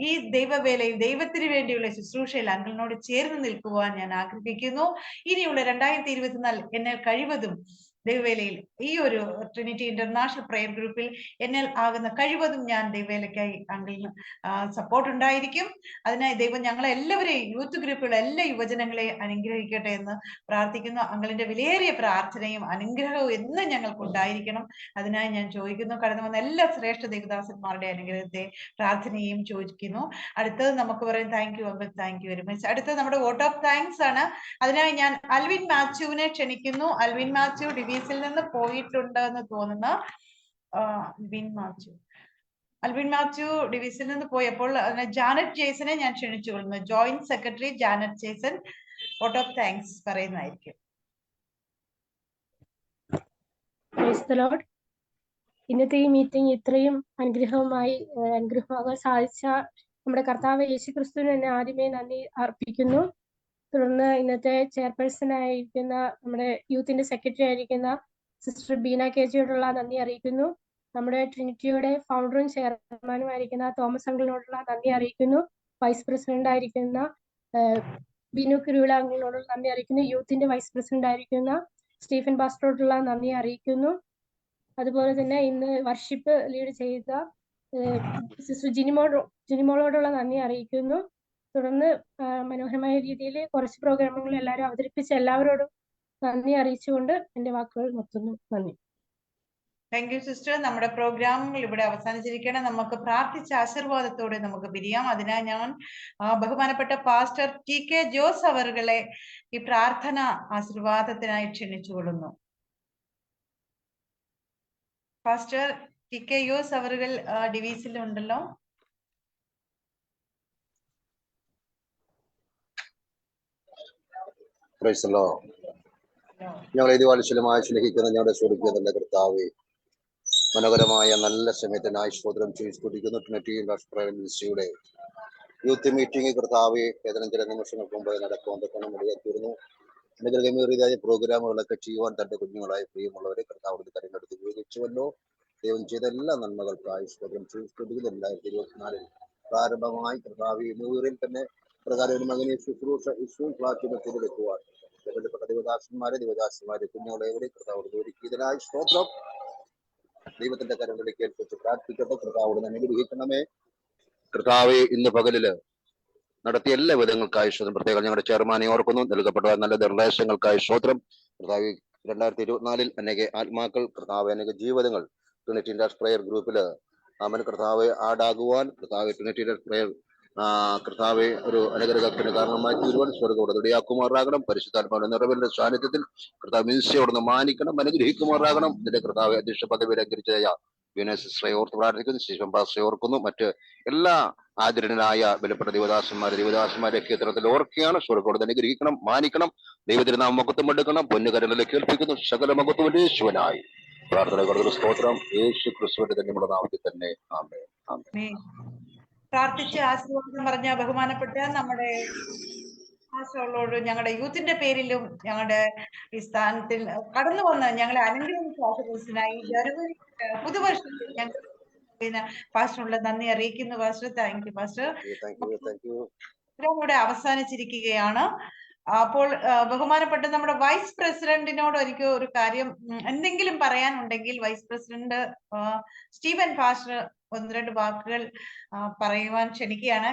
ഈ ദൈവവേലയിൽ ദൈവത്തിന് വേണ്ടിയുള്ള ശുശ്രൂഷയിൽ അങ്കിളിനോട് ചേർന്ന് നിൽക്കുവാൻ ഞാൻ ആഗ്രഹിക്കുന്നു. ഇനിയുള്ള 2024 എന്നെ കഴിവതും ദൈവവേലയിൽ ഈ ഒരു ട്രിനിറ്റി ഇന്റർനാഷണൽ പ്രയർ ഗ്രൂപ്പിൽ എന്നാൽ ആകുന്ന കഴിവതും ഞാൻ ദൈവവേലയ്ക്കായി അങ്കിളിന് സപ്പോർട്ട് ഉണ്ടായിരിക്കും. അതിനായി ദൈവം ഞങ്ങളെ എല്ലാവരെയും യൂത്ത് ഗ്രൂപ്പുള്ള എല്ലാ യുവജനങ്ങളെ അനുഗ്രഹിക്കട്ടെ എന്ന് പ്രാർത്ഥിക്കുന്നു. അങ്കിളിന്റെ വിലയേറിയ പ്രാർത്ഥനയും അനുഗ്രഹവും എന്നും ഞങ്ങൾക്ക് ഉണ്ടായിരിക്കണം. അതിനായി ഞാൻ ചോദിക്കുന്നു. കടന്നു വന്ന എല്ലാ ശ്രേഷ്ഠ ദേവദാസന്മാരുടെ അനുഗ്രഹത്തെ പ്രാർത്ഥനയും ചോദിക്കുന്നു. അടുത്തത് നമുക്ക് പറയും thank you uncle, thank you very much. അടുത്തത് നമ്മുടെ വോട്ട് ഓഫ് താങ്ക്സ് ആണ്. അതിനായി ഞാൻ അൽവിൻ മാത്യുവിനെ ക്ഷണിക്കുന്നു. അൽവിൻ മാത്യു ഡിവിസിൽ നിന്ന് പോയിട്ടുണ്ട് എന്ന് തോന്നുന്നു. അൽവിൻ മാത്യു ഡിവിസിൽ നിന്ന് പോയപ്പോൾ ജാനറ്റ് ജേസനെ ഞാൻ ക്ഷണിച്ചുകൊള്ളുന്നു. Joint secretary Janet Jason vote of thanks പറയുന്നതായിരിക്കും. ഇന്നത്തെ ഈ മീറ്റിംഗ് ഇത്രയും അനുഗ്രഹമാകാൻ സാധിച്ച നമ്മുടെ കർത്താവ് യേശുക്രിസ്തുവിന് തന്നെ ആദ്യമേ നന്ദി അർപ്പിക്കുന്നു. തുടർന്ന് ഇന്നത്തെ ചെയർപേഴ്സൺ ആയിരിക്കുന്ന നമ്മുടെ യൂത്തിന്റെ സെക്രട്ടറി ആയിരിക്കുന്ന സിസ്റ്റർ ബീന കേജിയോടുള്ള നന്ദി അറിയിക്കുന്നു. നമ്മുടെ ട്രിനിറ്റിയുടെ ഫൗണ്ടറും ചെയർമാനും ആയിരിക്കുന്ന തോമസ് അങ്കിളിനോടുള്ള നന്ദി അറിയിക്കുന്നു. വൈസ് പ്രസിഡന്റ് ആയിരിക്കുന്ന ബിനു കുരുവിള അങ്കിളിനോടുള്ള നന്ദി അറിയിക്കുന്നു. യൂത്തിന്റെ വൈസ് പ്രസിഡന്റ് ആയിരിക്കുന്ന സ്റ്റീഫൻ പാസ്റ്ററോടുള്ള നന്ദി അറിയിക്കുന്നു. അതുപോലെ തന്നെ ഇന്ന് വർഷിപ്പ് ലീഡ് ചെയ്ത സിസ്റ്റർ ജിനിമോളോടുള്ള നന്ദി അറിയിക്കുന്നു. തുടർന്ന് മനോഹരമായ രീതിയിൽ കുറച്ച് പ്രോഗ്രാമുകൾ എല്ലാവരും അവതരിപ്പിച്ച എല്ലാവരോടും നന്ദി അറിയിച്ചുകൊണ്ട് എൻ്റെ വാക്കുകൾ നിർത്തുന്നു. നന്ദി. Thank you sister. നമ്മുടെ പ്രോഗ്രാമുകൾ ഇവിടെ അവസാനിച്ചിരിക്കണം. നമുക്ക് പ്രാർത്ഥിച്ച ആശീർവാദത്തോടെ നമുക്ക് പിരിയാം. അതിനായി ഞാൻ ബഹുമാനപ്പെട്ട പാസ്റ്റർ TK ജോസ് അവറുകളെ ഈ പ്രാർത്ഥന ആശീർവാദത്തിനായി ക്ഷണിച്ചുകൊള്ളുന്നു. പാസ്റ്റർ TK ജോസ് അവറുകൾ ഡിവിസിൽ ഉണ്ടല്ലോ. ഞങ്ങൾ ഇതിവാത്സല്യമായി സ്നേഹിക്കുന്ന ഞങ്ങളുടെ സ്വർഗീയ കർത്താവേ, മനോഹരമായ നല്ല സമയത്തിനായി സ്തോത്രം ചെയ്തുകൊണ്ടിരിക്കുന്നു. ട്രിനിറ്റി ഇന്റർനാഷണൽ മിനിസ്ട്രിയുടെ യൂത്ത് മീറ്റിംഗ് കർത്താവെ ഏതാനും ചില നിമിഷങ്ങൾക്ക് മുമ്പ് നടക്കുവാൻ മടിയാക്കിയിരുന്നു. അനുഗ്രഹമേറിയതായ പ്രോഗ്രാമുകളൊക്കെ ചെയ്യുവാൻ തന്റെ കുഞ്ഞുങ്ങളായ പ്രിയമുള്ളവരെ കർത്താവിന്റെ കരങ്ങളെടുത്ത് ഉപയോഗിച്ചുവല്ലോ. ദൈവം ചെയ്ത എല്ലാ നന്മകൾക്കായി സ്തോത്രം ചെയ്തുകൊണ്ടിരിക്കുന്നു. 2024 പ്രാരംഭമായി കർത്താവ് ന്യൂഇയറിൽ തന്നെ പ്രകാരം ഒരു മകനെ ശുശ്രൂഷ തിരഞ്ഞെടുക്കുവാൻ ദേവദാസന്മാരെ കുഞ്ഞുങ്ങളെ കർത്താവ് ഒരുക്കിയതിനായി സ്തോത്രം. ദൈവത്തിന്റെ കരങ്ങളിലേക്ക് ഏൽപ്പിച്ച് പ്രാർത്ഥിക്കട്ടെ. കർത്താവോട് അനുഗ്രഹിക്കണമേ. കർത്താവെ ഇന്ന് പകലില് നടത്തിയ എല്ലാ വിധങ്ങൾക്കായി സ്തോത്രം. പ്രത്യേകം ഞങ്ങളുടെ ചെയർമാനെ ഓർക്കുന്നു. നൽകപ്പെട്ട നല്ല നിർദ്ദേശങ്ങൾക്കായി സ്തോത്രം. കർത്താവ് 2024 അനേക ആത്മാക്കൾ കർത്താവ് അനേക ജീവിതങ്ങൾ ട്രിനിറ്റി ഇന്റർനാഷണൽ പ്രയർ ഗ്രൂപ്പില് കർത്താവ് ആടാകുവാൻ കർത്താവ് ട്രിനിറ്റി ഇന്റർനാഷണൽ പ്രയർ കർത്താവെ ഒരു അനുഗ്രഹത്തിന് കാരണമായി തീരുവാൻ സ്വർഗ്ഗത്തോട് ഇടയാക്കുമാറാകണം. പരിശുദ്ധാത്മാവിന്റെ നിറവിന്റെ സാന്നിധ്യത്തിൽ കർത്താവ് മിൻസിയോടൊന്ന് മാനിക്കണം, അനുഗ്രഹിക്കുമാറാകണം. ഇതിന്റെ കർത്താവ് അധ്യക്ഷ പദവി അലങ്കരിച്ച സിസ്റ്ററെ ഓർത്ത് പ്രാർത്ഥിക്കുന്നു. സ്റ്റീഫൻ പാസ്റ്ററെ ഓർക്കുന്നു. മറ്റ് എല്ലാ ആദരണീയനായ വിലപ്പെട്ട ദേവദാസന്മാരെ ക്ഷേത്രത്തിൽ ഓർക്കുകയാണ്. സ്വർഗ്ഗത്തോട് അനുഗ്രഹിക്കണം, മാനിക്കണം. ദൈവത്തിന് നാം മഹത്വം എടുക്കണം. പൊന്നുകരങ്ങളിലേക്ക് കേൾപ്പിക്കുന്നു. സകല മഹത്വം യേശുവിനായി പ്രാർത്ഥന സ്തോത്രം. യേശു ക്രിസ്തുവിന്റെ തന്നെ നാമത്തിൽ തന്നെ ആമേൻ. ആമേൻ. പ്രാർത്ഥിച്ച് ആശീർവാദം പറഞ്ഞ ബഹുമാനപ്പെട്ട നമ്മുടെ ആശകളോട് ഞങ്ങളുടെ യൂത്തിന്റെ പേരിലും ഞങ്ങളുടെ ഈ സ്ഥാനത്തിൽ കടന്നു വന്ന് ഞങ്ങളെ അനുഗ്രഹിച്ചായി ജനുവരി പുതുവർഷത്തിൽ ഞങ്ങൾ പാസ്റ്ററിനുള്ള നന്ദി അറിയിക്കുന്നു. Pastor thank you. പാസ്റ്റർ ഇവിടെ അവസാനിച്ചിരിക്കുകയാണ്. അപ്പോൾ ബഹുമാനപ്പെട്ട നമ്മുടെ വൈസ് പ്രസിഡന്റിനോട് എനിക്ക് ഒരു കാര്യം എന്തെങ്കിലും പറയാനുണ്ടെങ്കിൽ വൈസ് പ്രസിഡന്റ് സ്റ്റീവൻ പാസ്റ്റർ 1-2 വാക്കുകൾ പറയുവാൻ ക്ഷണിക്കുകയാണ്.